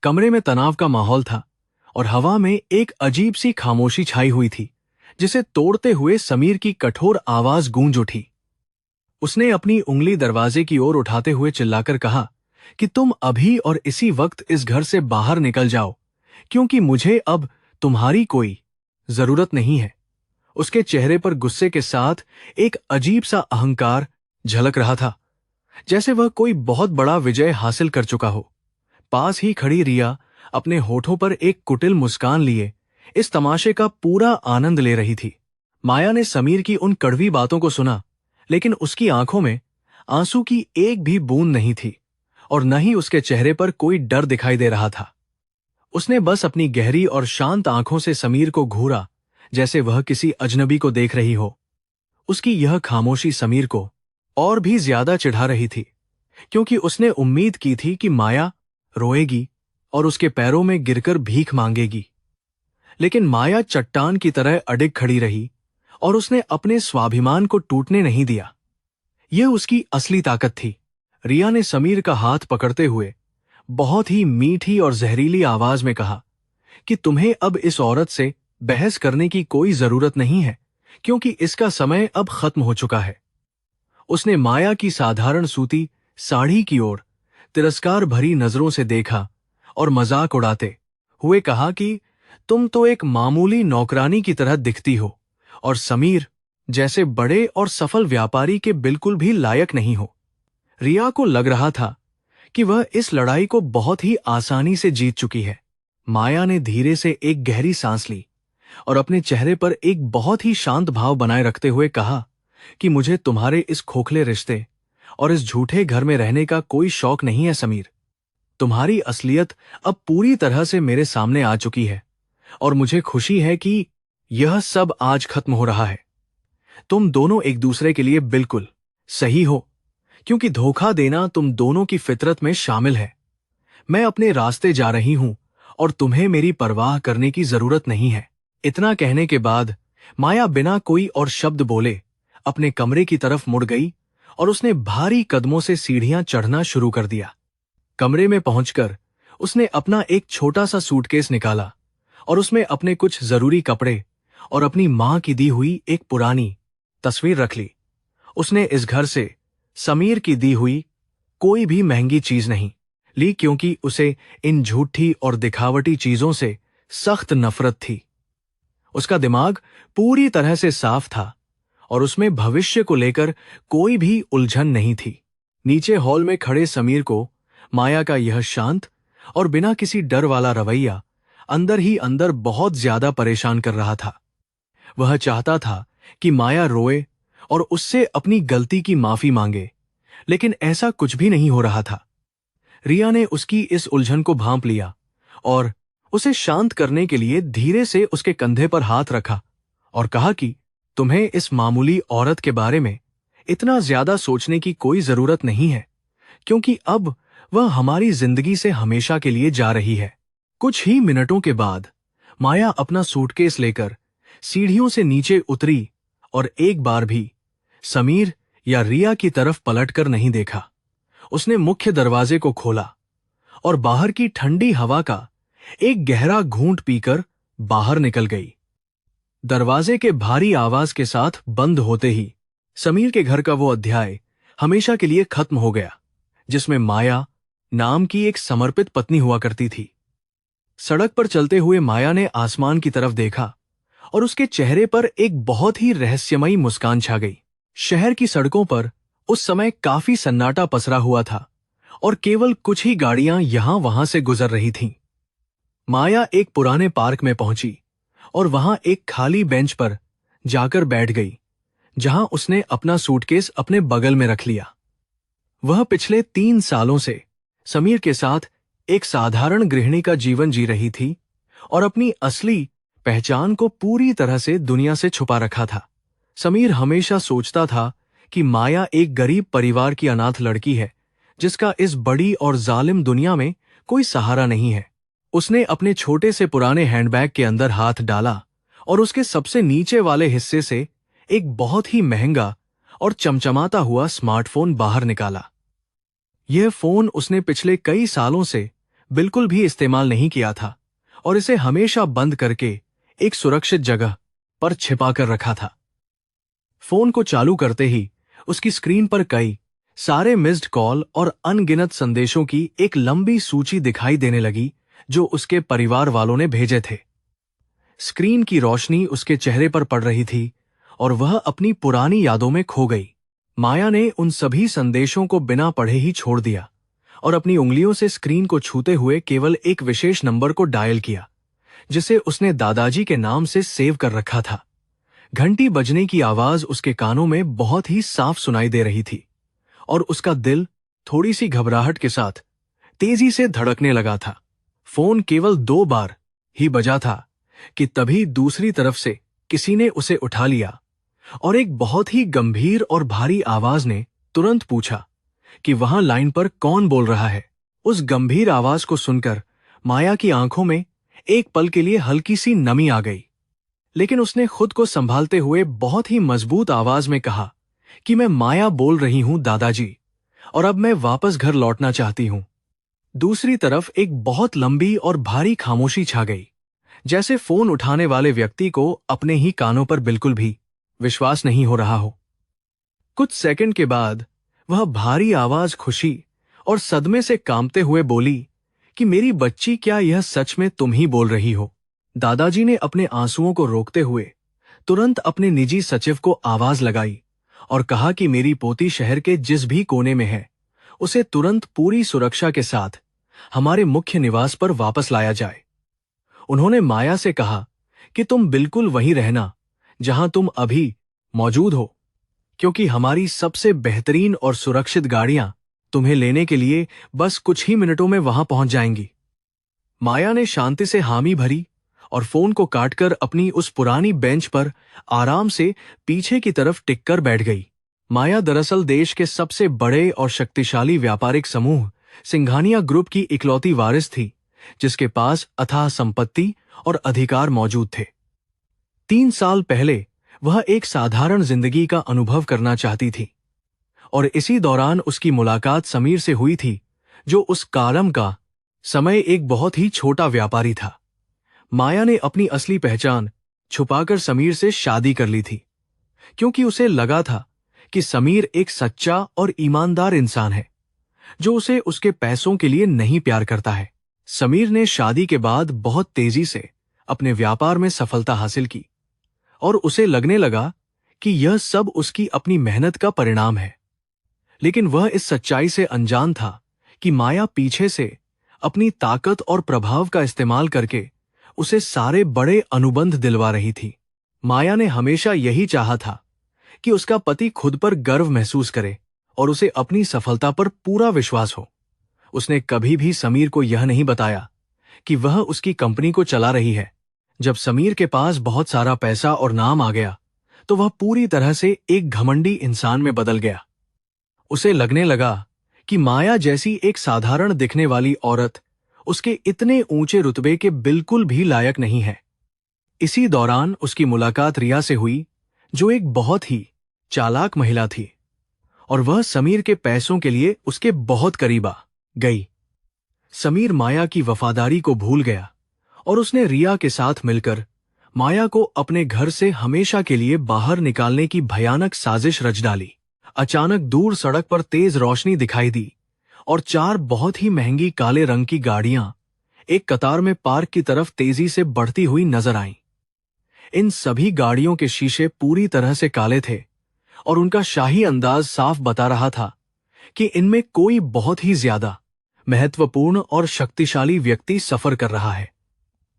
कमरे में तनाव का माहौल था और हवा में एक अजीब सी खामोशी छाई हुई थी, जिसे तोड़ते हुए समीर की कठोर आवाज गूंज उठी। उसने अपनी उंगली दरवाजे की ओर उठाते हुए चिल्लाकर कहा कि तुम अभी और इसी वक्त इस घर से बाहर निकल जाओ, क्योंकि मुझे अब तुम्हारी कोई जरूरत नहीं है। उसके चेहरे पर गुस्से के साथ एक अजीब सा अहंकार झलक रहा था, जैसे वह कोई बहुत बड़ा विजय हासिल कर चुका हो। पास ही खड़ी रिया अपने होठों पर एक कुटिल मुस्कान लिए इस तमाशे का पूरा आनंद ले रही थी। माया ने समीर की उन कड़वी बातों को सुना, लेकिन उसकी आंखों में आंसू की एक भी बूंद नहीं थी और न ही उसके चेहरे पर कोई डर दिखाई दे रहा था। उसने बस अपनी गहरी और शांत आंखों से समीर को घूरा, जैसे वह किसी अजनबी को देख रही हो। उसकी यह खामोशी समीर को और भी ज्यादा चिढ़ा रही थी, क्योंकि उसने उम्मीद की थी कि माया रोएगी और उसके पैरों में गिरकर भीख मांगेगी। लेकिन माया चट्टान की तरह अडिग खड़ी रही और उसने अपने स्वाभिमान को टूटने नहीं दिया। यह उसकी असली ताकत थी। रिया ने समीर का हाथ पकड़ते हुए बहुत ही मीठी और जहरीली आवाज में कहा कि तुम्हें अब इस औरत से बहस करने की कोई जरूरत नहीं है, क्योंकि इसका समय अब खत्म हो चुका है। उसने माया की साधारण सूती साड़ी की ओर तिरस्कार भरी नजरों से देखा और मजाक उड़ाते हुए कहा कि तुम तो एक मामूली नौकरानी की तरह दिखती हो और समीर जैसे बड़े और सफल व्यापारी के बिल्कुल भी लायक नहीं हो। रिया को लग रहा था कि वह इस लड़ाई को बहुत ही आसानी से जीत चुकी है। माया ने धीरे से एक गहरी सांस ली और अपने चेहरे पर एक बहुत ही शांत भाव बनाए रखते हुए कहा कि मुझे तुम्हारे इस खोखले रिश्ते और इस झूठे घर में रहने का कोई शौक नहीं है समीर। तुम्हारी असलियत अब पूरी तरह से मेरे सामने आ चुकी है और मुझे खुशी है कि यह सब आज खत्म हो रहा है। तुम दोनों एक दूसरे के लिए बिल्कुल सही हो, क्योंकि धोखा देना तुम दोनों की फितरत में शामिल है। मैं अपने रास्ते जा रही हूं और तुम्हें मेरी परवाह करने की जरूरत नहीं है। इतना कहने के बाद माया बिना कोई और शब्द बोले अपने कमरे की तरफ मुड़ गई और उसने भारी कदमों से सीढ़ियां चढ़ना शुरू कर दिया। कमरे में पहुंचकर उसने अपना एक छोटा सा सूटकेस निकाला और उसमें अपने कुछ जरूरी कपड़े और अपनी मां की दी हुई एक पुरानी तस्वीर रख ली। उसने इस घर से समीर की दी हुई कोई भी महंगी चीज नहीं ली, क्योंकि उसे इन झूठी और दिखावटी चीजों से सख्त नफरत थी। उसका दिमाग पूरी तरह से साफ था और उसमें भविष्य को लेकर कोई भी उलझन नहीं थी। नीचे हॉल में खड़े समीर को माया का यह शांत और बिना किसी डर वाला रवैया अंदर ही अंदर बहुत ज्यादा परेशान कर रहा था। वह चाहता था कि माया रोए और उससे अपनी गलती की माफी मांगे, लेकिन ऐसा कुछ भी नहीं हो रहा था। रिया ने उसकी इस उलझन को भांप लिया और उसे शांत करने के लिए धीरे से उसके कंधे पर हाथ रखा और कहा कि तुम्हें इस मामूली औरत के बारे में इतना ज्यादा सोचने की कोई जरूरत नहीं है, क्योंकि अब वह हमारी जिंदगी से हमेशा के लिए जा रही है। कुछ ही मिनटों के बाद माया अपना सूटकेस लेकर सीढ़ियों से नीचे उतरी और एक बार भी समीर या रिया की तरफ पलटकर नहीं देखा। उसने मुख्य दरवाजे को खोला और बाहर की ठंडी हवा का एक गहरा घूंट पीकर बाहर निकल गई। दरवाजे के भारी आवाज के साथ बंद होते ही समीर के घर का वो अध्याय हमेशा के लिए खत्म हो गया, जिसमें माया नाम की एक समर्पित पत्नी हुआ करती थी। सड़क पर चलते हुए माया ने आसमान की तरफ देखा और उसके चेहरे पर एक बहुत ही रहस्यमयी मुस्कान छा गई। शहर की सड़कों पर उस समय काफी सन्नाटा पसरा हुआ था और केवल कुछ ही गाड़ियां यहां वहां से गुजर रही थीं। माया एक पुराने पार्क में पहुंची और वहां एक खाली बेंच पर जाकर बैठ गई, जहां उसने अपना सूटकेस अपने बगल में रख लिया। वह पिछले 3 सालों से समीर के साथ एक साधारण गृहिणी का जीवन जी रही थी और अपनी असली पहचान को पूरी तरह से दुनिया से छुपा रखा था। समीर हमेशा सोचता था कि माया एक गरीब परिवार की अनाथ लड़की है, जिसका इस बड़ी और जालिम दुनिया में कोई सहारा नहीं है। उसने अपने छोटे से पुराने हैंडबैग के अंदर हाथ डाला और उसके सबसे नीचे वाले हिस्से से एक बहुत ही महंगा और चमचमाता हुआ स्मार्टफोन बाहर निकाला। यह फोन उसने पिछले कई सालों से बिल्कुल भी इस्तेमाल नहीं किया था और इसे हमेशा बंद करके एक सुरक्षित जगह पर छिपाकर रखा था। फोन को चालू करते ही उसकी स्क्रीन पर कई सारे मिस्ड कॉल और अनगिनत संदेशों की एक लंबी सूची दिखाई देने लगी जो उसके परिवार वालों ने भेजे थे। स्क्रीन की रोशनी उसके चेहरे पर पड़ रही थी और वह अपनी पुरानी यादों में खो गई। माया ने उन सभी संदेशों को बिना पढ़े ही छोड़ दिया और अपनी उंगलियों से स्क्रीन को छूते हुए केवल एक विशेष नंबर को डायल किया जिसे उसने दादाजी के नाम से सेव कर रखा था। घंटी बजने की आवाज उसके कानों में बहुत ही साफ सुनाई दे रही थी और उसका दिल थोड़ी सी घबराहट के साथ तेजी से धड़कने लगा था। फोन केवल 2 बार ही बजा था कि तभी दूसरी तरफ से किसी ने उसे उठा लिया और एक बहुत ही गंभीर और भारी आवाज ने तुरंत पूछा कि वहां लाइन पर कौन बोल रहा है। उस गंभीर आवाज को सुनकर माया की आंखों में एक पल के लिए हल्की सी नमी आ गई, लेकिन उसने खुद को संभालते हुए बहुत ही मजबूत आवाज में कहा कि मैं माया बोल रही हूं दादाजी, और अब मैं वापस घर लौटना चाहती हूं। दूसरी तरफ एक बहुत लंबी और भारी खामोशी छा गई, जैसे फोन उठाने वाले व्यक्ति को अपने ही कानों पर बिल्कुल भी विश्वास नहीं हो रहा हो। कुछ सेकंड के बाद वह भारी आवाज खुशी और सदमे से कांपते हुए बोली कि मेरी बच्ची, क्या यह सच में तुम ही बोल रही हो? दादाजी ने अपने आंसुओं को रोकते हुए तुरंत अपने निजी सचिव को आवाज लगाई और कहा कि मेरी पोती शहर के जिस भी कोने में है उसे तुरंत पूरी सुरक्षा के साथ हमारे मुख्य निवास पर वापस लाया जाए। उन्होंने माया से कहा कि तुम बिल्कुल वहीं रहना जहां तुम अभी मौजूद हो, क्योंकि हमारी सबसे बेहतरीन और सुरक्षित गाड़ियां तुम्हें लेने के लिए बस कुछ ही मिनटों में वहां पहुंच जाएंगी। माया ने शांति से हामी भरी और फोन को काटकर अपनी उस पुरानी बेंच पर आराम से पीछे की तरफ टिककर बैठ गई। माया दरअसल देश के सबसे बड़े और शक्तिशाली व्यापारिक समूह सिंघानिया ग्रुप की इकलौती वारिस थी, जिसके पास अथाह संपत्ति और अधिकार मौजूद थे। 3 साल पहले वह एक साधारण जिंदगी का अनुभव करना चाहती थी और इसी दौरान उसकी मुलाकात समीर से हुई थी, जो उस कालम का समय एक बहुत ही छोटा व्यापारी था। माया ने अपनी असली पहचान छुपाकर समीर से शादी कर ली थी, क्योंकि उसे लगा था कि समीर एक सच्चा और ईमानदार इंसान है जो उसे उसके पैसों के लिए नहीं प्यार करता है। समीर ने शादी के बाद बहुत तेजी से अपने व्यापार में सफलता हासिल की और उसे लगने लगा कि यह सब उसकी अपनी मेहनत का परिणाम है। लेकिन वह इस सच्चाई से अनजान था कि माया पीछे से अपनी ताकत और प्रभाव का इस्तेमाल करके उसे सारे बड़े अनुबंध दिलवा रही थी। माया ने हमेशा यही चाहा था कि उसका पति खुद पर गर्व महसूस करे और उसे अपनी सफलता पर पूरा विश्वास हो। उसने कभी भी समीर को यह नहीं बताया कि वह उसकी कंपनी को चला रही है। जब समीर के पास बहुत सारा पैसा और नाम आ गया तो वह पूरी तरह से एक घमंडी इंसान में बदल गया। उसे लगने लगा कि माया जैसी एक साधारण दिखने वाली औरत उसके इतने ऊंचे रुतबे के बिल्कुल भी लायक नहीं है। इसी दौरान उसकी मुलाकात रिया से हुई, जो एक बहुत ही चालाक महिला थी और वह समीर के पैसों के लिए उसके बहुत करीब आ गई। समीर माया की वफादारी को भूल गया और उसने रिया के साथ मिलकर माया को अपने घर से हमेशा के लिए बाहर निकालने की भयानक साजिश रच डाली। अचानक दूर सड़क पर तेज रोशनी दिखाई दी और 4 बहुत ही महंगी काले रंग की गाड़ियां एक कतार में पार्क की तरफ तेजी से बढ़ती हुई नजर आईं। इन सभी गाड़ियों के शीशे पूरी तरह से काले थे और उनका शाही अंदाज साफ बता रहा था कि इनमें कोई बहुत ही ज्यादा महत्वपूर्ण और शक्तिशाली व्यक्ति सफर कर रहा है।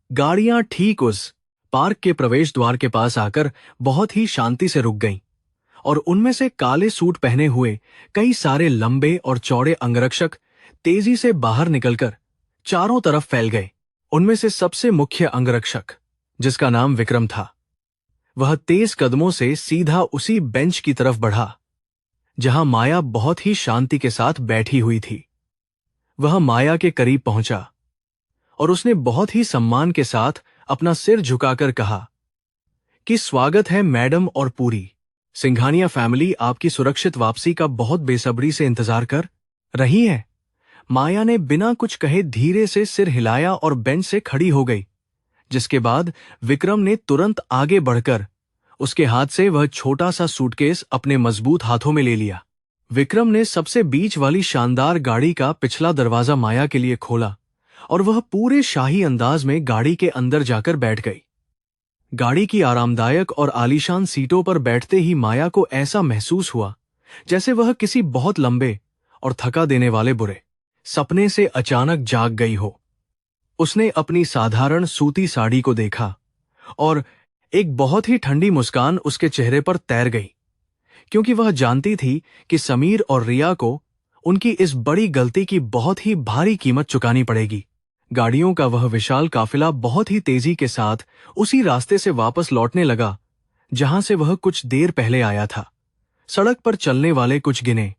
गाड़ियां ठीक उस पार्क के प्रवेश द्वार के पास आकर बहुत ही शांति से रुक गईं और उनमें से काले सूट पहने हुए कई सारे लंबे और चौड़े अंगरक्षक तेजी से बाहर निकलकर चारों तरफ फैल गए। उनमें से सबसे मुख्य अंगरक्षक, जिसका नाम विक्रम था, वह तेज कदमों से सीधा उसी बेंच की तरफ बढ़ा जहां माया बहुत ही शांति के साथ बैठी हुई थी। वह माया के करीब पहुंचा और उसने बहुत ही सम्मान के साथ अपना सिर झुकाकर कहा कि स्वागत है मैडम, और पूरी सिंघानिया फैमिली आपकी सुरक्षित वापसी का बहुत बेसब्री से इंतजार कर रही है। माया ने बिना कुछ कहे धीरे से सिर हिलाया और बेंच से खड़ी हो गई, जिसके बाद विक्रम ने तुरंत आगे बढ़कर उसके हाथ से वह छोटा सा सूटकेस अपने मजबूत हाथों में ले लिया। विक्रम ने सबसे बीच वाली शानदार गाड़ी का पिछला दरवाजा माया के लिए खोला और वह पूरे शाही अंदाज में गाड़ी के अंदर जाकर बैठ गई। गाड़ी की आरामदायक और आलीशान सीटों पर बैठते ही माया को ऐसा महसूस हुआ जैसे वह किसी बहुत लंबे और थका देने वाले बुरे सपने से अचानक जाग गई हो। उसने अपनी साधारण सूती साड़ी को देखा और एक बहुत ही ठंडी मुस्कान उसके चेहरे पर तैर गई, क्योंकि वह जानती थी कि समीर और रिया को उनकी इस बड़ी गलती की बहुत ही भारी कीमत चुकानी पड़ेगी। गाड़ियों का वह विशाल काफिला बहुत ही तेजी के साथ उसी रास्ते से वापस लौटने लगा जहां से वह कुछ देर पहले आया था। सड़क पर चलने वाले कुछ गिने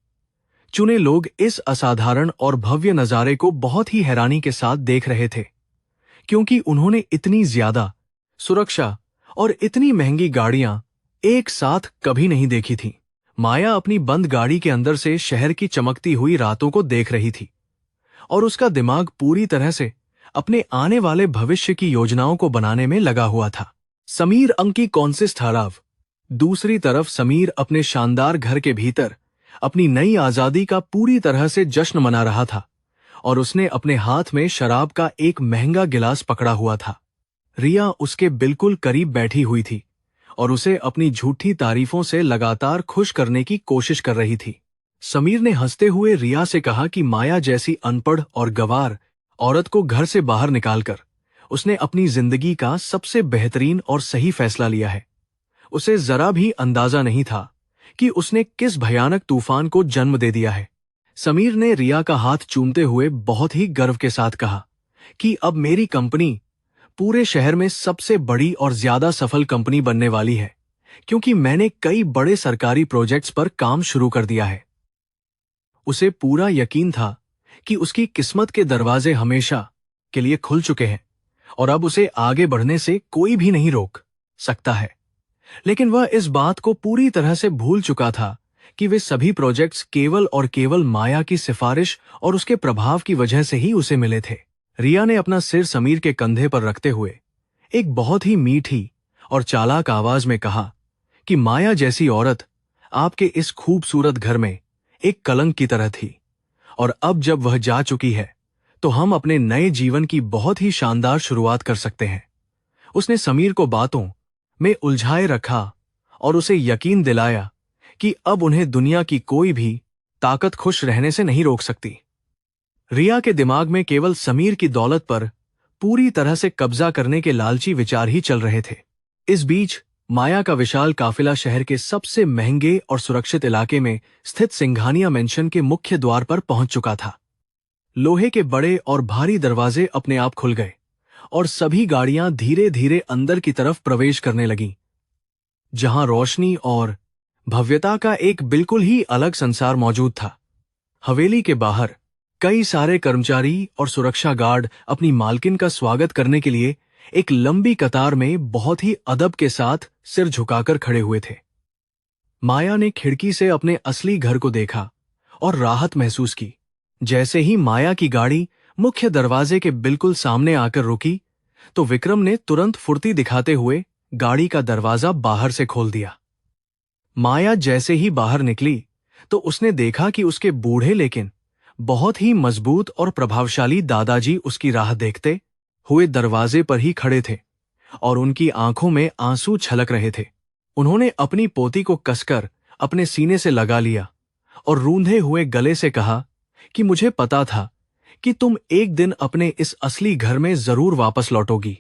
चुने लोग इस असाधारण और भव्य नजारे को बहुत ही हैरानी के साथ देख रहे थे, क्योंकि उन्होंने इतनी ज्यादा सुरक्षा और इतनी महंगी गाड़ियां एक साथ कभी नहीं देखी थीं। माया अपनी बंद गाड़ी के अंदर से शहर की चमकती हुई रातों को देख रही थी और उसका दिमाग पूरी तरह से अपने आने वाले भविष्य की योजनाओं को बनाने में लगा हुआ था। समीर अंकी कॉन्सिस ठहराव। दूसरी तरफ समीर अपने शानदार घर के भीतर अपनी नई आजादी का पूरी तरह से जश्न मना रहा था और उसने अपने हाथ में शराब का एक महंगा गिलास पकड़ा हुआ था। रिया उसके बिल्कुल करीब बैठी हुई थी और उसे अपनी झूठी तारीफों से लगातार खुश करने की कोशिश कर रही थी। समीर ने हंसते हुए रिया से कहा कि माया जैसी अनपढ़ और गंवार औरत को घर से बाहर निकालकर उसने अपनी जिंदगी का सबसे बेहतरीन और सही फैसला लिया है। उसे जरा भी अंदाजा नहीं था कि उसने किस भयानक तूफान को जन्म दे दिया है। समीर ने रिया का हाथ चूमते हुए बहुत ही गर्व के साथ कहा कि अब मेरी कंपनी पूरे शहर में सबसे बड़ी और ज्यादा सफल कंपनी बनने वाली है, क्योंकि मैंने कई बड़े सरकारी प्रोजेक्ट्स पर काम शुरू कर दिया है। उसे पूरा यकीन था कि उसकी किस्मत के दरवाजे हमेशा के लिए खुल चुके हैं और अब उसे आगे बढ़ने से कोई भी नहीं रोक सकता है। लेकिन वह इस बात को पूरी तरह से भूल चुका था कि वे सभी प्रोजेक्ट्स केवल और केवल माया की सिफारिश और उसके प्रभाव की वजह से ही उसे मिले थे। रिया ने अपना सिर समीर के कंधे पर रखते हुए एक बहुत ही मीठी और चालाक आवाज में कहा कि माया जैसी औरत आपके इस खूबसूरत घर में एक कलंक की तरह थी, और अब जब वह जा चुकी है तो हम अपने नए जीवन की बहुत ही शानदार शुरुआत कर सकते हैं। उसने समीर को बातों में उलझाए रखा और उसे यकीन दिलाया कि अब उन्हें दुनिया की कोई भी ताकत खुश रहने से नहीं रोक सकती। रिया के दिमाग में केवल समीर की दौलत पर पूरी तरह से कब्जा करने के लालची विचार ही चल रहे थे। इस बीच माया का विशाल काफिला शहर के सबसे महंगे और सुरक्षित इलाके में स्थित सिंघानिया मेंशन के मुख्य द्वार पर पहुंच चुका था। लोहे के बड़े और भारी दरवाजे अपने आप खुल गए और सभी गाड़ियां धीरे धीरे अंदर की तरफ प्रवेश करने लगीं, जहां रोशनी और भव्यता का एक बिल्कुल ही अलग संसार मौजूद था। हवेली के बाहर कई सारे कर्मचारी और सुरक्षा गार्ड अपनी मालकिन का स्वागत करने के लिए एक लंबी कतार में बहुत ही अदब के साथ सिर झुकाकर खड़े हुए थे। माया ने खिड़की से अपने असली घर को देखा और राहत महसूस की। जैसे ही माया की गाड़ी मुख्य दरवाजे के बिल्कुल सामने आकर रुकी तो विक्रम ने तुरंत फुर्ती दिखाते हुए गाड़ी का दरवाजा बाहर से खोल दिया। माया जैसे ही बाहर निकली तो उसने देखा कि उसके बूढ़े लेकिन बहुत ही मजबूत और प्रभावशाली दादाजी उसकी राह देखते हुए दरवाजे पर ही खड़े थे और उनकी आंखों में आंसू छलक रहे थे। उन्होंने अपनी पोती को कसकर अपने सीने से लगा लिया और रूंधे हुए गले से कहा कि मुझे पता था कि तुम एक दिन अपने इस असली घर में जरूर वापस लौटोगी।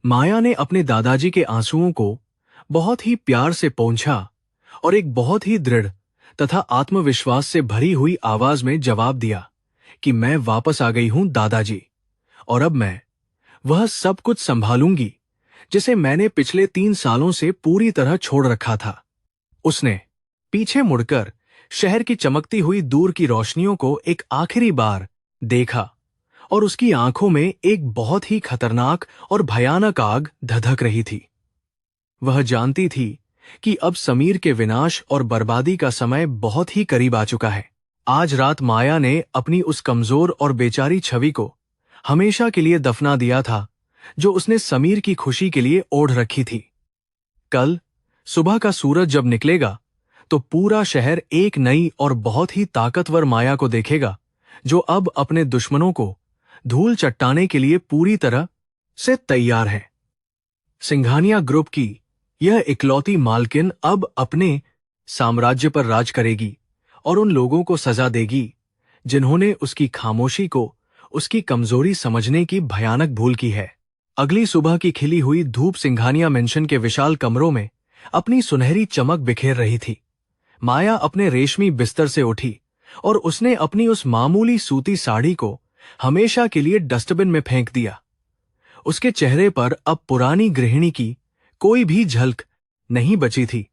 माया ने अपने दादाजी के आंसुओं को बहुत ही प्यार से पोंछा और एक बहुत ही दृढ़ तथा आत्मविश्वास से भरी हुई आवाज में जवाब दिया कि मैं वापस आ गई हूं दादाजी, और अब मैं वह सब कुछ संभालूंगी जिसे मैंने पिछले 3 सालों से पूरी तरह छोड़ रखा था। उसने पीछे मुड़कर शहर की चमकती हुई दूर की रोशनियों को एक आखिरी बार देखा और उसकी आंखों में एक बहुत ही खतरनाक और भयानक आग धधक रही थी। वह जानती थी कि अब समीर के विनाश और बर्बादी का समय बहुत ही करीब आ चुका है। आज रात माया ने अपनी उस कमजोर और बेचारी छवि को हमेशा के लिए दफना दिया था, जो उसने समीर की खुशी के लिए ओढ़ रखी थी। कल सुबह का सूरज जब निकलेगा तो पूरा शहर एक नई और बहुत ही ताकतवर माया को देखेगा, जो अब अपने दुश्मनों को धूल चट्टाने के लिए पूरी तरह से तैयार है। सिंघानिया ग्रुप की यह इकलौती मालकिन अब अपने साम्राज्य पर राज करेगी और उन लोगों को सजा देगी जिन्होंने उसकी खामोशी को उसकी कमजोरी समझने की भयानक भूल की है। अगली सुबह की खिली हुई धूप सिंघानिया मेंशन के विशाल कमरों में अपनी सुनहरी चमक बिखेर रही थी। माया अपने रेशमी बिस्तर से उठी और उसने अपनी उस मामूली सूती साड़ी को हमेशा के लिए डस्टबिन में फेंक दिया। उसके चेहरे पर अब पुरानी गृहिणी की कोई भी झलक नहीं बची थी,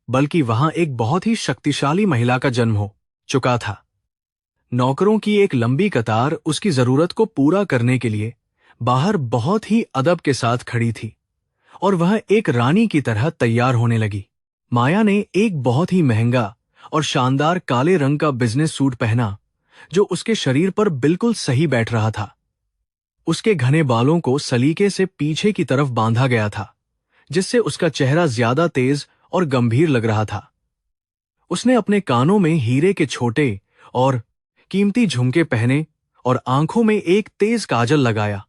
बल्कि वहां एक बहुत ही शक्तिशाली महिला का जन्म हो चुका था। नौकरों की एक लंबी कतार उसकी जरूरत को पूरा करने के लिए बाहर बहुत ही अदब के साथ खड़ी थी और वह एक रानी की तरह तैयार होने लगी। माया ने एक बहुत ही महंगा और शानदार काले रंग का बिजनेस सूट पहना, जो उसके शरीर पर बिल्कुल सही बैठ रहा था। उसके घने बालों को सलीके से पीछे की तरफ बांधा गया था, जिससे उसका चेहरा ज्यादा तेज और गंभीर लग रहा था। उसने अपने कानों में हीरे के छोटे और कीमती झुमके पहने और आंखों में एक तेज काजल लगाया,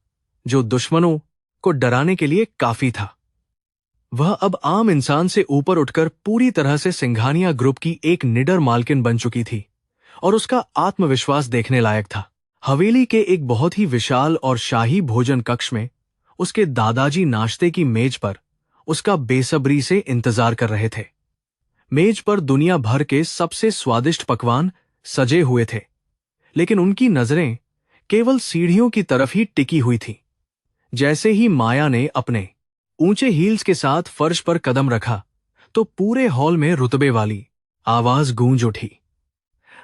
जो दुश्मनों को डराने के लिए काफी था। वह अब आम इंसान से ऊपर उठकर पूरी तरह से सिंघानिया ग्रुप की एक निडर मालकिन बन चुकी थी और उसका आत्मविश्वास देखने लायक था। हवेली के एक बहुत ही विशाल और शाही भोजन कक्ष में उसके दादाजी नाश्ते की मेज पर उसका बेसब्री से इंतजार कर रहे थे। मेज पर दुनिया भर के सबसे स्वादिष्ट पकवान सजे हुए थे, लेकिन उनकी नजरें केवल सीढ़ियों की तरफ ही टिकी हुई थी। जैसे ही माया ने अपने ऊंचे हील्स के साथ फर्श पर कदम रखा, तो पूरे हॉल में रुतबे वाली आवाज गूंज उठी।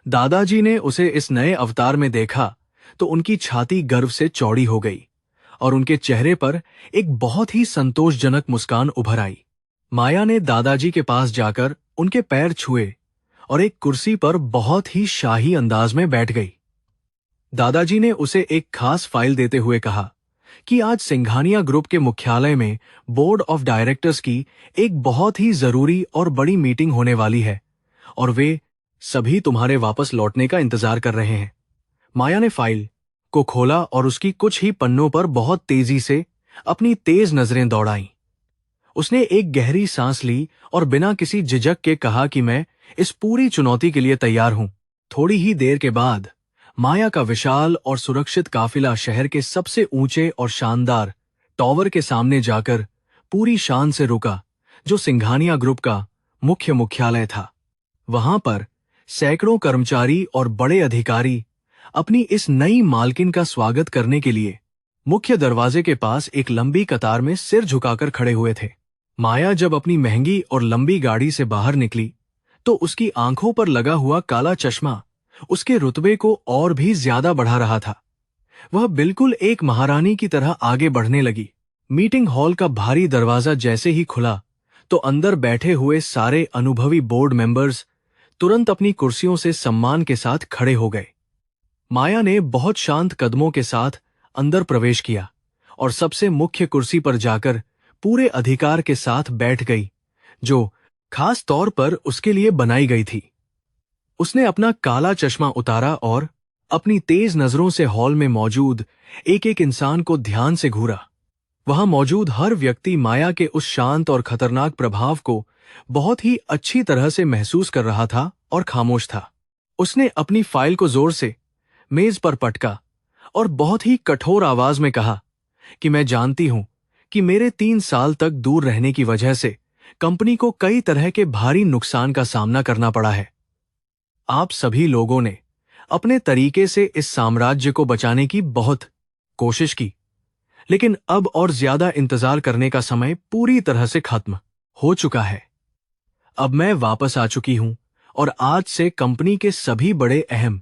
दादाजी ने उसे इस नए अवतार में देखा तो उनकी छाती गर्व से चौड़ी हो गई और उनके चेहरे पर एक बहुत ही संतोषजनक मुस्कान उभर आई। माया ने दादाजी के पास जाकर उनके पैर छुए और एक कुर्सी पर बहुत ही शाही अंदाज में बैठ गई। दादाजी ने उसे एक खास फाइल देते हुए कहा कि आज सिंघानिया ग्रुप के मुख्यालय में बोर्ड ऑफ डायरेक्टर्स की एक बहुत ही जरूरी और बड़ी मीटिंग होने वाली है और वे सभी तुम्हारे वापस लौटने का इंतजार कर रहे हैं। माया ने फाइल को खोला और उसकी कुछ ही पन्नों पर बहुत तेजी से अपनी तेज नजरें दौड़ाईं। उसने एक गहरी सांस ली और बिना किसी झिझक के कहा कि मैं इस पूरी चुनौती के लिए तैयार हूं। थोड़ी ही देर के बाद माया का विशाल और सुरक्षित काफिला शहर के सबसे ऊंचे और शानदार टॉवर के सामने जाकर पूरी शान से रुका, जो सिंघानिया ग्रुप का मुख्य मुख्यालय था। वहां पर सैकड़ों कर्मचारी और बड़े अधिकारी अपनी इस नई मालकिन का स्वागत करने के लिए मुख्य दरवाजे के पास एक लंबी कतार में सिर झुकाकर खड़े हुए थे। माया जब अपनी महंगी और लंबी गाड़ी से बाहर निकली तो उसकी आंखों पर लगा हुआ काला चश्मा उसके रुतबे को और भी ज्यादा बढ़ा रहा था। वह बिल्कुल एक महारानी की तरह आगे बढ़ने लगी। मीटिंग हॉल का भारी दरवाजा जैसे ही खुला तो अंदर बैठे हुए सारे अनुभवी बोर्ड मेंबर्स तुरंत अपनी कुर्सियों से सम्मान के साथ खड़े हो गए। माया ने बहुत शांत कदमों के साथ अंदर प्रवेश किया और सबसे मुख्य कुर्सी पर जाकर पूरे अधिकार के साथ बैठ गई, जो खास तौर पर उसके लिए बनाई गई थी। उसने अपना काला चश्मा उतारा और अपनी तेज नजरों से हॉल में मौजूद एक एक इंसान को ध्यान से घूरा। वहां मौजूद हर व्यक्ति माया के उस शांत और खतरनाक प्रभाव को बहुत ही अच्छी तरह से महसूस कर रहा था और खामोश था। उसने अपनी फाइल को जोर से मेज पर पटका और बहुत ही कठोर आवाज में कहा कि मैं जानती हूं कि मेरे 3 साल तक दूर रहने की वजह से कंपनी को कई तरह के भारी नुकसान का सामना करना पड़ा है। आप सभी लोगों ने अपने तरीके से इस साम्राज्य को बचाने की बहुत कोशिश की, लेकिन अब और ज्यादा इंतजार करने का समय पूरी तरह से खत्म हो चुका है। अब मैं वापस आ चुकी हूं और आज से कंपनी के सभी बड़े अहम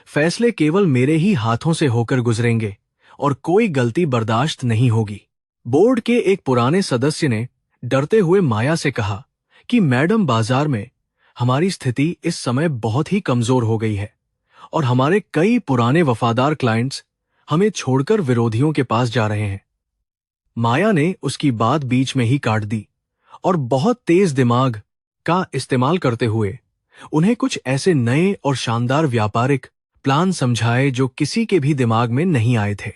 फैसले केवल मेरे ही हाथों से होकर गुजरेंगे और कोई गलती बर्दाश्त नहीं होगी। बोर्ड के एक पुराने सदस्य ने डरते हुए माया से कहा कि मैडम, बाजार में हमारी स्थिति इस समय बहुत ही कमजोर हो गई है और हमारे कई पुराने वफादार क्लाइंट्स हमें छोड़कर विरोधियों के पास जा रहे हैं। माया ने उसकी बात बीच में ही काट दी और बहुत तेज दिमाग का इस्तेमाल करते हुए उन्हें कुछ ऐसे नए और शानदार व्यापारिक प्लान समझाए जो किसी के भी दिमाग में नहीं आए थे।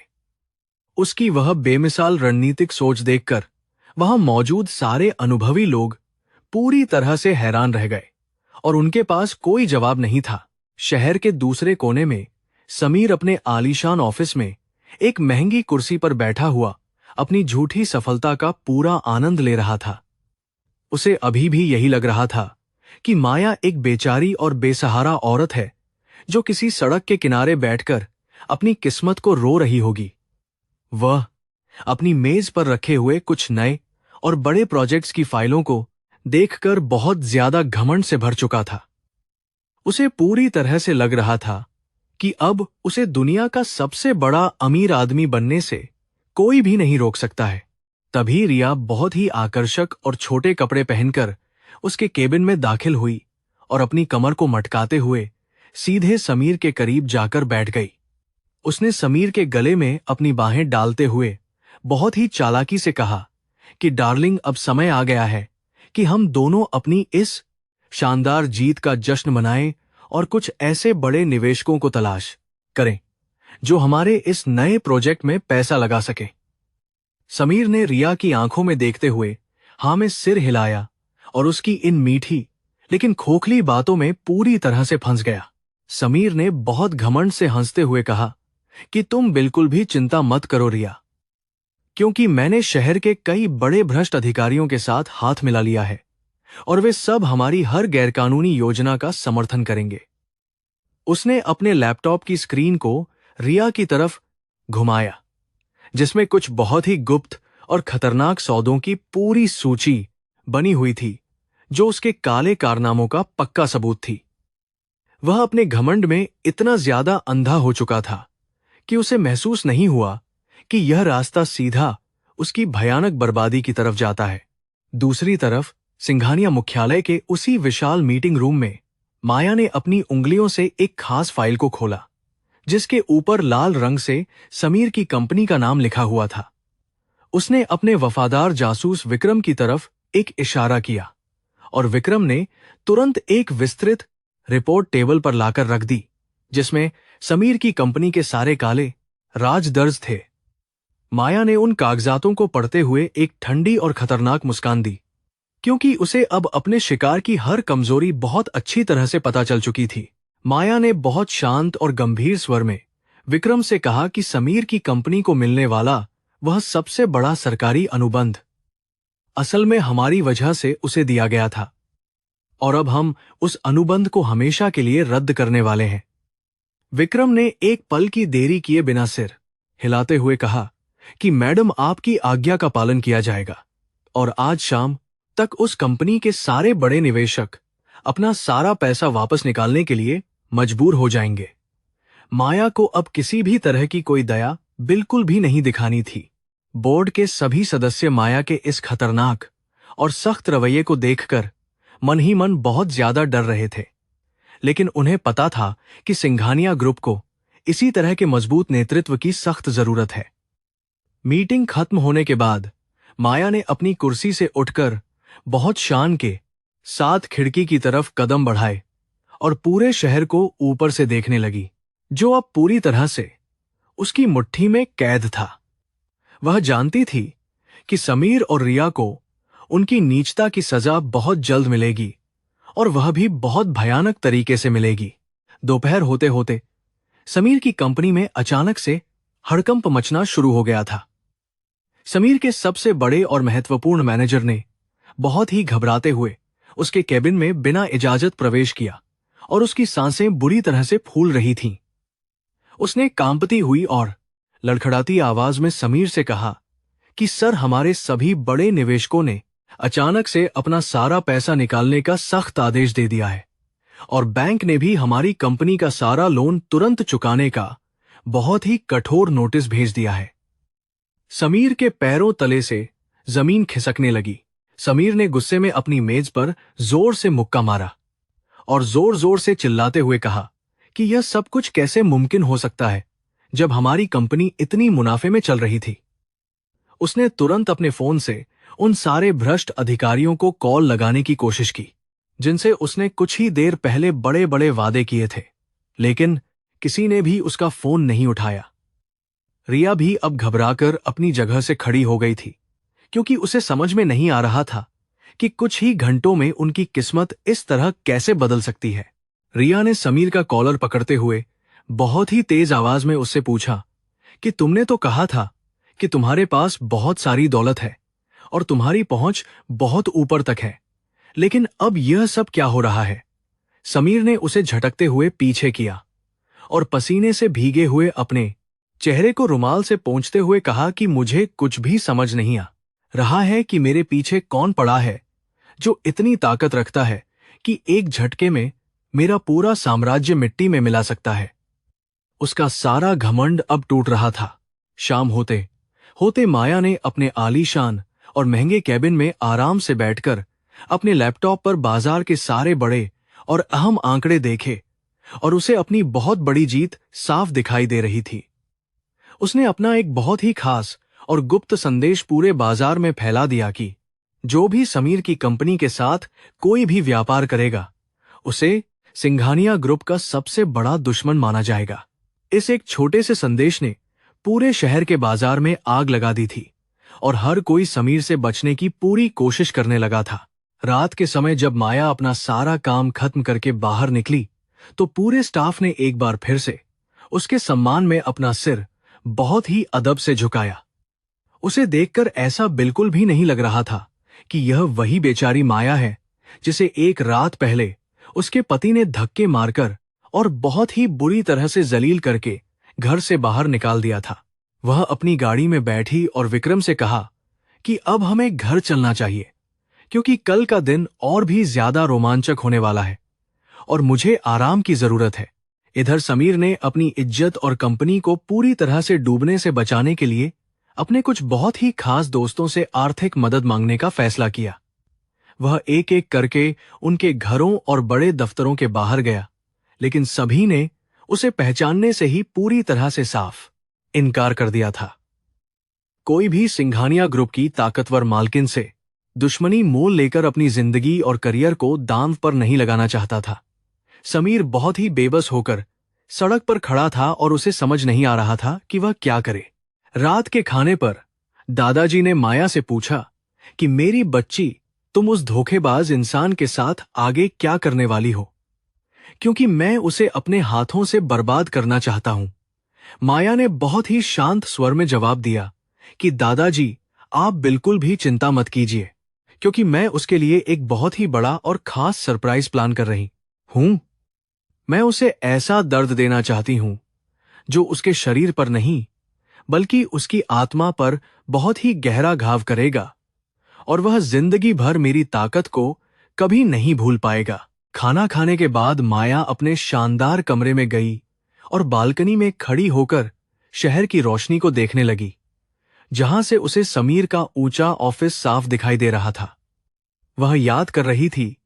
उसकी वह बेमिसाल रणनीतिक सोच देखकर वहां मौजूद सारे अनुभवी लोग पूरी तरह से हैरान रह गए और उनके पास कोई जवाब नहीं था। शहर के दूसरे कोने में समीर अपने आलीशान ऑफिस में एक महंगी कुर्सी पर बैठा हुआ अपनी झूठी सफलता का पूरा आनंद ले रहा था। उसे अभी भी यही लग रहा था कि माया एक बेचारी और बेसहारा औरत है जो किसी सड़क के किनारे बैठकर अपनी किस्मत को रो रही होगी। वह अपनी मेज पर रखे हुए कुछ नए और बड़े प्रोजेक्ट्स की फाइलों को देखकर बहुत ज्यादा घमंड से भर चुका था। उसे पूरी तरह से लग रहा था कि अब उसे दुनिया का सबसे बड़ा अमीर आदमी बनने से कोई भी नहीं रोक सकता है। तभी रिया बहुत ही आकर्षक और छोटे कपड़े पहनकर उसके केबिन में दाखिल हुई और अपनी कमर को मटकाते हुए सीधे समीर के करीब जाकर बैठ गई। उसने समीर के गले में अपनी बाहें डालते हुए बहुत ही चालाकी से कहा कि डार्लिंग, अब समय आ गया है कि हम दोनों अपनी इस शानदार जीत का जश्न मनाएं और कुछ ऐसे बड़े निवेशकों को तलाश करें जो हमारे इस नए प्रोजेक्ट में पैसा लगा सके। समीर ने रिया की आंखों में देखते हुए हाँ में सिर हिलाया और उसकी इन मीठी लेकिन खोखली बातों में पूरी तरह से फंस गया। समीर ने बहुत घमंड से हंसते हुए कहा कि तुम बिल्कुल भी चिंता मत करो रिया, क्योंकि मैंने शहर के कई बड़े भ्रष्ट अधिकारियों के साथ हाथ मिला लिया है और वे सब हमारी हर गैरकानूनी योजना का समर्थन करेंगे। उसने अपने लैपटॉप की स्क्रीन को रिया की तरफ घुमाया जिसमें कुछ बहुत ही गुप्त और खतरनाक सौदों की पूरी सूची बनी हुई थी जो उसके काले कारनामों का पक्का सबूत थी। वह अपने घमंड में इतना ज्यादा अंधा हो चुका था कि उसे महसूस नहीं हुआ कि यह रास्ता सीधा उसकी भयानक बर्बादी की तरफ जाता है। दूसरी तरफ सिंघानिया मुख्यालय के उसी विशाल मीटिंग रूम में माया ने अपनी उंगलियों से एक खास फाइल को खोला जिसके ऊपर लाल रंग से समीर की कंपनी का नाम लिखा हुआ था। उसने अपने वफादार जासूस विक्रम की तरफ एक इशारा किया और विक्रम ने तुरंत एक विस्तृत रिपोर्ट टेबल पर लाकर रख दी जिसमें समीर की कंपनी के सारे काले राज दर्ज थे। माया ने उन कागजातों को पढ़ते हुए एक ठंडी और खतरनाक मुस्कान दी क्योंकि उसे अब अपने शिकार की हर कमजोरी बहुत अच्छी तरह से पता चल चुकी थी। माया ने बहुत शांत और गंभीर स्वर में विक्रम से कहा कि समीर की कंपनी को मिलने वाला वह सबसे बड़ा सरकारी अनुबंध असल में हमारी वजह से उसे दिया गया था और अब हम उस अनुबंध को हमेशा के लिए रद्द करने वाले हैं। विक्रम ने एक पल की देरी किए बिना सिर हिलाते हुए कहा कि मैडम, आपकी आज्ञा का पालन किया जाएगा और आज शाम तक उस कंपनी के सारे बड़े निवेशक अपना सारा पैसा वापस निकालने के लिए मजबूर हो जाएंगे। माया को अब किसी भी तरह की कोई दया बिल्कुल भी नहीं दिखानी थी। बोर्ड के सभी सदस्य माया के इस खतरनाक और सख्त रवैये को देखकर मन ही मन बहुत ज्यादा डर रहे थे, लेकिन उन्हें पता था कि सिंघानिया ग्रुप को इसी तरह के मजबूत नेतृत्व की सख्त जरूरत है। मीटिंग खत्म होने के बाद माया ने अपनी कुर्सी से उठकर बहुत शान के साथ खिड़की की तरफ कदम बढ़ाए और पूरे शहर को ऊपर से देखने लगी जो अब पूरी तरह से उसकी मुट्ठी में कैद था। वह जानती थी कि समीर और रिया को उनकी नीचता की सजा बहुत जल्द मिलेगी और वह भी बहुत भयानक तरीके से मिलेगी। दोपहर होते होते समीर की कंपनी में अचानक से हड़कंप मचना शुरू हो गया था। समीर के सबसे बड़े और महत्वपूर्ण मैनेजर ने बहुत ही घबराते हुए उसके केबिन में बिना इजाजत प्रवेश किया और उसकी सांसें बुरी तरह से फूल रही थीं। उसने कांपती हुई और लड़खड़ाती आवाज में समीर से कहा कि सर, हमारे सभी बड़े निवेशकों ने अचानक से अपना सारा पैसा निकालने का सख्त आदेश दे दिया है और बैंक ने भी हमारी कंपनी का सारा लोन तुरंत चुकाने का बहुत ही कठोर नोटिस भेज दिया है। समीर के पैरों तले से जमीन खिसकने लगी। समीर ने गुस्से में अपनी मेज पर जोर से मुक्का मारा और जोर जोर से चिल्लाते हुए कहा कि यह सब कुछ कैसे मुमकिन हो सकता है जब हमारी कंपनी इतनी मुनाफे में चल रही थी। उसने तुरंत अपने फोन से उन सारे भ्रष्ट अधिकारियों को कॉल लगाने की कोशिश की जिनसे उसने कुछ ही देर पहले बड़े बड़े वादे किए थे, लेकिन किसी ने भी उसका फोन नहीं उठाया। रिया भी अब घबराकर अपनी जगह से खड़ी हो गई थी, क्योंकि उसे समझ में नहीं आ रहा था कि कुछ ही घंटों में उनकी किस्मत इस तरह कैसे बदल सकती है। रिया ने समीर का कॉलर पकड़ते हुए बहुत ही तेज आवाज में उससे पूछा कि तुमने तो कहा था कि तुम्हारे पास बहुत सारी दौलत है और तुम्हारी पहुंच बहुत ऊपर तक है, लेकिन अब यह सब क्या हो रहा है? समीर ने उसे झटकते हुए पीछे किया और पसीने से भीगे हुए अपने चेहरे को रुमाल से पोंछते हुए कहा कि मुझे कुछ भी समझ नहीं आ रहा है कि मेरे पीछे कौन पड़ा है जो इतनी ताकत रखता है कि एक झटके में मेरा पूरा साम्राज्य मिट्टी में मिला सकता है। उसका सारा घमंड अब टूट रहा था। शाम होते होते माया ने अपने आलीशान और महंगे कैबिन में आराम से बैठकर अपने लैपटॉप पर बाजार के सारे बड़े और अहम आंकड़े देखे और उसे अपनी बहुत बड़ी जीत साफ दिखाई दे रही थी। उसने अपना एक बहुत ही खास और गुप्त संदेश पूरे बाजार में फैला दिया कि जो भी समीर की कंपनी के साथ कोई भी व्यापार करेगा उसे सिंघानिया ग्रुप का सबसे बड़ा दुश्मन माना जाएगा। इस एक छोटे से संदेश ने पूरे शहर के बाजार में आग लगा दी थी और हर कोई समीर से बचने की पूरी कोशिश करने लगा था। रात के समय जब माया अपना सारा काम खत्म करके बाहर निकली तो पूरे स्टाफ ने एक बार फिर से उसके सम्मान में अपना सिर बहुत ही अदब से झुकाया। उसे देखकर ऐसा बिल्कुल भी नहीं लग रहा था कि यह वही बेचारी माया है जिसे एक रात पहले उसके पति ने धक्के मारकर और बहुत ही बुरी तरह से जलील करके घर से बाहर निकाल दिया था। वह अपनी गाड़ी में बैठी और विक्रम से कहा कि अब हमें घर चलना चाहिए, क्योंकि कल का दिन और भी ज्यादा रोमांचक होने वाला है और मुझे आराम की जरूरत है। इधर समीर ने अपनी इज्जत और कंपनी को पूरी तरह से डूबने से बचाने के लिए अपने कुछ बहुत ही खास दोस्तों से आर्थिक मदद मांगने का फैसला किया। वह एक एक करके उनके घरों और बड़े दफ्तरों के बाहर गया, लेकिन सभी ने उसे पहचानने से ही पूरी तरह से साफ इनकार कर दिया था। कोई भी सिंघानिया ग्रुप की ताकतवर मालकिन से दुश्मनी मोल लेकर अपनी जिंदगी और करियर को दांव पर नहीं लगाना चाहता था। समीर बहुत ही बेबस होकर सड़क पर खड़ा था और उसे समझ नहीं आ रहा था कि वह क्या करे। रात के खाने पर दादाजी ने माया से पूछा कि मेरी बच्ची, तुम उस धोखेबाज इंसान के साथ आगे क्या करने वाली हो, क्योंकि मैं उसे अपने हाथों से बर्बाद करना चाहता हूं। माया ने बहुत ही शांत स्वर में जवाब दिया कि दादाजी, आप बिल्कुल भी चिंता मत कीजिए, क्योंकि मैं उसके लिए एक बहुत ही बड़ा और खास सरप्राइज प्लान कर रही हूं। मैं उसे ऐसा दर्द देना चाहती हूं जो उसके शरीर पर नहीं बल्कि उसकी आत्मा पर बहुत ही गहरा घाव करेगा और वह जिंदगी भर मेरी ताकत को कभी नहीं भूल पाएगा। खाना खाने के बाद माया अपने शानदार कमरे में गई और बालकनी में खड़ी होकर शहर की रोशनी को देखने लगी, जहां से उसे समीर का ऊंचा ऑफिस साफ दिखाई दे रहा था। वह याद कर रही थी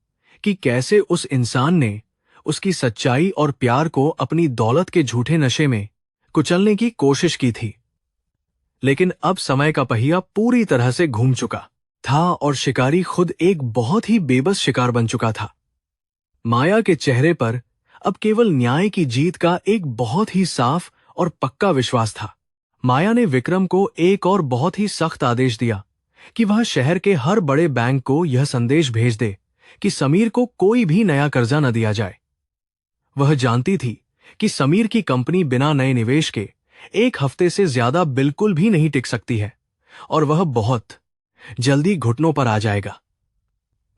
कि कैसे उस इंसान ने उसकी सच्चाई और प्यार को अपनी दौलत के झूठे नशे में कुचलने की कोशिश की थी। लेकिन अब समय का पहिया पूरी तरह से घूम चुका था और शिकारी खुद एक बहुत ही बेबस शिकार बन चुका था। माया के चेहरे पर अब केवल न्याय की जीत का एक बहुत ही साफ और पक्का विश्वास था। माया ने विक्रम को एक और बहुत ही सख्त आदेश दिया कि वह शहर के हर बड़े बैंक को यह संदेश भेज दे कि समीर को कोई भी नया कर्जा न दिया जाए। वह जानती थी कि समीर की कंपनी बिना नए निवेश के एक हफ्ते से ज्यादा बिल्कुल भी नहीं टिक सकती है और वह बहुत जल्दी घुटनों पर आ जाएगा।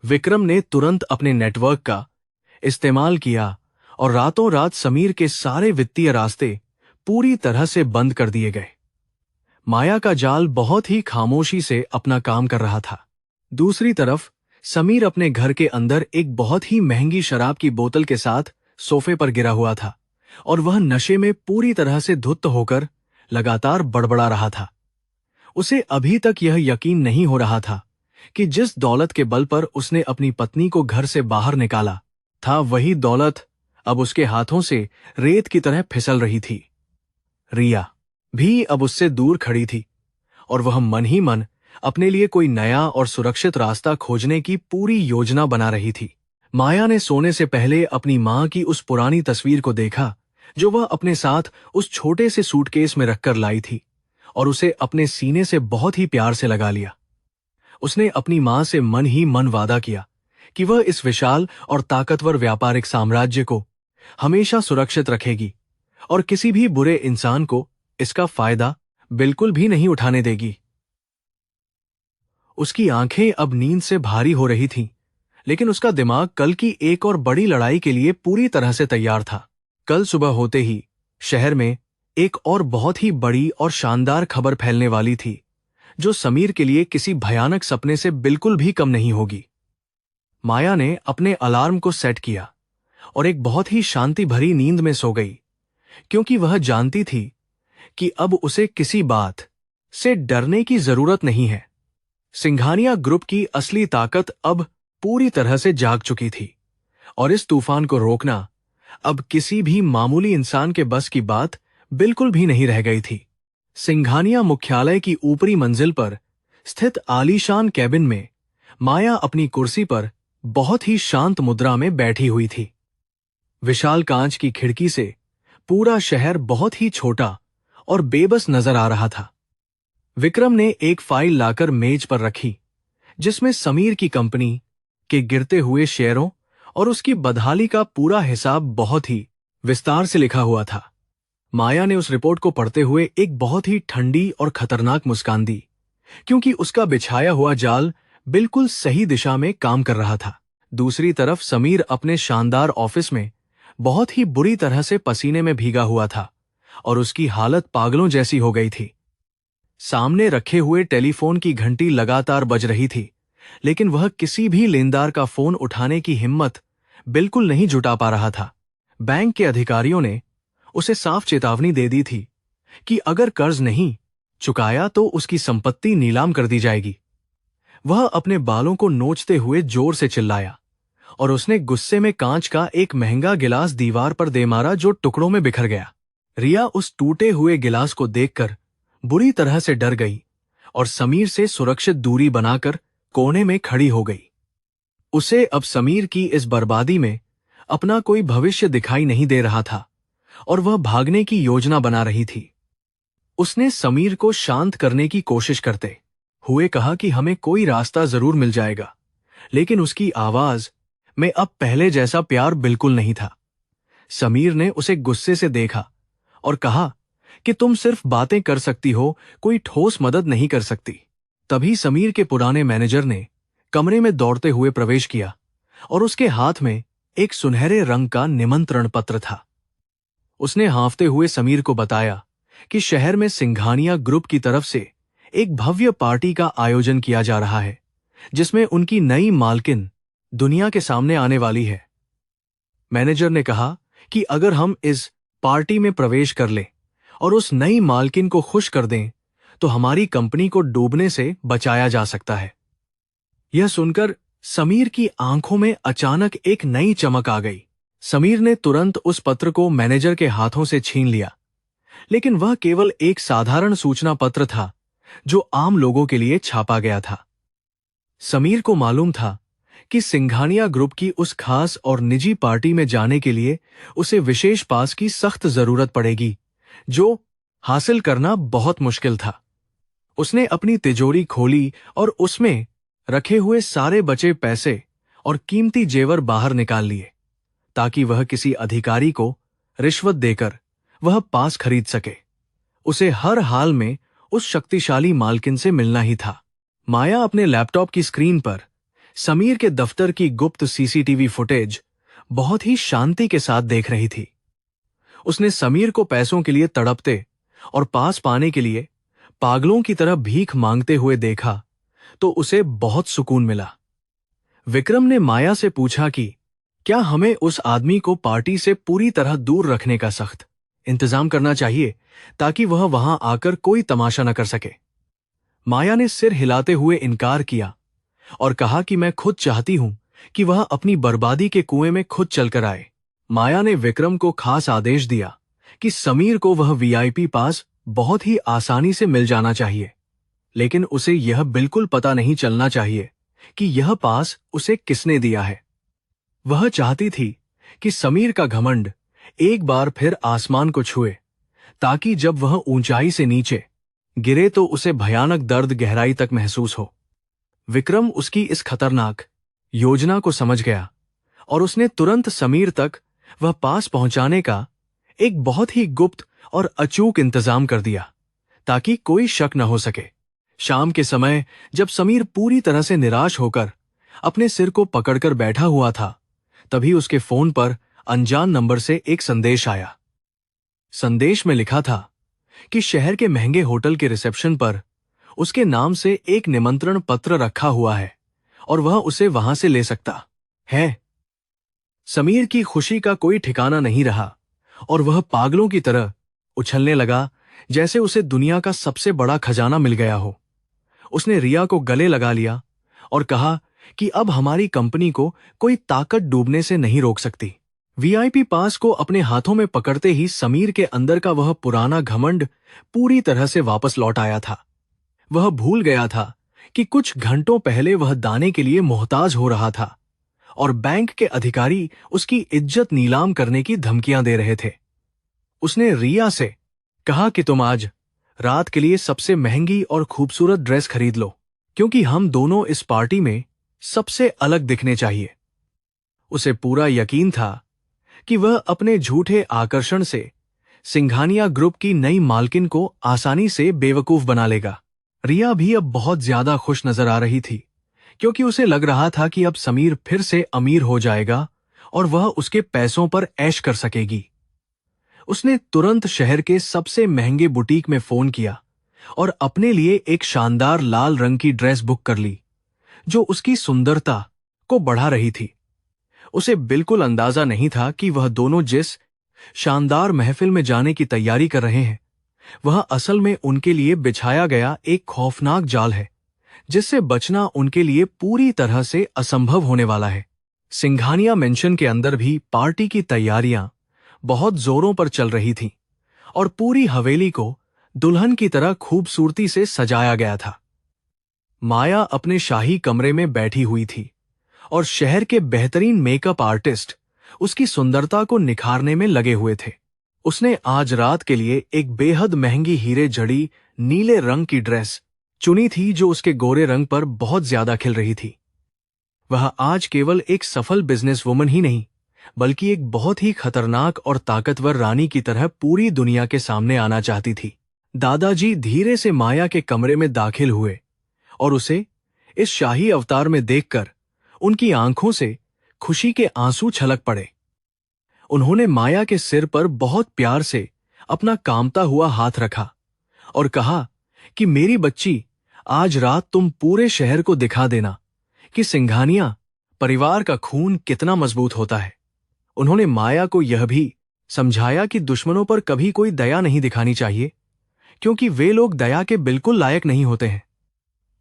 विक्रम ने तुरंत अपने नेटवर्क का इस्तेमाल किया और रातों रात समीर के सारे वित्तीय रास्ते पूरी तरह से बंद कर दिए गए। माया का जाल बहुत ही खामोशी से अपना काम कर रहा था। दूसरी तरफ समीर अपने घर के अंदर एक बहुत ही महंगी शराब की बोतल के साथ सोफे पर गिरा हुआ था और वह नशे में पूरी तरह से धुत होकर लगातार बड़बड़ा रहा था। उसे अभी तक यह यकीन नहीं हो रहा था कि जिस दौलत के बल पर उसने अपनी पत्नी को घर से बाहर निकाला था, वही दौलत अब उसके हाथों से रेत की तरह फिसल रही थी। रिया भी अब उससे दूर खड़ी थी और वह मन ही मन अपने लिए कोई नया और सुरक्षित रास्ता खोजने की पूरी योजना बना रही थी। माया ने सोने से पहले अपनी मां की उस पुरानी तस्वीर को देखा जो वह अपने साथ उस छोटे से सूटकेस में रखकर लाई थी, और उसे अपने सीने से बहुत ही प्यार से लगा लिया। उसने अपनी मां से मन ही मन वादा किया कि वह इस विशाल और ताकतवर व्यापारिक साम्राज्य को हमेशा सुरक्षित रखेगी और किसी भी बुरे इंसान को इसका फायदा बिल्कुल भी नहीं उठाने देगी। उसकी आंखें अब नींद से भारी हो रही थीं, लेकिन उसका दिमाग कल की एक और बड़ी लड़ाई के लिए पूरी तरह से तैयार था। कल सुबह होते ही शहर में एक और बहुत ही बड़ी और शानदार खबर फैलने वाली थी, जो समीर के लिए किसी भयानक सपने से बिल्कुल भी कम नहीं होगी। माया ने अपने अलार्म को सेट किया और एक बहुत ही शांति भरी नींद में सो गई, क्योंकि वह जानती थी कि अब उसे किसी बात से डरने की जरूरत नहीं है। सिंघानिया ग्रुप की असली ताकत अब पूरी तरह से जाग चुकी थी और इस तूफान को रोकना अब किसी भी मामूली इंसान के बस की बात बिल्कुल भी नहीं रह गई थी। सिंघानिया मुख्यालय की ऊपरी मंजिल पर स्थित आलीशान कैबिन में माया अपनी कुर्सी पर बहुत ही शांत मुद्रा में बैठी हुई थी। विशाल कांच की खिड़की से पूरा शहर बहुत ही छोटा और बेबस नजर आ रहा था। विक्रम ने एक फाइल लाकर मेज पर रखी, जिसमें समीर की कंपनी के गिरते हुए शेयरों और उसकी बदहाली का पूरा हिसाब बहुत ही विस्तार से लिखा हुआ था। माया ने उस रिपोर्ट को पढ़ते हुए एक बहुत ही ठंडी और खतरनाक मुस्कान दी, क्योंकि उसका बिछाया हुआ जाल बिल्कुल सही दिशा में काम कर रहा था। दूसरी तरफ समीर अपने शानदार ऑफिस में बहुत ही बुरी तरह से पसीने में भीगा हुआ था और उसकी हालत पागलों जैसी हो गई थी। सामने रखे हुए टेलीफोन की घंटी लगातार बज रही थी, लेकिन वह किसी भी लेनदार का फोन उठाने की हिम्मत बिल्कुल नहीं जुटा पा रहा था। बैंक के अधिकारियों ने उसे साफ चेतावनी दे दी थी कि अगर कर्ज नहीं चुकाया तो उसकी संपत्ति नीलाम कर दी जाएगी। वह अपने बालों को नोचते हुए जोर से चिल्लाया और उसने गुस्से में कांच का एक महंगा गिलास दीवार पर दे मारा, जो टुकड़ों में बिखर गया। रिया उस टूटे हुए गिलास को देखकर बुरी तरह से डर गई और समीर से सुरक्षित दूरी बनाकर कोने में खड़ी हो गई। उसे अब समीर की इस बर्बादी में अपना कोई भविष्य दिखाई नहीं दे रहा था और वह भागने की योजना बना रही थी। उसने समीर को शांत करने की कोशिश करते हुए कहा कि हमें कोई रास्ता जरूर मिल जाएगा, लेकिन उसकी आवाज में अब पहले जैसा प्यार बिल्कुल नहीं था। समीर ने उसे गुस्से से देखा और कहा कि तुम सिर्फ बातें कर सकती हो, कोई ठोस मदद नहीं कर सकती। तभी समीर के पुराने मैनेजर ने कमरे में दौड़ते हुए प्रवेश किया और उसके हाथ में एक सुनहरे रंग का निमंत्रण पत्र था। उसने हाँफते हुए समीर को बताया कि शहर में सिंघानिया ग्रुप की तरफ से एक भव्य पार्टी का आयोजन किया जा रहा है, जिसमें उनकी नई मालकिन दुनिया के सामने आने वाली है। मैनेजर ने कहा कि अगर हम इस पार्टी में प्रवेश कर लें और उस नई मालकिन को खुश कर दें तो हमारी कंपनी को डूबने से बचाया जा सकता है। यह सुनकर समीर की आंखों में अचानक एक नई चमक आ गई। समीर ने तुरंत उस पत्र को मैनेजर के हाथों से छीन लिया, लेकिन वह केवल एक साधारण सूचना पत्र था जो आम लोगों के लिए छापा गया था। समीर को मालूम था कि सिंघानिया ग्रुप की उस खास और निजी पार्टी में जाने के लिए उसे विशेष पास की सख्त जरूरत पड़ेगी, जो हासिल करना बहुत मुश्किल था। उसने अपनी तिजोरी खोली और उसमें रखे हुए सारे बचे पैसे और कीमती जेवर बाहर निकाल लिए, ताकि वह किसी अधिकारी को रिश्वत देकर वह पास खरीद सके। उसे हर हाल में उस शक्तिशाली मालकिन से मिलना ही था। माया अपने लैपटॉप की स्क्रीन पर समीर के दफ्तर की गुप्त सीसीटीवी फुटेज बहुत ही शांति के साथ देख रही थी। उसने समीर को पैसों के लिए तड़पते और पास पाने के लिए पागलों की तरह भीख मांगते हुए देखा तो उसे बहुत सुकून मिला। विक्रम ने माया से पूछा कि क्या हमें उस आदमी को पार्टी से पूरी तरह दूर रखने का सख्त इंतजाम करना चाहिए, ताकि वह वहां आकर कोई तमाशा न कर सके। माया ने सिर हिलाते हुए इनकार किया और कहा कि मैं खुद चाहती हूं कि वह अपनी बर्बादी के कुएं में खुद चलकर आए। माया ने विक्रम को खास आदेश दिया कि समीर को वह वीआईपी पास बहुत ही आसानी से मिल जाना चाहिए, लेकिन उसे यह बिल्कुल पता नहीं चलना चाहिए कि यह पास उसे किसने दिया है। वह चाहती थी कि समीर का घमंड एक बार फिर आसमान को छुए, ताकि जब वह ऊंचाई से नीचे गिरे तो उसे भयानक दर्द गहराई तक महसूस हो। विक्रम उसकी इस खतरनाक योजना को समझ गया और उसने तुरंत समीर तक वह पास पहुंचाने का एक बहुत ही गुप्त और अचूक इंतजाम कर दिया, ताकि कोई शक न हो सके। शाम के समय जब समीर पूरी तरह से निराश होकर अपने सिर को पकड़कर बैठा हुआ था, तभी उसके फोन पर अनजान नंबर से एक संदेश आया। संदेश में लिखा था कि शहर के महंगे होटल के रिसेप्शन पर उसके नाम से एक निमंत्रण पत्र रखा हुआ है और वह उसे वहां से ले सकता है। समीर की खुशी का कोई ठिकाना नहीं रहा और वह पागलों की तरह उछलने लगा, जैसे उसे दुनिया का सबसे बड़ा खजाना मिल गया हो। उसने रिया को गले लगा लिया और कहा कि अब हमारी कंपनी को कोई ताकत डूबने से नहीं रोक सकती। वीआईपी पास को अपने हाथों में पकड़ते ही समीर के अंदर का वह पुराना घमंड पूरी तरह से वापस लौट आया था। वह भूल गया था कि कुछ घंटों पहले वह दाने के लिए मोहताज हो रहा था और बैंक के अधिकारी उसकी इज्जत नीलाम करने की धमकियां दे रहे थे। उसने रिया से कहा कि तुम आज रात के लिए सबसे महंगी और खूबसूरत ड्रेस खरीद लो, क्योंकि हम दोनों इस पार्टी में सबसे अलग दिखने चाहिए। उसे पूरा यकीन था कि वह अपने झूठे आकर्षण से सिंघानिया ग्रुप की नई मालकिन को आसानी से बेवकूफ बना लेगा। रिया भी अब बहुत ज्यादा खुश नजर आ रही थी, क्योंकि उसे लग रहा था कि अब समीर फिर से अमीर हो जाएगा और वह उसके पैसों पर ऐश कर सकेगी। उसने तुरंत शहर के सबसे महंगे बुटीक में फोन किया और अपने लिए एक शानदार लाल रंग की ड्रेस बुक कर ली, जो उसकी सुंदरता को बढ़ा रही थी। उसे बिल्कुल अंदाजा नहीं था कि वह दोनों जिस शानदार महफिल में जाने की तैयारी कर रहे हैं, वह असल में उनके लिए बिछाया गया एक खौफनाक जाल है, जिससे बचना उनके लिए पूरी तरह से असंभव होने वाला है। सिंघानिया मेंशन के अंदर भी पार्टी की तैयारियां बहुत जोरों पर चल रही थीं और पूरी हवेली को दुल्हन की तरह खूबसूरती से सजाया गया था। माया अपने शाही कमरे में बैठी हुई थी और शहर के बेहतरीन मेकअप आर्टिस्ट उसकी सुंदरता को निखारने में लगे हुए थे। उसने आज रात के लिए एक बेहद महंगी हीरे जड़ी नीले रंग की ड्रेस चुनी थी, जो उसके गोरे रंग पर बहुत ज्यादा खिल रही थी। वह आज केवल एक सफल बिजनेस वुमन ही नहीं, बल्कि एक बहुत ही खतरनाक और ताकतवर रानी की तरह पूरी दुनिया के सामने आना चाहती थी। दादाजी धीरे से माया के कमरे में दाखिल हुए और उसे इस शाही अवतार में देखकर उनकी आंखों से खुशी के आंसू छलक पड़े। उन्होंने माया के सिर पर बहुत प्यार से अपना कामता हुआ हाथ रखा और कहा कि मेरी बच्ची, आज रात तुम पूरे शहर को दिखा देना कि सिंघानिया परिवार का खून कितना मजबूत होता है। उन्होंने माया को यह भी समझाया कि दुश्मनों पर कभी कोई दया नहीं दिखानी चाहिए, क्योंकि वे लोग दया के बिल्कुल लायक नहीं होते हैं।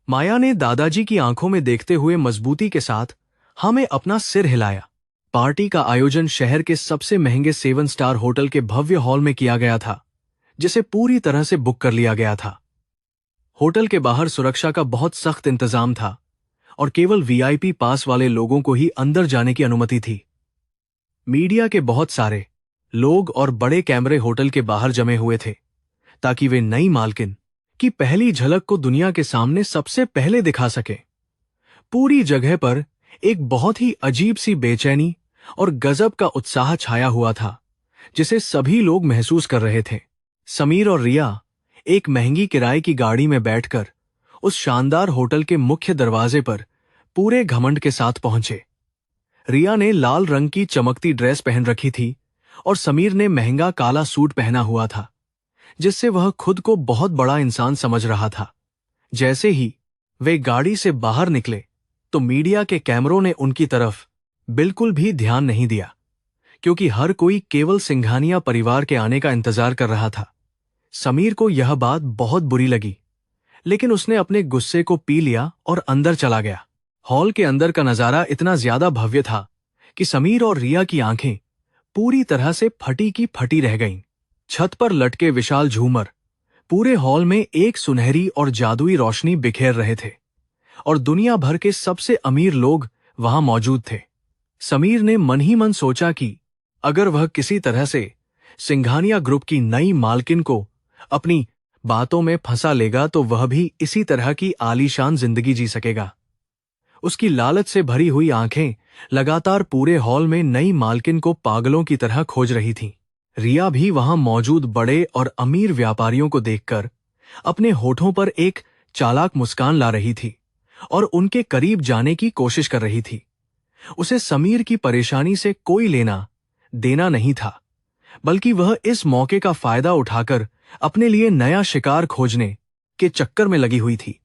माया ने दादाजी की आंखों में देखते हुए मजबूती के साथ हमें अपना सिर हिलाया। पार्टी का आयोजन शहर के सबसे महंगे 7 स्टार होटल के भव्य हॉल में किया गया था, जिसे पूरी तरह से बुक कर लिया गया था। होटल के बाहर सुरक्षा का बहुत सख्त इंतजाम था और केवल वीआईपी पास वाले लोगों को ही अंदर जाने की अनुमति थी। मीडिया के बहुत सारे लोग और बड़े कैमरे होटल के बाहर जमे हुए थे, ताकि वे नई मालकिन की पहली झलक को दुनिया के सामने सबसे पहले दिखा सके। पूरी जगह पर एक बहुत ही अजीब सी बेचैनी और गजब का उत्साह छाया हुआ था, जिसे सभी लोग महसूस कर रहे थे। समीर और रिया एक महंगी किराए की गाड़ी में बैठकर उस शानदार होटल के मुख्य दरवाजे पर पूरे घमंड के साथ पहुंचे। रिया ने लाल रंग की चमकती ड्रेस पहन रखी थी और समीर ने महंगा काला सूट पहना हुआ था, जिससे वह खुद को बहुत बड़ा इंसान समझ रहा था। जैसे ही वे गाड़ी से बाहर निकले तो मीडिया के कैमरों ने उनकी तरफ बिल्कुल भी ध्यान नहीं दिया, क्योंकि हर कोई केवल सिंघानिया परिवार के आने का इंतजार कर रहा था। समीर को यह बात बहुत बुरी लगी, लेकिन उसने अपने गुस्से को पी लिया और अंदर चला गया। हॉल के अंदर का नजारा इतना ज्यादा भव्य था कि समीर और रिया की आंखें पूरी तरह से फटी की फटी रह गईं। छत पर लटके विशाल झूमर पूरे हॉल में एक सुनहरी और जादुई रोशनी बिखेर रहे थे और दुनिया भर के सबसे अमीर लोग वहां मौजूद थे। समीर ने मन ही मन सोचा कि अगर वह किसी तरह से सिंघानिया ग्रुप की नई मालकिन को अपनी बातों में फंसा लेगा तो वह भी इसी तरह की आलीशान जिंदगी जी सकेगा। उसकी लालच से भरी हुई आंखें लगातार पूरे हॉल में नई मालकिन को पागलों की तरह खोज रही थीं। रिया भी वहां मौजूद बड़े और अमीर व्यापारियों को देखकर अपने होठों पर एक चालाक मुस्कान ला रही थी और उनके करीब जाने की कोशिश कर रही थी। उसे समीर की परेशानी से कोई लेना देना नहीं था, बल्कि वह इस मौके का फायदा उठाकर अपने लिए नया शिकार खोजने के चक्कर में लगी हुई थी।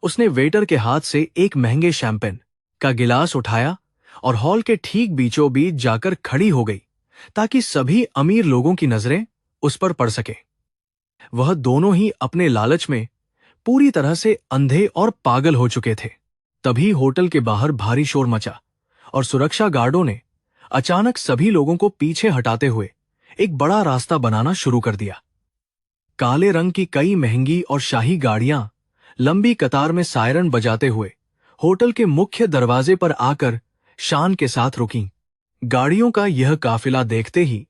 उसने वेटर के हाथ से एक महंगे शैंपेन का गिलास उठाया और हॉल के ठीक बीचों बीच जाकर खड़ी हो गई ताकि सभी अमीर लोगों की नजरें उस पर पड़ सके। वह दोनों ही अपने लालच में पूरी तरह से अंधे और पागल हो चुके थे। तभी होटल के बाहर भारी शोर मचा और सुरक्षा गार्डों ने अचानक सभी लोगों को पीछे हटाते हुए एक बड़ा रास्ता बनाना शुरू कर दिया। काले रंग की कई महंगी और शाही गाड़ियां लंबी कतार में सायरन बजाते हुए होटल के मुख्य दरवाजे पर आकर शान के साथ रुकीं। गाड़ियों का यह काफिला देखते ही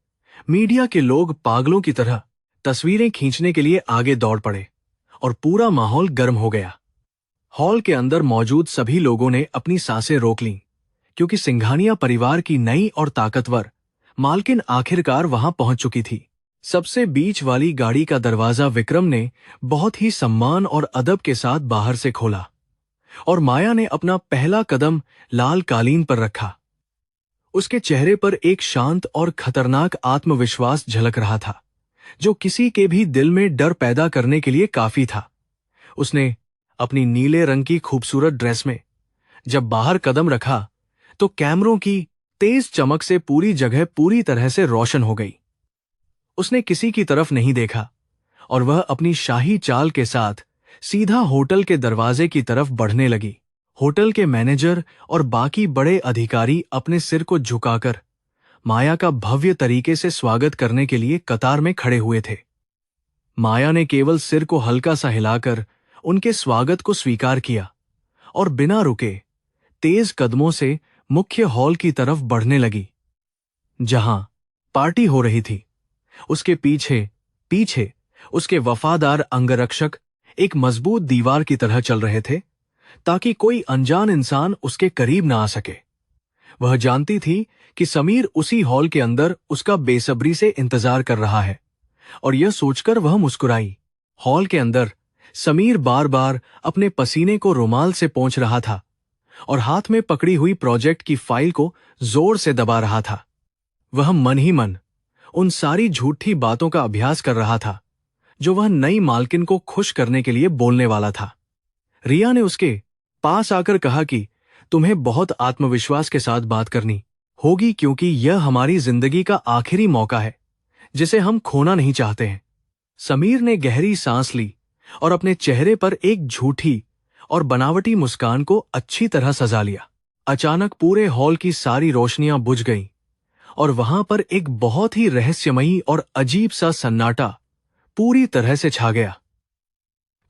मीडिया के लोग पागलों की तरह तस्वीरें खींचने के लिए आगे दौड़ पड़े और पूरा माहौल गर्म हो गया। हॉल के अंदर मौजूद सभी लोगों ने अपनी सांसें रोक लीं, क्योंकि सिंघानिया परिवार की नई और ताकतवर मालकिन आखिरकार वहां पहुंच चुकी थी। सबसे बीच वाली गाड़ी का दरवाजा विक्रम ने बहुत ही सम्मान और अदब के साथ बाहर से खोला और माया ने अपना पहला कदम लाल कालीन पर रखा। उसके चेहरे पर एक शांत और खतरनाक आत्मविश्वास झलक रहा था, जो किसी के भी दिल में डर पैदा करने के लिए काफी था। उसने अपनी नीले रंग की खूबसूरत ड्रेस में जब बाहर कदम रखा तो कैमरों की तेज चमक से पूरी जगह पूरी तरह से रोशन हो गई। उसने किसी की तरफ नहीं देखा और वह अपनी शाही चाल के साथ सीधा होटल के दरवाजे की तरफ बढ़ने लगी। होटल के मैनेजर और बाकी बड़े अधिकारी अपने सिर को झुकाकर माया का भव्य तरीके से स्वागत करने के लिए कतार में खड़े हुए थे। माया ने केवल सिर को हल्का सा हिलाकर उनके स्वागत को स्वीकार किया और बिना रुके तेज कदमों से मुख्य हॉल की तरफ बढ़ने लगी, जहां पार्टी हो रही थी। उसके पीछे पीछे उसके वफादार अंगरक्षक एक मजबूत दीवार की तरह चल रहे थे ताकि कोई अनजान इंसान उसके करीब ना आ सके। वह जानती थी कि समीर उसी हॉल के अंदर उसका बेसब्री से इंतजार कर रहा है और यह सोचकर वह मुस्कुराई। हॉल के अंदर समीर बार बार अपने पसीने को रुमाल से पोंछ रहा था और हाथ में पकड़ी हुई प्रोजेक्ट की फाइल को जोर से दबा रहा था। वह मन ही मन उन सारी झूठी बातों का अभ्यास कर रहा था जो वह नई मालकिन को खुश करने के लिए बोलने वाला था। रिया ने उसके पास आकर कहा कि तुम्हें बहुत आत्मविश्वास के साथ बात करनी होगी, क्योंकि यह हमारी जिंदगी का आखिरी मौका है जिसे हम खोना नहीं चाहते हैं। समीर ने गहरी सांस ली और अपने चेहरे पर एक झूठी और बनावटी मुस्कान को अच्छी तरह सजा लिया। अचानक पूरे हॉल की सारी रोशनियां बुझ गईं और वहां पर एक बहुत ही रहस्यमयी और अजीब सा सन्नाटा पूरी तरह से छा गया।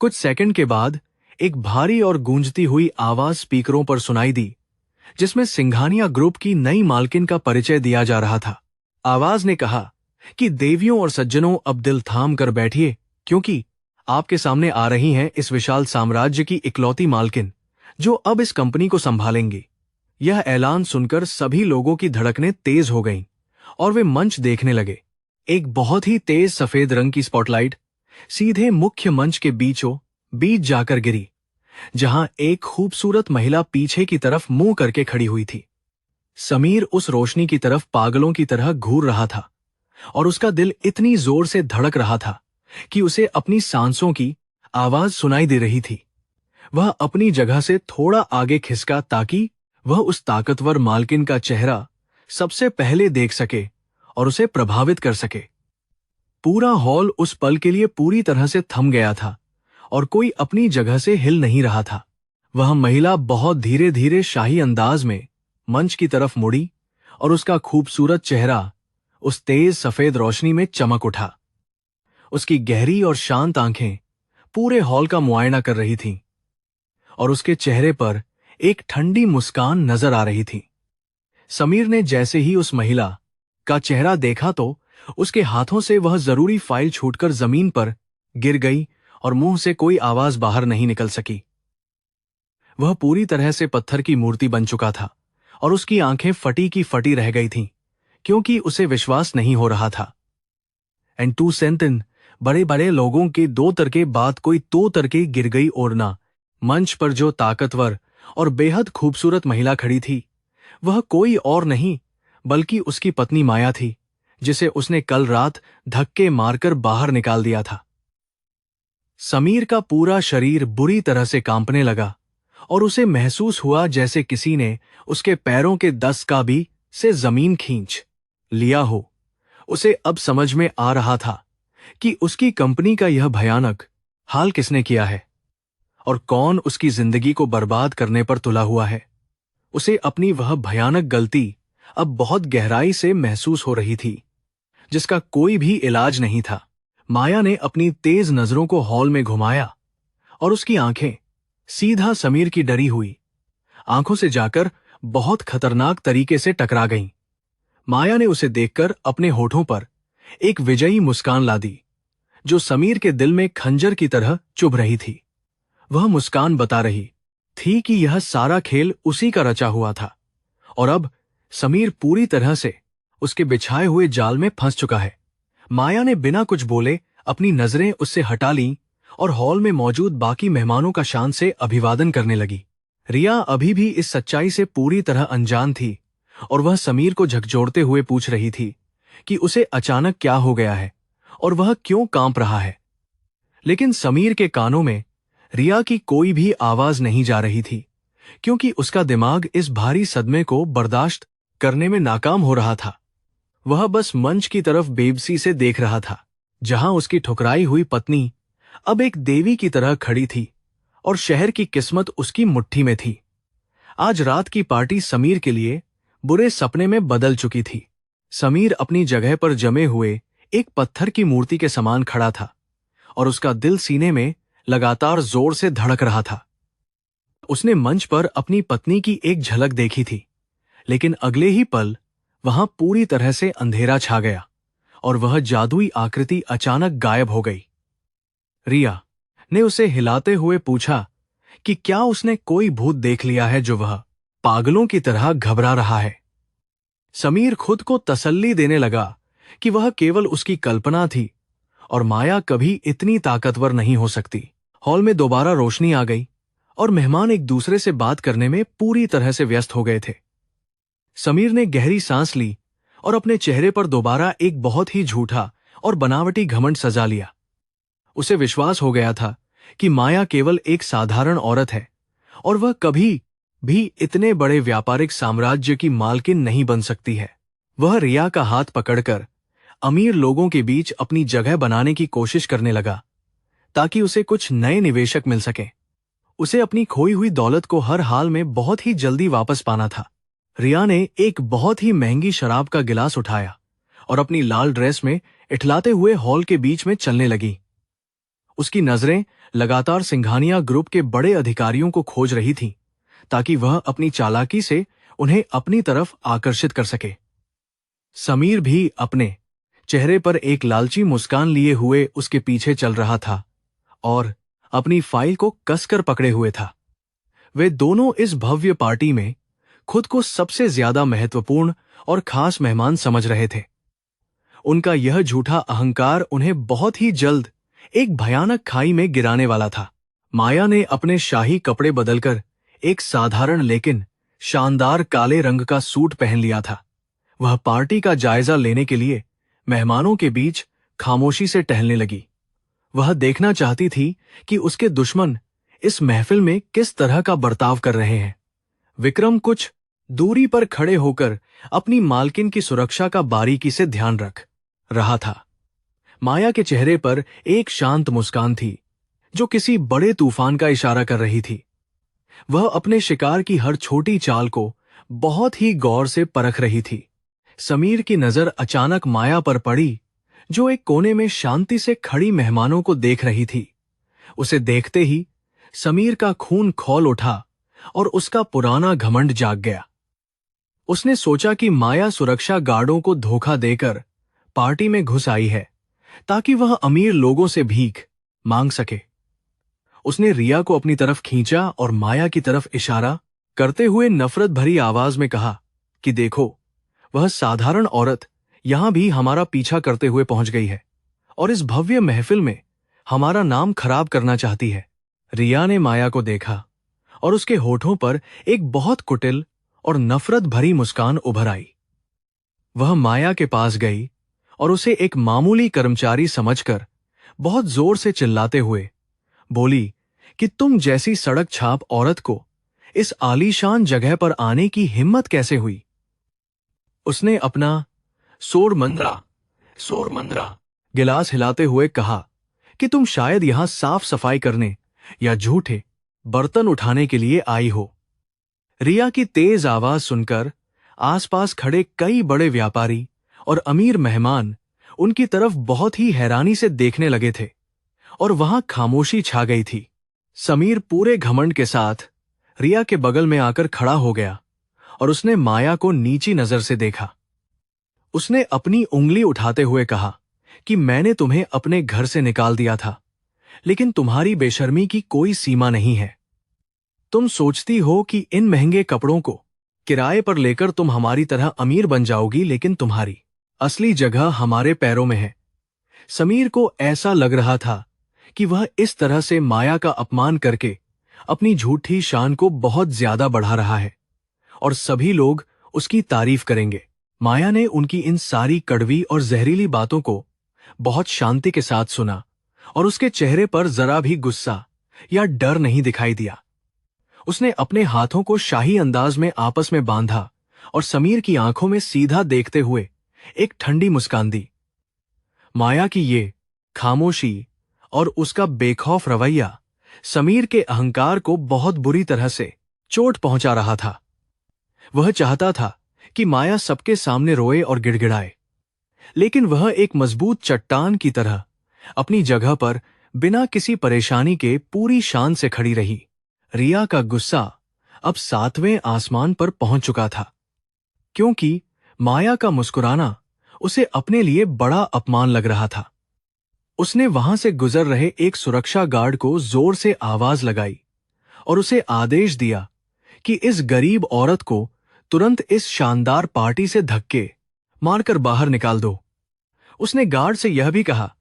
कुछ सेकंड के बाद एक भारी और गूंजती हुई आवाज स्पीकरों पर सुनाई दी, जिसमें सिंघानिया ग्रुप की नई मालकिन का परिचय दिया जा रहा था। आवाज ने कहा कि देवियों और सज्जनों, अब दिल थाम कर बैठिए, क्योंकि आपके सामने आ रही हैं इस विशाल साम्राज्य की इकलौती मालकिन जो अब इस कंपनी को संभालेंगी। यह ऐलान सुनकर सभी लोगों की धड़कनें तेज हो गईं और वे मंच देखने लगे। एक बहुत ही तेज सफेद रंग की स्पॉटलाइट सीधे मुख्य मंच के बीचों बीच जाकर गिरी, जहां एक खूबसूरत महिला पीछे की तरफ मुंह करके खड़ी हुई थी। समीर उस रोशनी की तरफ पागलों की तरह घूर रहा था और उसका दिल इतनी जोर से धड़क रहा था कि उसे अपनी सांसों की आवाज सुनाई दे रही थी। वह अपनी जगह से थोड़ा आगे खिसका ताकि वह उस ताकतवर मालकिन का चेहरा सबसे पहले देख सके और उसे प्रभावित कर सके। पूरा हॉल उस पल के लिए पूरी तरह से थम गया था और कोई अपनी जगह से हिल नहीं रहा था। वह महिला बहुत धीरे धीरे शाही अंदाज में मंच की तरफ मुड़ी और उसका खूबसूरत चेहरा उस तेज सफेद रोशनी में चमक उठा। उसकी गहरी और शांत आंखें पूरे हॉल का मुआयना कर रही थीं और उसके चेहरे पर एक ठंडी मुस्कान नजर आ रही थी। समीर ने जैसे ही उस महिला का चेहरा देखा तो उसके हाथों से वह जरूरी फाइल छूटकर जमीन पर गिर गई और मुंह से कोई आवाज बाहर नहीं निकल सकी। वह पूरी तरह से पत्थर की मूर्ति बन चुका था और उसकी आंखें फटी की फटी रह गई थीं, क्योंकि उसे विश्वास नहीं हो रहा था। एंड टू सेंटन बड़े बड़े लोगों के दो तरके बाद कोई तो तरके गिर गई और ना मंच पर जो ताकतवर और बेहद खूबसूरत महिला खड़ी थी वह कोई और नहीं बल्कि उसकी पत्नी माया थी, जिसे उसने कल रात धक्के मारकर बाहर निकाल दिया था। समीर का पूरा शरीर बुरी तरह से कांपने लगा और उसे महसूस हुआ जैसे किसी ने उसके पैरों के 10 का भी से जमीन खींच लिया हो। उसे अब समझ में आ रहा था कि उसकी कंपनी का यह भयानक हाल किसने किया है और कौन उसकी जिंदगी को बर्बाद करने पर तुला हुआ है। उसे अपनी वह भयानक गलती अब बहुत गहराई से महसूस हो रही थी, जिसका कोई भी इलाज नहीं था। माया ने अपनी तेज नजरों को हॉल में घुमाया और उसकी आंखें सीधा समीर की डरी हुई आंखों से जाकर बहुत खतरनाक तरीके से टकरा गईं। माया ने उसे देखकर अपने होठों पर एक विजयी मुस्कान ला दी, जो समीर के दिल में खंजर की तरह चुभ रही थी। वह मुस्कान बता रही थी कि यह सारा खेल उसी का रचा हुआ था और अब समीर पूरी तरह से उसके बिछाए हुए जाल में फंस चुका है। माया ने बिना कुछ बोले अपनी नजरें उससे हटा लीं और हॉल में मौजूद बाकी मेहमानों का शान से अभिवादन करने लगी। रिया अभी भी इस सच्चाई से पूरी तरह अनजान थी और वह समीर को झकझोरते हुए पूछ रही थी कि उसे अचानक क्या हो गया है और वह क्यों कांप रहा है। लेकिन समीर के कानों में रिया की कोई भी आवाज नहीं जा रही थी, क्योंकि उसका दिमाग इस भारी सदमे को बर्दाश्त करने में नाकाम हो रहा था। वह बस मंच की तरफ बेबसी से देख रहा था, जहां उसकी ठुकराई हुई पत्नी अब एक देवी की तरह खड़ी थी और शहर की किस्मत उसकी मुट्ठी में थी। आज रात की पार्टी समीर के लिए बुरे सपने में बदल चुकी थी। समीर अपनी जगह पर जमे हुए एक पत्थर की मूर्ति के समान खड़ा था और उसका दिल सीने में लगातार जोर से धड़क रहा था। उसने मंच पर अपनी पत्नी की एक झलक देखी थी, लेकिन अगले ही पल वहां पूरी तरह से अंधेरा छा गया और वह जादुई आकृति अचानक गायब हो गई। रिया ने उसे हिलाते हुए पूछा कि क्या उसने कोई भूत देख लिया है जो वह पागलों की तरह घबरा रहा है। समीर खुद को तसल्ली देने लगा कि वह केवल उसकी कल्पना थी और माया कभी इतनी ताकतवर नहीं हो सकती। हॉल में दोबारा रोशनी आ गई और मेहमान एक दूसरे से बात करने में पूरी तरह से व्यस्त हो गए थे। समीर ने गहरी सांस ली और अपने चेहरे पर दोबारा एक बहुत ही झूठा और बनावटी घमंड सजा लिया। उसे विश्वास हो गया था कि माया केवल एक साधारण औरत है और वह कभी भी इतने बड़े व्यापारिक साम्राज्य की मालकिन नहीं बन सकती है। वह रिया का हाथ पकड़कर अमीर लोगों के बीच अपनी जगह बनाने की कोशिश करने लगा, ताकि उसे कुछ नए निवेशक मिल सकें। उसे अपनी खोई हुई दौलत को हर हाल में बहुत ही जल्दी वापस पाना था। रिया ने एक बहुत ही महंगी शराब का गिलास उठाया और अपनी लाल ड्रेस में इठलाते हुए हॉल के बीच में चलने लगी। उसकी नजरें लगातार सिंघानिया ग्रुप के बड़े अधिकारियों को खोज रही थीं, ताकि वह अपनी चालाकी से उन्हें अपनी तरफ आकर्षित कर सके। समीर भी अपने चेहरे पर एक लालची मुस्कान लिए हुए उसके पीछे चल रहा था और अपनी फाइल को कसकर पकड़े हुए था। वे दोनों इस भव्य पार्टी में खुद को सबसे ज्यादा महत्वपूर्ण और खास मेहमान समझ रहे थे। उनका यह झूठा अहंकार उन्हें बहुत ही जल्द एक भयानक खाई में गिराने वाला था। माया ने अपने शाही कपड़े बदलकर एक साधारण लेकिन शानदार काले रंग का सूट पहन लिया था। वह पार्टी का जायजा लेने के लिए मेहमानों के बीच खामोशी से टहलने लगी। वह देखना चाहती थी कि उसके दुश्मन इस महफिल में किस तरह का बर्ताव कर रहे हैं। विक्रम कुछ दूरी पर खड़े होकर अपनी मालकिन की सुरक्षा का बारीकी से ध्यान रख रहा था। माया के चेहरे पर एक शांत मुस्कान थी, जो किसी बड़े तूफान का इशारा कर रही थी। वह अपने शिकार की हर छोटी चाल को बहुत ही गौर से परख रही थी, समीर की नजर अचानक माया पर पड़ी, जो एक कोने में शांति से खड़ी मेहमानों को देख रही थी। उसे देखते ही समीर का खून खौल उठा और उसका पुराना घमंड जाग गया। उसने सोचा कि माया सुरक्षा गार्डों को धोखा देकर पार्टी में घुस आई है ताकि वह अमीर लोगों से भीख मांग सके। उसने रिया को अपनी तरफ खींचा और माया की तरफ इशारा करते हुए नफरत भरी आवाज में कहा कि देखो, वह साधारण औरत यहां भी हमारा पीछा करते हुए पहुंच गई है और इस भव्य महफिल में हमारा नाम खराब करना चाहती है। रिया ने माया को देखा और उसके होठों पर एक बहुत कुटिल और नफरत भरी मुस्कान उभर आई। वह माया के पास गई और उसे एक मामूली कर्मचारी समझकर बहुत जोर से चिल्लाते हुए बोली कि तुम जैसी सड़क छाप औरत को इस आलीशान जगह पर आने की हिम्मत कैसे हुई। उसने अपना सोर मंद्रा गिलास हिलाते हुए कहा कि तुम शायद यहां साफ सफाई करने या झूठे बर्तन उठाने के लिए आई हो। रिया की तेज आवाज सुनकर आसपास खड़े कई बड़े व्यापारी और अमीर मेहमान उनकी तरफ बहुत ही हैरानी से देखने लगे थे और वहां खामोशी छा गई थी। समीर पूरे घमंड के साथ रिया के बगल में आकर खड़ा हो गया और उसने माया को नीची नजर से देखा। उसने अपनी उंगली उठाते हुए कहा कि मैंने तुम्हें अपने घर से निकाल दिया था, लेकिन तुम्हारी बेशर्मी की कोई सीमा नहीं है। तुम सोचती हो कि इन महंगे कपड़ों को किराए पर लेकर तुम हमारी तरह अमीर बन जाओगी, लेकिन तुम्हारी असली जगह हमारे पैरों में है। समीर को ऐसा लग रहा था कि वह इस तरह से माया का अपमान करके अपनी झूठी शान को बहुत ज्यादा बढ़ा रहा है और सभी लोग उसकी तारीफ करेंगे। माया ने उनकी इन सारी कड़वी और जहरीली बातों को बहुत शांति के साथ सुना और उसके चेहरे पर जरा भी गुस्सा या डर नहीं दिखाई दिया। उसने अपने हाथों को शाही अंदाज में आपस में बांधा और समीर की आंखों में सीधा देखते हुए एक ठंडी मुस्कान दी। माया की ये खामोशी और उसका बेखौफ रवैया समीर के अहंकार को बहुत बुरी तरह से चोट पहुंचा रहा था। वह चाहता था कि माया सबके सामने रोए और गिड़गिड़ाए, लेकिन वह एक मजबूत चट्टान की तरह अपनी जगह पर बिना किसी परेशानी के पूरी शान से खड़ी रही। रिया का गुस्सा अब 7वें आसमान पर पहुंच चुका था, क्योंकि माया का मुस्कुराना उसे अपने लिए बड़ा अपमान लग रहा था। उसने वहां से गुजर रहे एक सुरक्षा गार्ड को जोर से आवाज लगाई और उसे आदेश दिया कि इस गरीब औरत को तुरंत इस शानदार पार्टी से धक्के मारकर बाहर निकाल दो। उसने गार्ड से यह भी कहा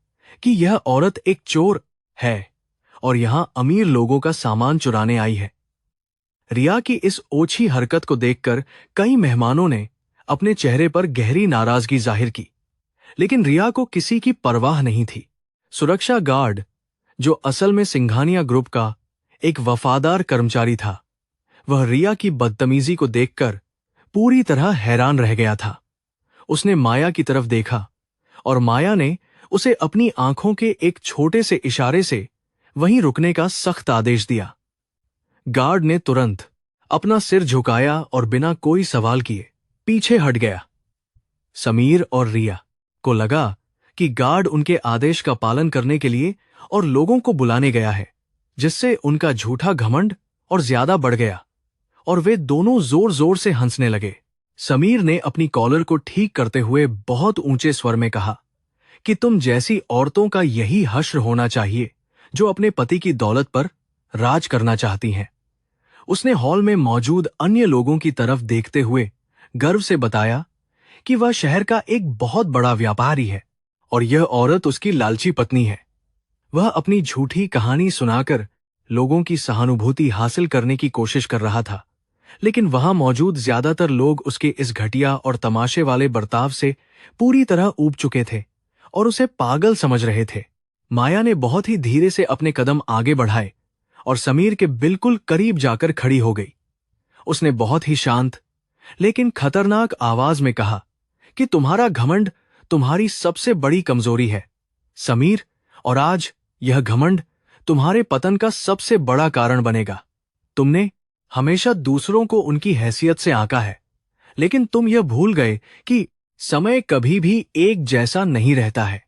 कि यह औरत एक चोर है और यहां अमीर लोगों का सामान चुराने आई है। रिया की इस ओछी हरकत को देखकर कई मेहमानों ने अपने चेहरे पर गहरी नाराजगी जाहिर की, लेकिन रिया को किसी की परवाह नहीं थी। सुरक्षा गार्ड, जो असल में सिंघानिया ग्रुप का एक वफादार कर्मचारी था, वह रिया की बदतमीजी को देखकर पूरी तरह हैरान रह गया था। उसने माया की तरफ देखा और माया ने उसे अपनी आंखों के एक छोटे से इशारे से वहीं रुकने का सख्त आदेश दिया। गार्ड ने तुरंत अपना सिर झुकाया और बिना कोई सवाल किए पीछे हट गया। समीर और रिया को लगा कि गार्ड उनके आदेश का पालन करने के लिए और लोगों को बुलाने गया है, जिससे उनका झूठा घमंड और ज्यादा बढ़ गया और वे दोनों जोर जोर से हंसने लगे। समीर ने अपनी कॉलर को ठीक करते हुए बहुत ऊंचे स्वर में कहा कि तुम जैसी औरतों का यही हश्र होना चाहिए जो अपने पति की दौलत पर राज करना चाहती हैं। उसने हॉल में मौजूद अन्य लोगों की तरफ देखते हुए गर्व से बताया कि वह शहर का एक बहुत बड़ा व्यापारी है और यह औरत उसकी लालची पत्नी है। वह अपनी झूठी कहानी सुनाकर लोगों की सहानुभूति हासिल करने की कोशिश कर रहा था, लेकिन वहां मौजूद ज्यादातर लोग उसके इस घटिया और तमाशे वाले बर्ताव से पूरी तरह ऊब चुके थे और उसे पागल समझ रहे थे। माया ने बहुत ही धीरे से अपने कदम आगे बढ़ाए और समीर के बिल्कुल करीब जाकर खड़ी हो गई। उसने बहुत ही शांत लेकिन खतरनाक आवाज में कहा कि तुम्हारा घमंड तुम्हारी सबसे बड़ी कमजोरी है, समीर, और आज यह घमंड तुम्हारे पतन का सबसे बड़ा कारण बनेगा। तुमने हमेशा दूसरों को उनकी हैसियत से आंका है, लेकिन तुम यह भूल गए कि समय कभी भी एक जैसा नहीं रहता है।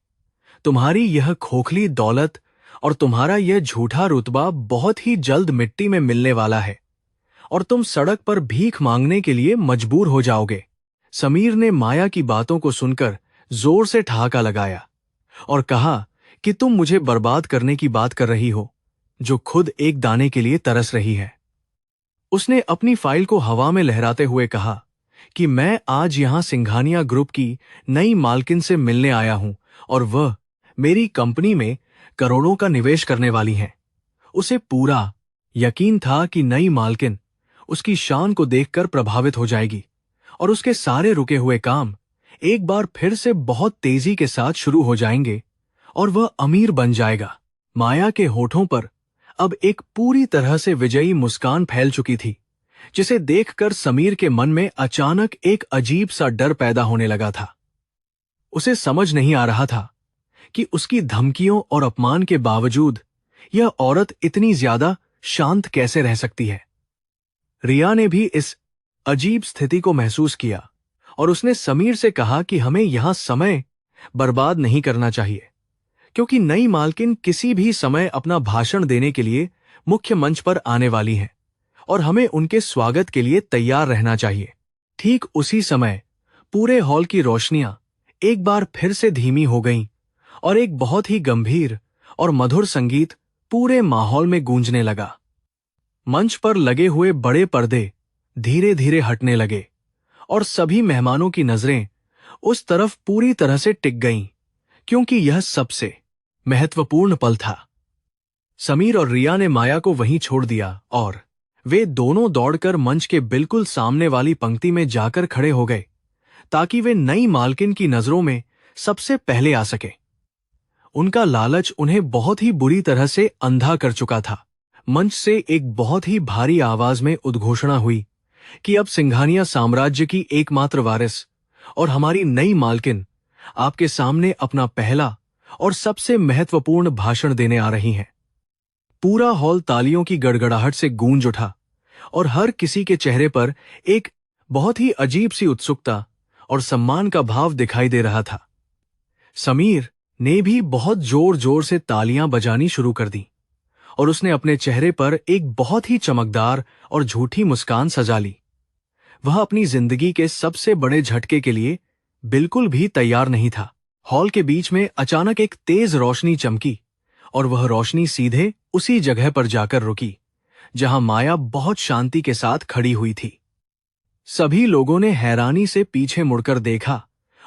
तुम्हारी यह खोखली दौलत और तुम्हारा यह झूठा रुतबा बहुत ही जल्द मिट्टी में मिलने वाला है और तुम सड़क पर भीख मांगने के लिए मजबूर हो जाओगे। समीर ने माया की बातों को सुनकर जोर से ठहाका लगाया और कहा कि तुम मुझे बर्बाद करने की बात कर रही हो, जो खुद एक दाने के लिए तरस रही है। उसने अपनी फाइल को हवा में लहराते हुए कहा कि मैं आज यहां सिंघानिया ग्रुप की नई मालकिन से मिलने आया हूं और वह मेरी कंपनी में करोड़ों का निवेश करने वाली हैं। उसे पूरा यकीन था कि नई मालकिन उसकी शान को देखकर प्रभावित हो जाएगी और उसके सारे रुके हुए काम एक बार फिर से बहुत तेजी के साथ शुरू हो जाएंगे और वह अमीर बन जाएगा। माया के होठों पर अब एक पूरी तरह से विजयी मुस्कान फैल चुकी थी, जिसे देखकर समीर के मन में अचानक एक अजीब सा डर पैदा होने लगा था। उसे समझ नहीं आ रहा था कि उसकी धमकियों और अपमान के बावजूद यह औरत इतनी ज्यादा शांत कैसे रह सकती है। रिया ने भी इस अजीब स्थिति को महसूस किया और उसने समीर से कहा कि हमें यहां समय बर्बाद नहीं करना चाहिए, क्योंकि नई मालकिन किसी भी समय अपना भाषण देने के लिए मुख्य मंच पर आने वाली हैं और हमें उनके स्वागत के लिए तैयार रहना चाहिए। ठीक उसी समय पूरे हॉल की रोशनियां एक बार फिर से धीमी हो गईं और एक बहुत ही गंभीर और मधुर संगीत पूरे माहौल में गूंजने लगा। मंच पर लगे हुए बड़े पर्दे धीरे धीरे हटने लगे और सभी मेहमानों की नजरें उस तरफ पूरी तरह से टिक गईं, क्योंकि यह सबसे महत्वपूर्ण पल था। समीर और रिया ने माया को वहीं छोड़ दिया और वे दोनों दौड़कर मंच के बिल्कुल सामने वाली पंक्ति में जाकर खड़े हो गए, ताकि वे नई मालकिन की नजरों में सबसे पहले आ सके। उनका लालच उन्हें बहुत ही बुरी तरह से अंधा कर चुका था। मंच से एक बहुत ही भारी आवाज में उद्घोषणा हुई कि अब सिंघानिया साम्राज्य की एकमात्र वारिस और हमारी नई मालकिन आपके सामने अपना पहला और सबसे महत्वपूर्ण भाषण देने आ रही हैं। पूरा हॉल तालियों की गड़गड़ाहट से गूंज उठा और हर किसी के चेहरे पर एक बहुत ही अजीब सी उत्सुकता और सम्मान का भाव दिखाई दे रहा था। समीर ने भी बहुत जोर जोर से तालियां बजानी शुरू कर दी और उसने अपने चेहरे पर एक बहुत ही चमकदार और झूठी मुस्कान सजा ली। वह अपनी जिंदगी के सबसे बड़े झटके के लिए बिल्कुल भी तैयार नहीं था। हॉल के बीच में अचानक एक तेज रोशनी चमकी और वह रोशनी सीधे उसी जगह पर जाकर रुकी जहां माया बहुत शांति के साथ खड़ी हुई थी। सभी लोगों ने हैरानी से पीछे मुड़कर देखा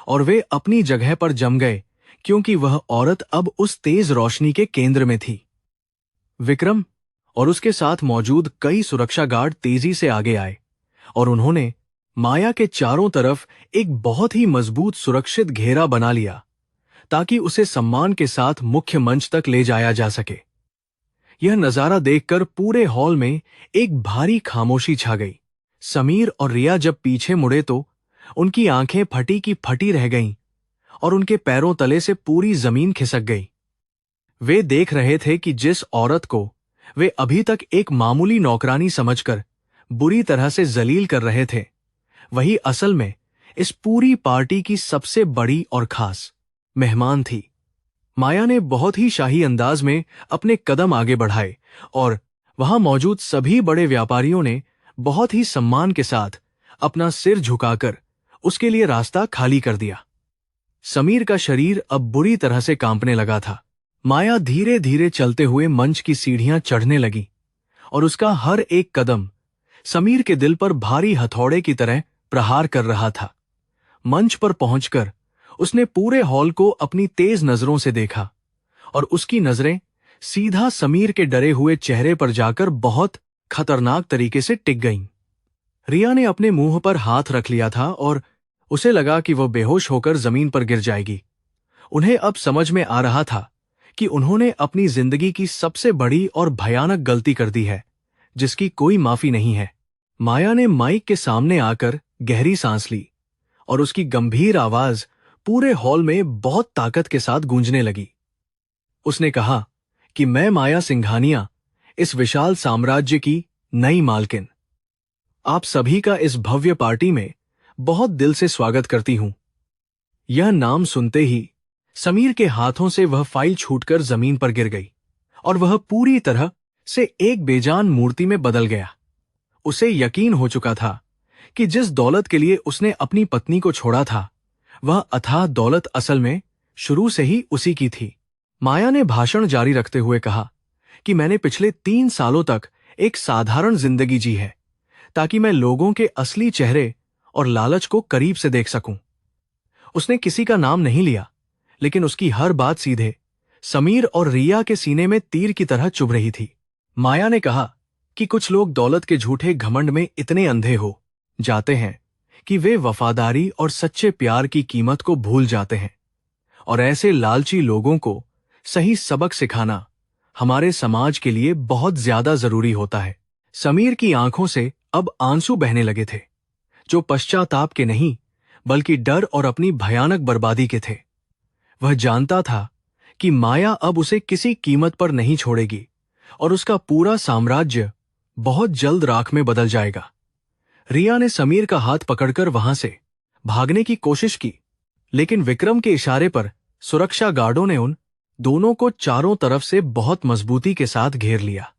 और वे अपनी जगह पर जम गए, क्योंकि वह औरत अब उस तेज रोशनी के केंद्र में थी। विक्रम और उसके साथ मौजूद कई सुरक्षा गार्ड तेजी से आगे आए और उन्होंने माया के चारों तरफ एक बहुत ही मजबूत सुरक्षित घेरा बना लिया, ताकि उसे सम्मान के साथ मुख्य मंच तक ले जाया जा सके। यह नजारा देखकर पूरे हॉल में एक भारी खामोशी छा गई। समीर और रिया जब पीछे मुड़े तो उनकी आंखें फटी की फटी रह गईं और उनके पैरों तले से पूरी जमीन खिसक गई। वे देख रहे थे कि जिस औरत को वे अभी तक एक मामूली नौकरानी समझकर बुरी तरह से जलील कर रहे थे, वही असल में इस पूरी पार्टी की सबसे बड़ी और खास मेहमान थी। माया ने बहुत ही शाही अंदाज में अपने कदम आगे बढ़ाए और वहां मौजूद सभी बड़े व्यापारियों ने बहुत ही सम्मान के साथ अपना सिर झुकाकर उसके लिए रास्ता खाली कर दिया। समीर का शरीर अब बुरी तरह से कांपने लगा था। माया धीरे धीरे चलते हुए मंच की सीढ़ियां चढ़ने लगी और उसका हर एक कदम समीर के दिल पर भारी हथौड़े की तरह प्रहार कर रहा था। मंच पर पहुंचकर उसने पूरे हॉल को अपनी तेज नजरों से देखा और उसकी नजरें सीधा समीर के डरे हुए चेहरे पर जाकर बहुत खतरनाक तरीके से टिक गईं। रिया ने अपने मुंह पर हाथ रख लिया था और उसे लगा कि वह बेहोश होकर जमीन पर गिर जाएगी। उन्हें अब समझ में आ रहा था कि उन्होंने अपनी जिंदगी की सबसे बड़ी और भयानक गलती कर दी है, जिसकी कोई माफी नहीं है। माया ने माइक के सामने आकर गहरी सांस ली और उसकी गंभीर आवाज पूरे हॉल में बहुत ताकत के साथ गूंजने लगी। उसने कहा कि मैं माया सिंघानिया, इस विशाल साम्राज्य की नई मालकिन, आप सभी का इस भव्य पार्टी में बहुत दिल से स्वागत करती हूं। यह नाम सुनते ही समीर के हाथों से वह फाइल छूटकर जमीन पर गिर गई और वह पूरी तरह से एक बेजान मूर्ति में बदल गया। उसे यकीन हो चुका था कि जिस दौलत के लिए उसने अपनी पत्नी को छोड़ा था, वह अथाह दौलत असल में शुरू से ही उसी की थी। माया ने भाषण जारी रखते हुए कहा कि मैंने पिछले 3 सालों तक एक साधारण जिंदगी जी है ताकि मैं लोगों के असली चेहरे और लालच को करीब से देख सकूं। उसने किसी का नाम नहीं लिया, लेकिन उसकी हर बात सीधे समीर और रिया के सीने में तीर की तरह चुभ रही थी। माया ने कहा कि कुछ लोग दौलत के झूठे घमंड में इतने अंधे हो जाते हैं कि वे वफादारी और सच्चे प्यार की कीमत को भूल जाते हैं, और ऐसे लालची लोगों को सही सबक सिखाना हमारे समाज के लिए बहुत ज्यादा जरूरी होता है। समीर की आंखों से अब आंसू बहने लगे थे, जो पश्चाताप के नहीं बल्कि डर और अपनी भयानक बर्बादी के थे। वह जानता था कि माया अब उसे किसी कीमत पर नहीं छोड़ेगी और उसका पूरा साम्राज्य बहुत जल्द राख में बदल जाएगा। रिया ने समीर का हाथ पकड़कर वहां से भागने की कोशिश की, लेकिन विक्रम के इशारे पर सुरक्षा गार्डों ने उन दोनों को चारों तरफ से बहुत मजबूती के साथ घेर लिया।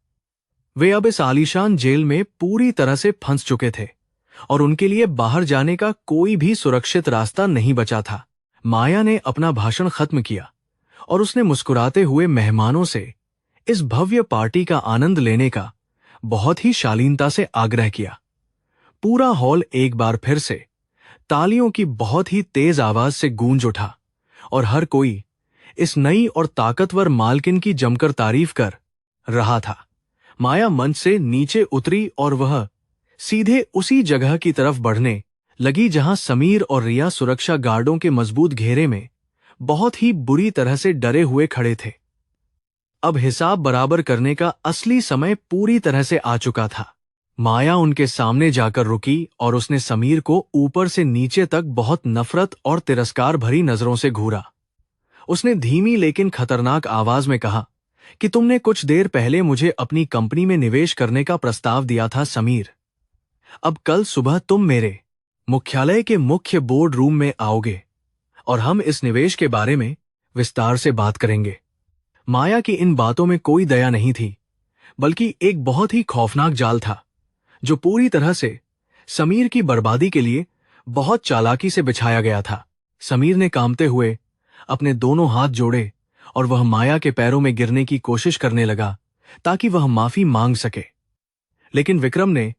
वे अब इस आलीशान जेल में पूरी तरह से फंस चुके थे और उनके लिए बाहर जाने का कोई भी सुरक्षित रास्ता नहीं बचा था। माया ने अपना भाषण खत्म किया और उसने मुस्कुराते हुए मेहमानों से इस भव्य पार्टी का आनंद लेने का बहुत ही शालीनता से आग्रह किया। पूरा हॉल एक बार फिर से तालियों की बहुत ही तेज आवाज से गूंज उठा और हर कोई इस नई और ताकतवर मालकिन की जमकर तारीफ कर रहा था। माया मंच से नीचे उतरी और वह सीधे उसी जगह की तरफ बढ़ने लगी जहां समीर और रिया सुरक्षा गार्डों के मजबूत घेरे में बहुत ही बुरी तरह से डरे हुए खड़े थे। अब हिसाब बराबर करने का असली समय पूरी तरह से आ चुका था। माया उनके सामने जाकर रुकी और उसने समीर को ऊपर से नीचे तक बहुत नफरत और तिरस्कार भरी नजरों से घूरा। उसने धीमी लेकिन खतरनाक आवाज में कहा कि तुमने कुछ देर पहले मुझे अपनी कंपनी में निवेश करने का प्रस्ताव दिया था समीर। अब कल सुबह तुम मेरे मुख्यालय के मुख्य बोर्ड रूम में आओगे और हम इस निवेश के बारे में विस्तार से बात करेंगे। माया की इन बातों में कोई दया नहीं थी, बल्कि एक बहुत ही खौफनाक जाल था जो पूरी तरह से समीर की बर्बादी के लिए बहुत चालाकी से बिछाया गया था। समीर ने कांपते हुए अपने दोनों हाथ जोड़े और वह माया के पैरों में गिरने की कोशिश करने लगा ताकि वह माफी मांग सके, लेकिन विक्रम ने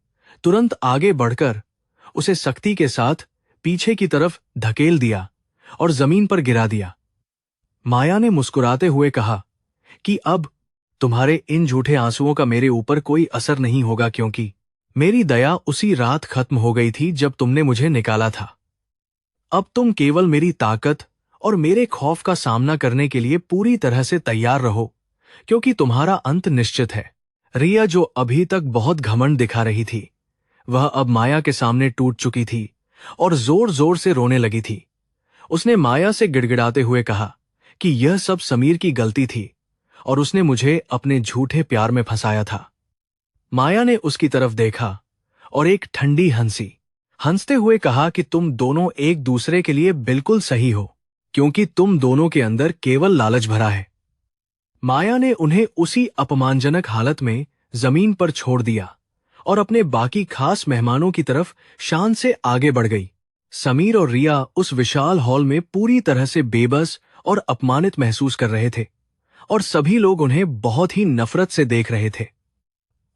तुरंत आगे बढ़कर उसे सख्ती के साथ पीछे की तरफ धकेल दिया और जमीन पर गिरा दिया। माया ने मुस्कुराते हुए कहा कि अब तुम्हारे इन झूठे आंसुओं का मेरे ऊपर कोई असर नहीं होगा, क्योंकि मेरी दया उसी रात खत्म हो गई थी जब तुमने मुझे निकाला था। अब तुम केवल मेरी ताकत और मेरे खौफ का सामना करने के लिए पूरी तरह से तैयार रहो, क्योंकि तुम्हारा अंत निश्चित है। रिया, जो अभी तक बहुत घमंड दिखा रही थी, वह अब माया के सामने टूट चुकी थी और जोर जोर से रोने लगी थी। उसने माया से गिड़गिड़ाते हुए कहा कि यह सब समीर की गलती थी और उसने मुझे अपने झूठे प्यार में फंसाया था। माया ने उसकी तरफ देखा और एक ठंडी हंसते हुए कहा कि तुम दोनों एक दूसरे के लिए बिल्कुल सही हो, क्योंकि तुम दोनों के अंदर केवल लालच भरा है। माया ने उन्हें उसी अपमानजनक हालत में जमीन पर छोड़ दिया और अपने बाकी खास मेहमानों की तरफ शान से आगे बढ़ गई। समीर और रिया उस विशाल हॉल में पूरी तरह से बेबस और अपमानित महसूस कर रहे थे और सभी लोग उन्हें बहुत ही नफरत से देख रहे थे।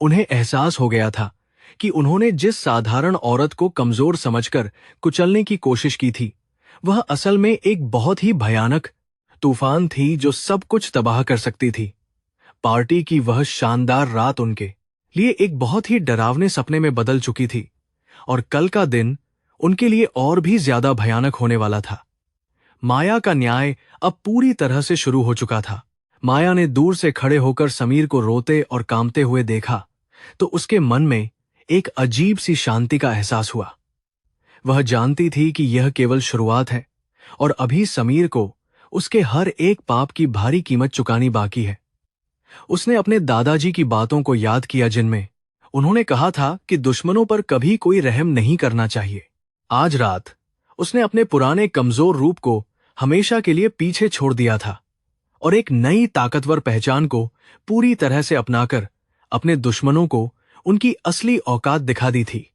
उन्हें एहसास हो गया था कि उन्होंने जिस साधारण औरत को कमजोर समझकर कुचलने की कोशिश की थी, वह असल में एक बहुत ही भयानक तूफान थी जो सब कुछ तबाह कर सकती थी। पार्टी की वह शानदार रात उनके लिए एक बहुत ही डरावने सपने में बदल चुकी थी और कल का दिन उनके लिए और भी ज्यादा भयानक होने वाला था। माया का न्याय अब पूरी तरह से शुरू हो चुका था। माया ने दूर से खड़े होकर समीर को रोते और कांपते हुए देखा तो उसके मन में एक अजीब सी शांति का एहसास हुआ। वह जानती थी कि यह केवल शुरुआत है और अभी समीर को उसके हर एक पाप की भारी कीमत चुकानी बाकी है। उसने अपने दादाजी की बातों को याद किया, जिनमें उन्होंने कहा था कि दुश्मनों पर कभी कोई रहम नहीं करना चाहिए। आज रात उसने अपने पुराने कमजोर रूप को हमेशा के लिए पीछे छोड़ दिया था और एक नई ताकतवर पहचान को पूरी तरह से अपनाकर अपने दुश्मनों को उनकी असली औकात दिखा दी थी।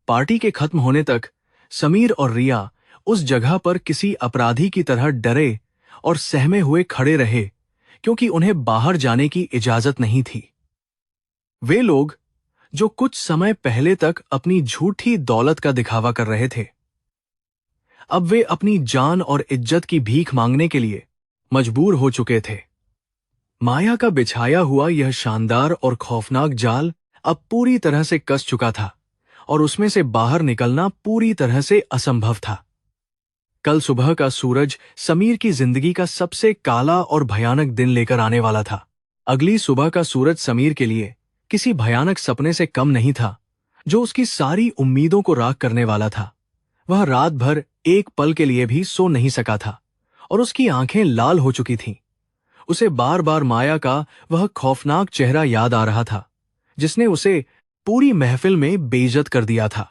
पार्टी के खत्म होने तक समीर और रिया उस जगह पर किसी अपराधी की तरह डरे और सहमे हुए खड़े रहे, क्योंकि उन्हें बाहर जाने की इजाजत नहीं थी। वे लोग जो कुछ समय पहले तक अपनी झूठी दौलत का दिखावा कर रहे थे, अब वे अपनी जान और इज्जत की भीख मांगने के लिए मजबूर हो चुके थे। माया का बिछाया हुआ यह शानदार और खौफनाक जाल अब पूरी तरह से कस चुका था और उसमें से बाहर निकलना पूरी तरह से असंभव था। कल सुबह का सूरज समीर की जिंदगी का सबसे काला और भयानक दिन लेकर आने वाला था। अगली सुबह का सूरज समीर के लिए किसी भयानक सपने से कम नहीं था, जो उसकी सारी उम्मीदों को राख करने वाला था। वह रात भर एक पल के लिए भी सो नहीं सका था और उसकी आंखें लाल हो चुकी थीं। उसे बार बार माया का वह खौफनाक चेहरा याद आ रहा था, जिसने उसे पूरी महफिल में बेइज्जत कर दिया था।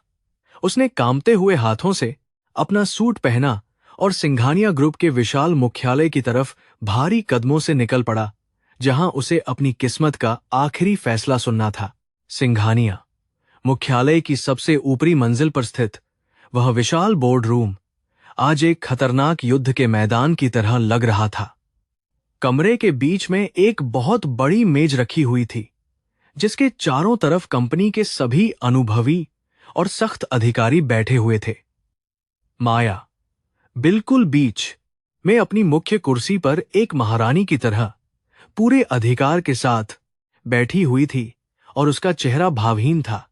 उसने कांपते हुए हाथों से अपना सूट पहना और सिंघानिया ग्रुप के विशाल मुख्यालय की तरफ भारी कदमों से निकल पड़ा, जहां उसे अपनी किस्मत का आखिरी फैसला सुनना था। सिंघानिया मुख्यालय की सबसे ऊपरी मंजिल पर स्थित वह विशाल बोर्ड रूम आज एक खतरनाक युद्ध के मैदान की तरह लग रहा था। कमरे के बीच में एक बहुत बड़ी मेज रखी हुई थी, जिसके चारों तरफ कंपनी के सभी अनुभवी और सख्त अधिकारी बैठे हुए थे। माया बिल्कुल बीच में अपनी मुख्य कुर्सी पर एक महारानी की तरह पूरे अधिकार के साथ बैठी हुई थी और उसका चेहरा भावहीन था।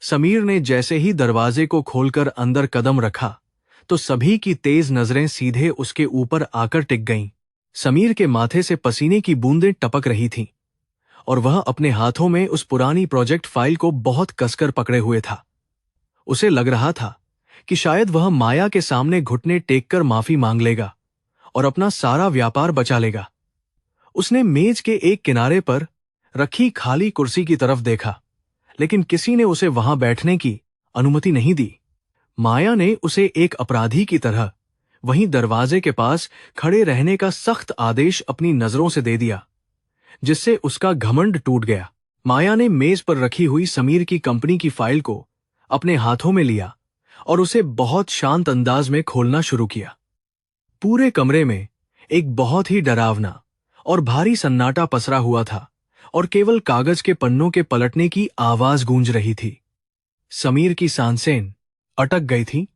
समीर ने जैसे ही दरवाजे को खोलकर अंदर कदम रखा, तो सभी की तेज नजरें सीधे उसके ऊपर आकर टिक गईं। समीर के माथे से पसीने की बूंदें टपक रही थीं और वह अपने हाथों में उस पुरानी प्रोजेक्ट फाइल को बहुत कसकर पकड़े हुए था। उसे लग रहा था कि शायद वह माया के सामने घुटने टेककर माफी मांग लेगा और अपना सारा व्यापार बचा लेगा। उसने मेज के एक किनारे पर रखी खाली कुर्सी की तरफ देखा, लेकिन किसी ने उसे वहां बैठने की अनुमति नहीं दी। माया ने उसे एक अपराधी की तरह वहीं दरवाजे के पास खड़े रहने का सख्त आदेश अपनी नजरों से दे दिया, जिससे उसका घमंड टूट गया। माया ने मेज पर रखी हुई समीर की कंपनी की फाइल को अपने हाथों में लिया और उसे बहुत शांत अंदाज में खोलना शुरू किया। पूरे कमरे में एक बहुत ही डरावना और भारी सन्नाटा पसरा हुआ था और केवल कागज के पन्नों के पलटने की आवाज गूंज रही थी। समीर की सांसें अटक गई थी,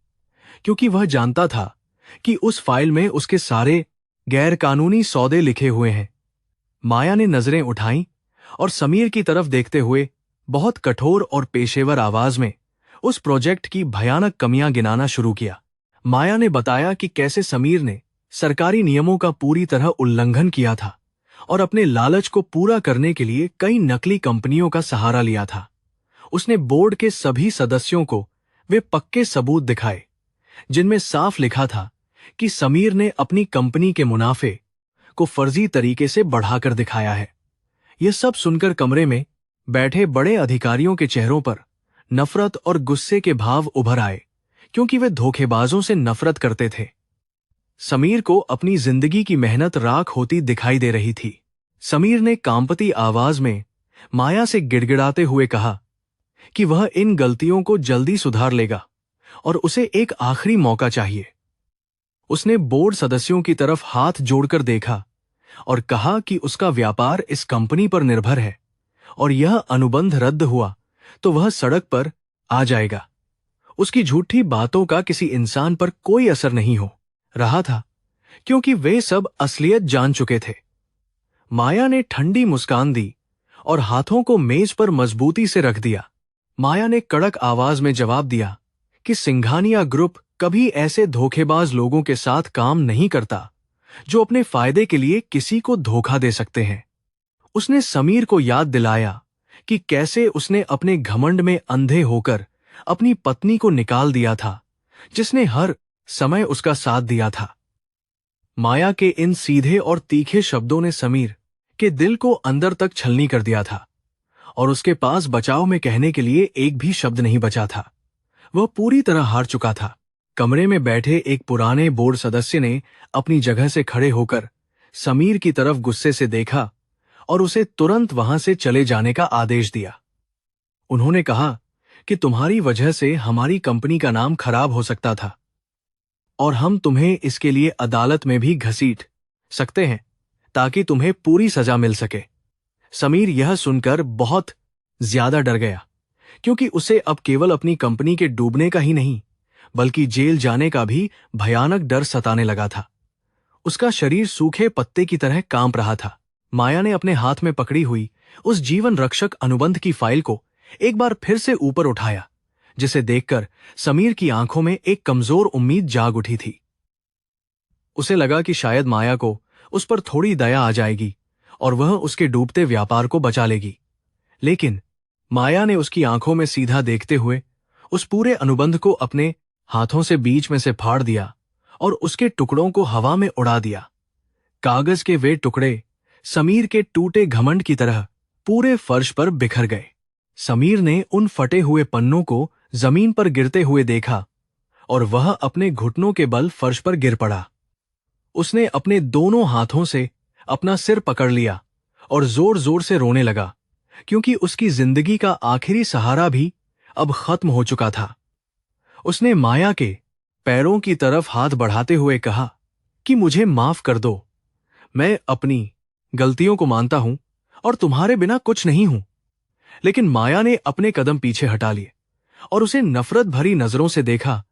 क्योंकि वह जानता था कि उस फाइल में उसके सारे गैरकानूनी सौदे लिखे हुए हैं। माया ने नजरें उठाईं और समीर की तरफ देखते हुए बहुत कठोर और पेशेवर आवाज में उस प्रोजेक्ट की भयानक कमियां गिनाना शुरू किया। माया ने बताया कि कैसे समीर ने सरकारी नियमों का पूरी तरह उल्लंघन किया था और अपने लालच को पूरा करने के लिए कई नकली कंपनियों का सहारा लिया था। उसने बोर्ड के सभी सदस्यों को वे पक्के सबूत दिखाए, जिनमें साफ लिखा था कि समीर ने अपनी कंपनी के मुनाफे को फर्जी तरीके से बढ़ाकर दिखाया है। यह सब सुनकर कमरे में बैठे बड़े अधिकारियों के चेहरों पर नफरत और गुस्से के भाव उभर आए, क्योंकि वे धोखेबाजों से नफरत करते थे। समीर को अपनी जिंदगी की मेहनत राख होती दिखाई दे रही थी। समीर ने कांपती आवाज में माया से गिड़गिड़ाते हुए कहा कि वह इन गलतियों को जल्दी सुधार लेगा और उसे एक आखिरी मौका चाहिए। उसने बोर्ड सदस्यों की तरफ हाथ जोड़कर देखा और कहा कि उसका व्यापार इस कंपनी पर निर्भर है और यह अनुबंध रद्द हुआ तो वह सड़क पर आ जाएगा। उसकी झूठी बातों का किसी इंसान पर कोई असर नहीं हो रहा था, क्योंकि वे सब असलियत जान चुके थे। माया ने ठंडी मुस्कान दी और हाथों को मेज पर मजबूती से रख दिया। माया ने कड़क आवाज में जवाब दिया कि सिंघानिया ग्रुप कभी ऐसे धोखेबाज लोगों के साथ काम नहीं करता जो अपने फायदे के लिए किसी को धोखा दे सकते हैं। उसने समीर को याद दिलाया कि कैसे उसने अपने घमंड में अंधे होकर अपनी पत्नी को निकाल दिया था, जिसने हर समय उसका साथ दिया था। माया के इन सीधे और तीखे शब्दों ने समीर के दिल को अंदर तक छलनी कर दिया था और उसके पास बचाव में कहने के लिए एक भी शब्द नहीं बचा था। वह पूरी तरह हार चुका था। कमरे में बैठे एक पुराने बोर्ड सदस्य ने अपनी जगह से खड़े होकर समीर की तरफ गुस्से से देखा और उसे तुरंत वहां से चले जाने का आदेश दिया। उन्होंने कहा कि तुम्हारी वजह से हमारी कंपनी का नाम खराब हो सकता था और हम तुम्हें इसके लिए अदालत में भी घसीट सकते हैं ताकि तुम्हें पूरी सजा मिल सके। समीर यह सुनकर बहुत ज्यादा डर गया, क्योंकि उसे अब केवल अपनी कंपनी के डूबने का ही नहीं बल्कि जेल जाने का भी भयानक डर सताने लगा था। उसका शरीर सूखे पत्ते की तरह कांप रहा था। माया ने अपने हाथ में पकड़ी हुई उस जीवन रक्षक अनुबंध की फाइल को एक बार फिर से ऊपर उठाया, जिसे देखकर समीर की आंखों में एक कमजोर उम्मीद जाग उठी थी। उसे लगा कि शायद माया को उस पर थोड़ी दया आ जाएगी और वह उसके डूबते व्यापार को बचा लेगी। लेकिन माया ने उसकी आंखों में सीधा देखते हुए उस पूरे अनुबंध को अपने हाथों से बीच में से फाड़ दिया और उसके टुकड़ों को हवा में उड़ा दिया। कागज के वे टुकड़े समीर के टूटे घमंड की तरह पूरे फर्श पर बिखर गए। समीर ने उन फटे हुए पन्नों को जमीन पर गिरते हुए देखा और वह अपने घुटनों के बल फर्श पर गिर पड़ा। उसने अपने दोनों हाथों से अपना सिर पकड़ लिया और जोर जोर से रोने लगा, क्योंकि उसकी जिंदगी का आखिरी सहारा भी अब खत्म हो चुका था। उसने माया के पैरों की तरफ हाथ बढ़ाते हुए कहा कि मुझे माफ कर दो, मैं अपनी गलतियों को मानता हूं और तुम्हारे बिना कुछ नहीं हूं। लेकिन माया ने अपने कदम पीछे हटा लिए और उसे नफरत भरी नजरों से देखा,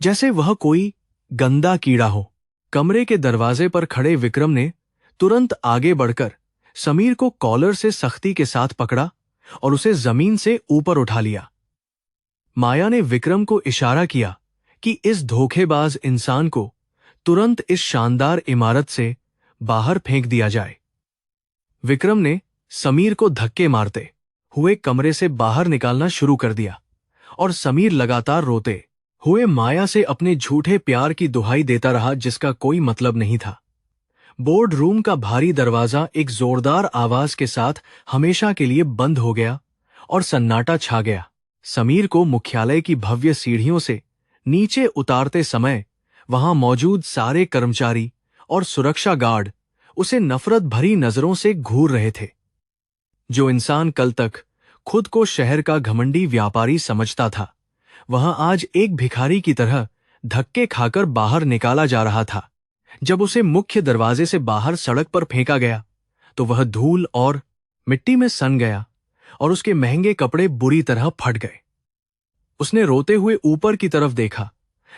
जैसे वह कोई गंदा कीड़ा हो। कमरे के दरवाजे पर खड़े विक्रम ने तुरंत आगे बढ़कर समीर को कॉलर से सख्ती के साथ पकड़ा और उसे जमीन से ऊपर उठा लिया। माया ने विक्रम को इशारा किया कि इस धोखेबाज इंसान को तुरंत इस शानदार इमारत से बाहर फेंक दिया जाए। विक्रम ने समीर को धक्के मारते हुए कमरे से बाहर निकालना शुरू कर दिया और समीर लगातार रोते हुए माया से अपने झूठे प्यार की दुहाई देता रहा, जिसका कोई मतलब नहीं था। बोर्ड रूम का भारी दरवाजा एक जोरदार आवाज के साथ हमेशा के लिए बंद हो गया और सन्नाटा छा गया। समीर को मुख्यालय की भव्य सीढ़ियों से नीचे उतारते समय वहां मौजूद सारे कर्मचारी और सुरक्षा गार्ड उसे नफरत भरी नजरों से घूर रहे थे। जो इंसान कल तक खुद को शहर का घमंडी व्यापारी समझता था, वह आज एक भिखारी की तरह धक्के खाकर बाहर निकाला जा रहा था। जब उसे मुख्य दरवाजे से बाहर सड़क पर फेंका गया तो वह धूल और मिट्टी में सन गया और उसके महंगे कपड़े बुरी तरह फट गए। उसने रोते हुए ऊपर की तरफ देखा,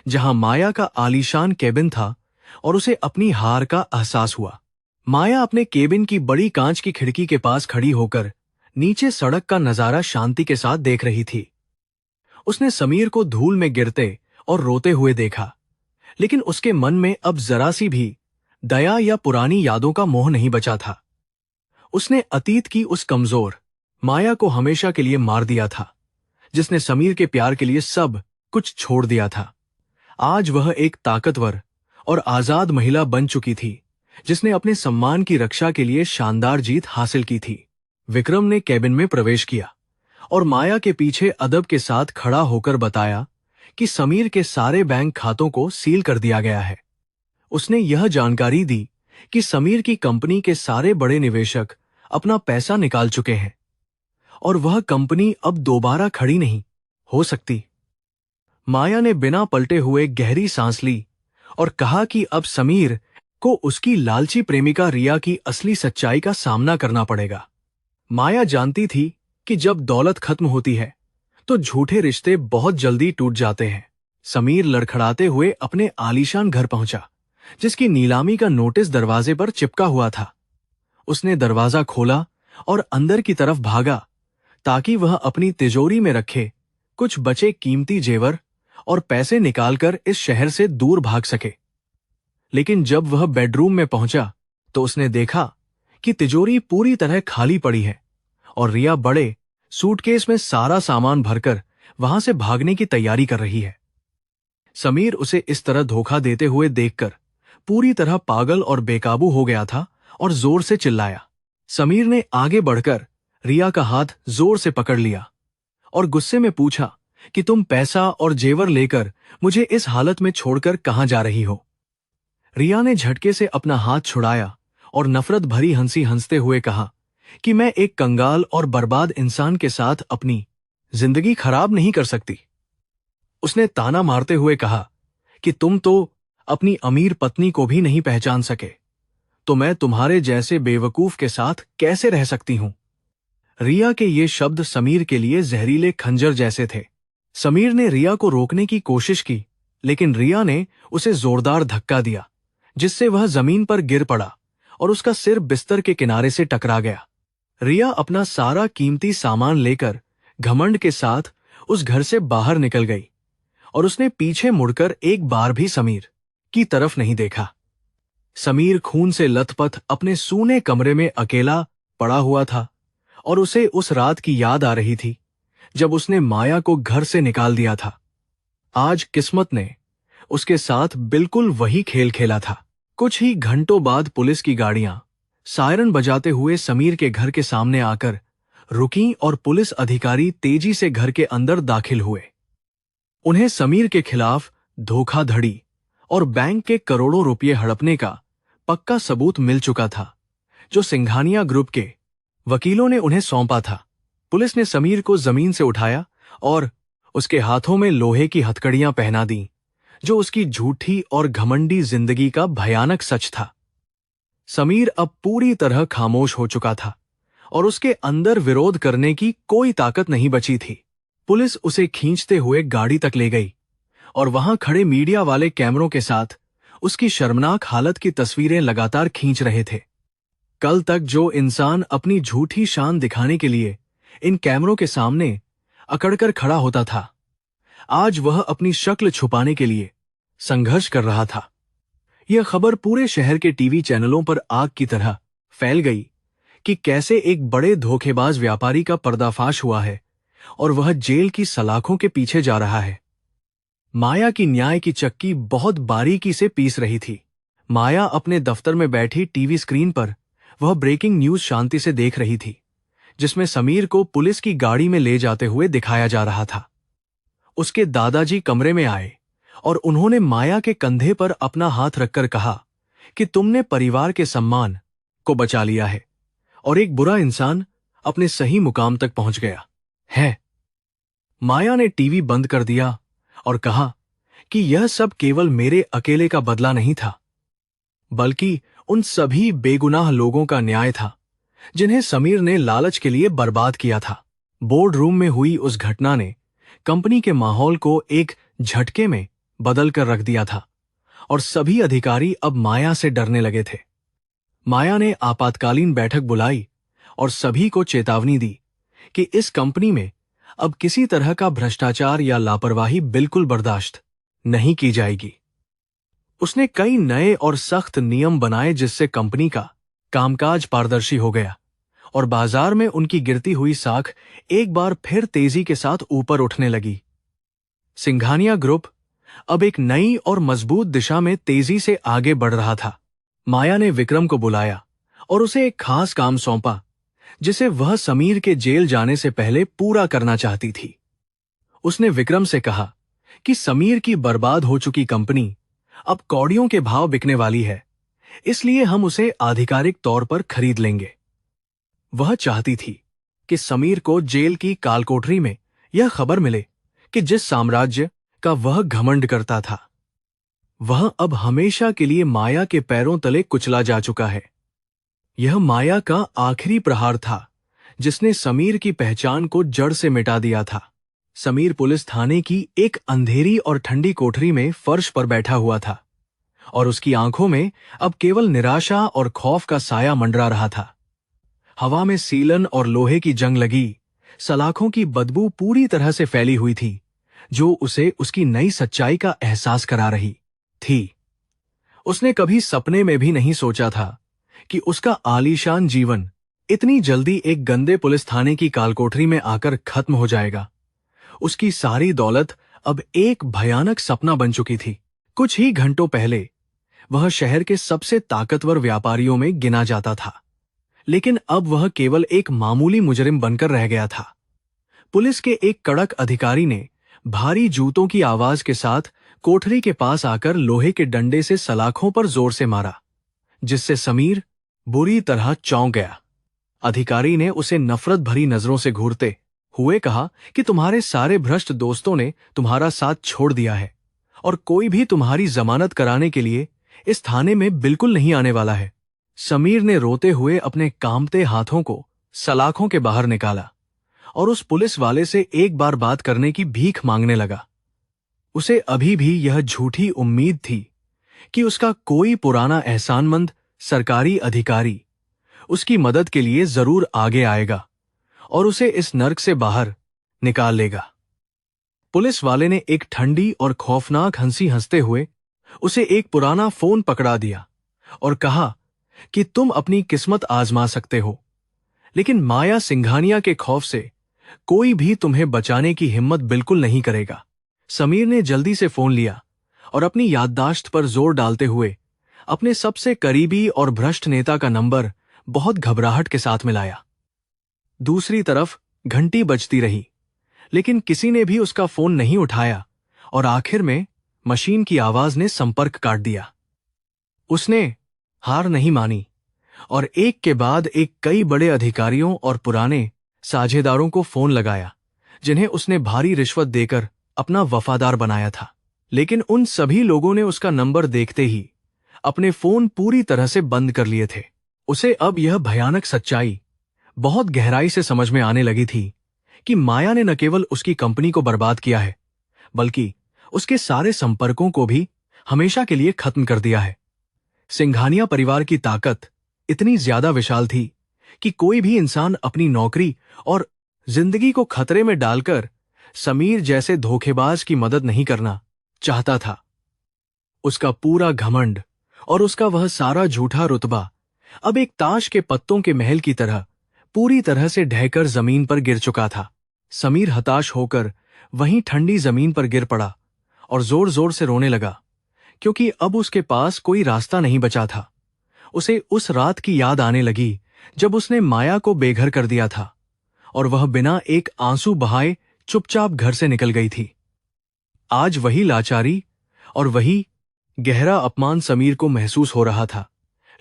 जहां माया का आलीशान केबिन था, और उसे अपनी हार का एहसास हुआ। माया अपने केबिन की बड़ी कांच की खिड़की के पास खड़ी होकर नीचे सड़क का नजारा शांति के साथ देख रही थी। उसने समीर को धूल में गिरते और रोते हुए देखा, लेकिन उसके मन में अब जरा सी भी दया या पुरानी यादों का मोह नहीं बचा था। उसने अतीत की उस कमजोर माया को हमेशा के लिए मार दिया था, जिसने समीर के प्यार के लिए सब कुछ छोड़ दिया था। आज वह एक ताकतवर और आजाद महिला बन चुकी थी, जिसने अपने सम्मान की रक्षा के लिए शानदार जीत हासिल की थी। विक्रम ने केबिन में प्रवेश किया और माया के पीछे अदब के साथ खड़ा होकर बताया कि समीर के सारे बैंक खातों को सील कर दिया गया है। उसने यह जानकारी दी कि समीर की कंपनी के सारे बड़े निवेशक अपना पैसा निकाल चुके हैं और वह कंपनी अब दोबारा खड़ी नहीं हो सकती। माया ने बिना पलटे हुए गहरी सांस ली और कहा कि अब समीर को उसकी लालची प्रेमिका रिया की असली सच्चाई का सामना करना पड़ेगा। माया जानती थी कि जब दौलत खत्म होती है तो झूठे रिश्ते बहुत जल्दी टूट जाते हैं। समीर लड़खड़ाते हुए अपने आलीशान घर पहुंचा, जिसकी नीलामी का नोटिस दरवाजे पर चिपका हुआ था। उसने दरवाजा खोला और अंदर की तरफ भागा ताकि वह अपनी तिजोरी में रखे कुछ बचे कीमती जेवर और पैसे निकालकर इस शहर से दूर भाग सके। लेकिन जब वह बेडरूम में पहुंचा तो उसने देखा कि तिजोरी पूरी तरह खाली पड़ी है और रिया बड़े सूटकेस में सारा सामान भरकर वहां से भागने की तैयारी कर रही है। समीर उसे इस तरह धोखा देते हुए देखकर पूरी तरह पागल और बेकाबू हो गया था और जोर से चिल्लाया। समीर ने आगे बढ़कर रिया का हाथ जोर से पकड़ लिया और गुस्से में पूछा कि तुम पैसा और जेवर लेकर मुझे इस हालत में छोड़कर कहां जा रही हो। रिया ने झटके से अपना हाथ छुड़ाया और नफरत भरी हंसी हंसते हुए कहा कि मैं एक कंगाल और बर्बाद इंसान के साथ अपनी जिंदगी खराब नहीं कर सकती। उसने ताना मारते हुए कहा कि तुम तो अपनी अमीर पत्नी को भी नहीं पहचान सके, तो मैं तुम्हारे जैसे बेवकूफ के साथ कैसे रह सकती हूं। रिया के ये शब्द समीर के लिए जहरीले खंजर जैसे थे। समीर ने रिया को रोकने की कोशिश की, लेकिन रिया ने उसे जोरदार धक्का दिया, जिससे वह जमीन पर गिर पड़ा और उसका सिर बिस्तर के किनारे से टकरा गया। रिया अपना सारा कीमती सामान लेकर घमंड के साथ उस घर से बाहर निकल गई और उसने पीछे मुड़कर एक बार भी समीर की तरफ नहीं देखा। समीर खून से लथपथ अपने सूने कमरे में अकेला पड़ा हुआ था और उसे उस रात की याद आ रही थी जब उसने माया को घर से निकाल दिया था। आज किस्मत ने उसके साथ बिल्कुल वही खेल खेला था। कुछ ही घंटों बाद पुलिस की गाड़ियां सायरन बजाते हुए समीर के घर के सामने आकर रुकीं और पुलिस अधिकारी तेजी से घर के अंदर दाखिल हुए। उन्हें समीर के खिलाफ धोखाधड़ी और बैंक के करोड़ों रुपये हड़पने का पक्का सबूत मिल चुका था, जो सिंघानिया ग्रुप के वकीलों ने उन्हें सौंपा था। पुलिस ने समीर को जमीन से उठाया और उसके हाथों में लोहे की हथकड़ियां पहना दी, जो उसकी झूठी और घमंडी जिंदगी का भयानक सच था। समीर अब पूरी तरह खामोश हो चुका था और उसके अंदर विरोध करने की कोई ताकत नहीं बची थी। पुलिस उसे खींचते हुए गाड़ी तक ले गई और वहां खड़े मीडिया वाले कैमरों के साथ उसकी शर्मनाक हालत की तस्वीरें लगातार खींच रहे थे। कल तक जो इंसान अपनी झूठी शान दिखाने के लिए इन कैमरों के सामने अकड़कर खड़ा होता था, आज वह अपनी शक्ल छुपाने के लिए संघर्ष कर रहा था। यह खबर पूरे शहर के टीवी चैनलों पर आग की तरह फैल गई कि कैसे एक बड़े धोखेबाज व्यापारी का पर्दाफाश हुआ है और वह जेल की सलाखों के पीछे जा रहा है। माया की न्याय की चक्की बहुत बारीकी से पीस रही थी। माया अपने दफ्तर में बैठी टीवी स्क्रीन पर वह ब्रेकिंग न्यूज शांति से देख रही थी, जिसमें समीर को पुलिस की गाड़ी में ले जाते हुए दिखाया जा रहा था। उसके दादाजी कमरे में आए और उन्होंने माया के कंधे पर अपना हाथ रखकर कहा कि तुमने परिवार के सम्मान को बचा लिया है और एक बुरा इंसान अपने सही मुकाम तक पहुंच गया है। माया ने टीवी बंद कर दिया और कहा कि यह सब केवल मेरे अकेले का बदला नहीं था, बल्कि उन सभी बेगुनाह लोगों का न्याय था जिन्हें समीर ने लालच के लिए बर्बाद किया था। बोर्ड रूम में हुई उस घटना ने कंपनी के माहौल को एक झटके में बदल कर रख दिया था और सभी अधिकारी अब माया से डरने लगे थे। माया ने आपातकालीन बैठक बुलाई और सभी को चेतावनी दी कि इस कंपनी में अब किसी तरह का भ्रष्टाचार या लापरवाही बिल्कुल बर्दाश्त नहीं की जाएगी। उसने कई नए और सख्त नियम बनाए जिससे कंपनी का कामकाज पारदर्शी हो गया और बाजार में उनकी गिरती हुई साख एक बार फिर तेजी के साथ ऊपर उठने लगी। सिंघानिया ग्रुप अब एक नई और मजबूत दिशा में तेजी से आगे बढ़ रहा था। माया ने विक्रम को बुलाया और उसे एक खास काम सौंपा जिसे वह समीर के जेल जाने से पहले पूरा करना चाहती थी। उसने विक्रम से कहा कि समीर की बर्बाद हो चुकी कंपनी अब कौड़ियों के भाव बिकने वाली है, इसलिए हम उसे आधिकारिक तौर पर खरीद लेंगे। वह चाहती थी कि समीर को जेल की कालकोठरी में यह खबर मिले कि जिस साम्राज्य का वह घमंड करता था, वह अब हमेशा के लिए माया के पैरों तले कुचला जा चुका है। यह माया का आखिरी प्रहार था जिसने समीर की पहचान को जड़ से मिटा दिया था। समीर पुलिस थाने की एक अंधेरी और ठंडी कोठरी में फर्श पर बैठा हुआ था और उसकी आंखों में अब केवल निराशा और खौफ का साया मंडरा रहा था। हवा में सीलन और लोहे की जंग लगी सलाखों की बदबू पूरी तरह से फैली हुई थी, जो उसे उसकी नई सच्चाई का एहसास करा रही थी। उसने कभी सपने में भी नहीं सोचा था कि उसका आलीशान जीवन इतनी जल्दी एक गंदे पुलिस थाने की कालकोठरी में आकर खत्म हो जाएगा। उसकी सारी दौलत अब एक भयानक सपना बन चुकी थी। कुछ ही घंटों पहले वह शहर के सबसे ताकतवर व्यापारियों में गिना जाता था, लेकिन अब वह केवल एक मामूली मुजरिम बनकर रह गया था। पुलिस के एक कड़क अधिकारी ने भारी जूतों की आवाज के साथ कोठरी के पास आकर लोहे के डंडे से सलाखों पर जोर से मारा, जिससे समीर बुरी तरह चौंक गया। अधिकारी ने उसे नफरत भरी नजरों से घूरते हुए कहा कि तुम्हारे सारे भ्रष्ट दोस्तों ने तुम्हारा साथ छोड़ दिया है और कोई भी तुम्हारी जमानत कराने के लिए इस थाने में बिल्कुल नहीं आने वाला है। समीर ने रोते हुए अपने कांपते हाथों को सलाखों के बाहर निकाला और उस पुलिस वाले से एक बार बात करने की भीख मांगने लगा। उसे अभी भी यह झूठी उम्मीद थी कि उसका कोई पुराना एहसानमंद सरकारी अधिकारी उसकी मदद के लिए जरूर आगे आएगा और उसे इस नर्क से बाहर निकाल लेगा। पुलिस वाले ने एक ठंडी और खौफनाक हंसी हंसते हुए उसे एक पुराना फोन पकड़ा दिया और कहा कि तुम अपनी किस्मत आजमा सकते हो, लेकिन माया सिंघानिया के खौफ से कोई भी तुम्हें बचाने की हिम्मत बिल्कुल नहीं करेगा। समीर ने जल्दी से फोन लिया और अपनी याददाश्त पर जोर डालते हुए अपने सबसे करीबी और भ्रष्ट नेता का नंबर बहुत घबराहट के साथ मिलाया। दूसरी तरफ घंटी बजती रही, लेकिन किसी ने भी उसका फोन नहीं उठाया और आखिर में मशीन की आवाज ने संपर्क काट दिया। उसने हार नहीं मानी और एक के बाद एक कई बड़े अधिकारियों और पुराने साझेदारों को फोन लगाया, जिन्हें उसने भारी रिश्वत देकर अपना वफादार बनाया था। लेकिन उन सभी लोगों ने उसका नंबर देखते ही अपने फोन पूरी तरह से बंद कर लिए थे। उसे अब यह भयानक सच्चाई बहुत गहराई से समझ में आने लगी थी कि माया ने न केवल उसकी कंपनी को बर्बाद किया है, बल्कि उसके सारे संपर्कों को भी हमेशा के लिए खत्म कर दिया है। सिंघानिया परिवार की ताकत इतनी ज्यादा विशाल थी कि कोई भी इंसान अपनी नौकरी और जिंदगी को खतरे में डालकर समीर जैसे धोखेबाज की मदद नहीं करना चाहता था। उसका पूरा घमंड और उसका वह सारा झूठा रुतबा अब एक ताश के पत्तों के महल की तरह पूरी तरह से ढहकर जमीन पर गिर चुका था। समीर हताश होकर वहीं ठंडी जमीन पर गिर पड़ा और जोर जोर से रोने लगा, क्योंकि अब उसके पास कोई रास्ता नहीं बचा था। उसे उस रात की याद आने लगी जब उसने माया को बेघर कर दिया था और वह बिना एक आंसू बहाए चुपचाप घर से निकल गई थी। आज वही लाचारी और वही गहरा अपमान समीर को महसूस हो रहा था,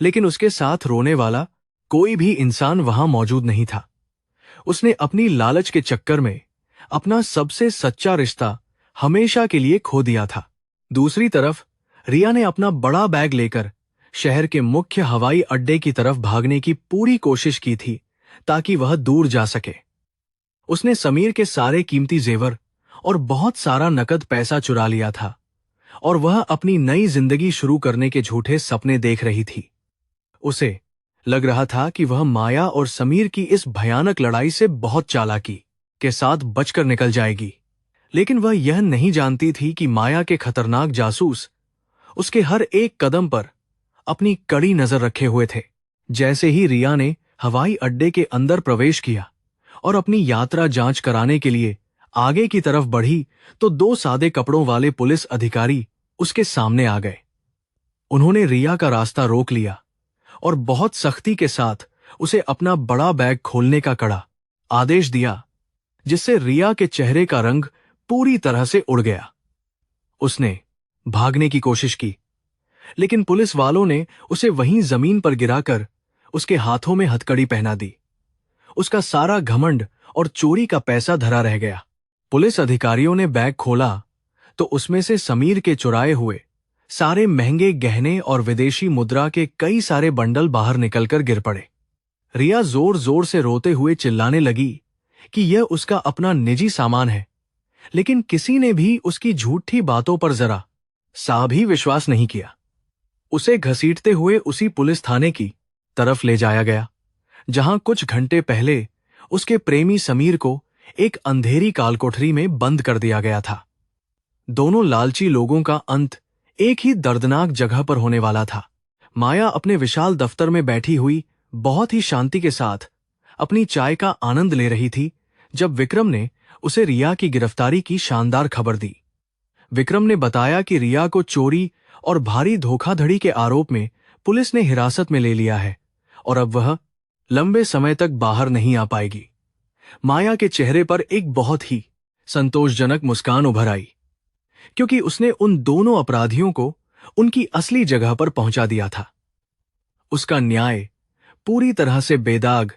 लेकिन उसके साथ रोने वाला कोई भी इंसान वहां मौजूद नहीं था। उसने अपनी लालच के चक्कर में अपना सबसे सच्चा रिश्ता हमेशा के लिए खो दिया था। दूसरी तरफ रिया ने अपना बड़ा बैग लेकर शहर के मुख्य हवाई अड्डे की तरफ भागने की पूरी कोशिश की थी ताकि वह दूर जा सके। उसने समीर के सारे कीमती जेवर और बहुत सारा नकद पैसा चुरा लिया था और वह अपनी नई जिंदगी शुरू करने के झूठे सपने देख रही थी। उसे लग रहा था कि वह माया और समीर की इस भयानक लड़ाई से बहुत चालाकी के साथ बचकर निकल जाएगी, लेकिन वह यह नहीं जानती थी कि माया के खतरनाक जासूस उसके हर एक कदम पर अपनी कड़ी नजर रखे हुए थे। जैसे ही रिया ने हवाई अड्डे के अंदर प्रवेश किया और अपनी यात्रा जांच कराने के लिए आगे की तरफ बढ़ी, तो दो सादे कपड़ों वाले पुलिस अधिकारी उसके सामने आ गए। उन्होंने रिया का रास्ता रोक लिया और बहुत सख्ती के साथ उसे अपना बड़ा बैग खोलने का कड़ा आदेश दिया, जिससे रिया के चेहरे का रंग पूरी तरह से उड़ गया। उसने भागने की कोशिश की, लेकिन पुलिस वालों ने उसे वहीं जमीन पर गिराकर उसके हाथों में हथकड़ी पहना दी। उसका सारा घमंड और चोरी का पैसा धरा रह गया। पुलिस अधिकारियों ने बैग खोला तो उसमें से समीर के चुराए हुए सारे महंगे गहने और विदेशी मुद्रा के कई सारे बंडल बाहर निकलकर गिर पड़े। रिया जोर जोर से रोते हुए चिल्लाने लगी कि यह उसका अपना निजी सामान है, लेकिन किसी ने भी उसकी झूठी बातों पर जरा सा भी विश्वास नहीं किया। उसे घसीटते हुए उसी पुलिस थाने की तरफ ले जाया गया, जहां कुछ घंटे पहले उसके प्रेमी समीर को एक अंधेरी कालकोठरी में बंद कर दिया गया था। दोनों लालची लोगों का अंत एक ही दर्दनाक जगह पर होने वाला था। माया अपने विशाल दफ्तर में बैठी हुई बहुत ही शांति के साथ अपनी चाय का आनंद ले रही थी जब विक्रम ने उसे रिया की गिरफ्तारी की शानदार खबर दी। विक्रम ने बताया कि रिया को चोरी और भारी धोखाधड़ी के आरोप में पुलिस ने हिरासत में ले लिया है और अब वह लंबे समय तक बाहर नहीं आ पाएगी। माया के चेहरे पर एक बहुत ही संतोषजनक मुस्कान उभर आई, क्योंकि उसने उन दोनों अपराधियों को उनकी असली जगह पर पहुंचा दिया था। उसका न्याय पूरी तरह से बेदाग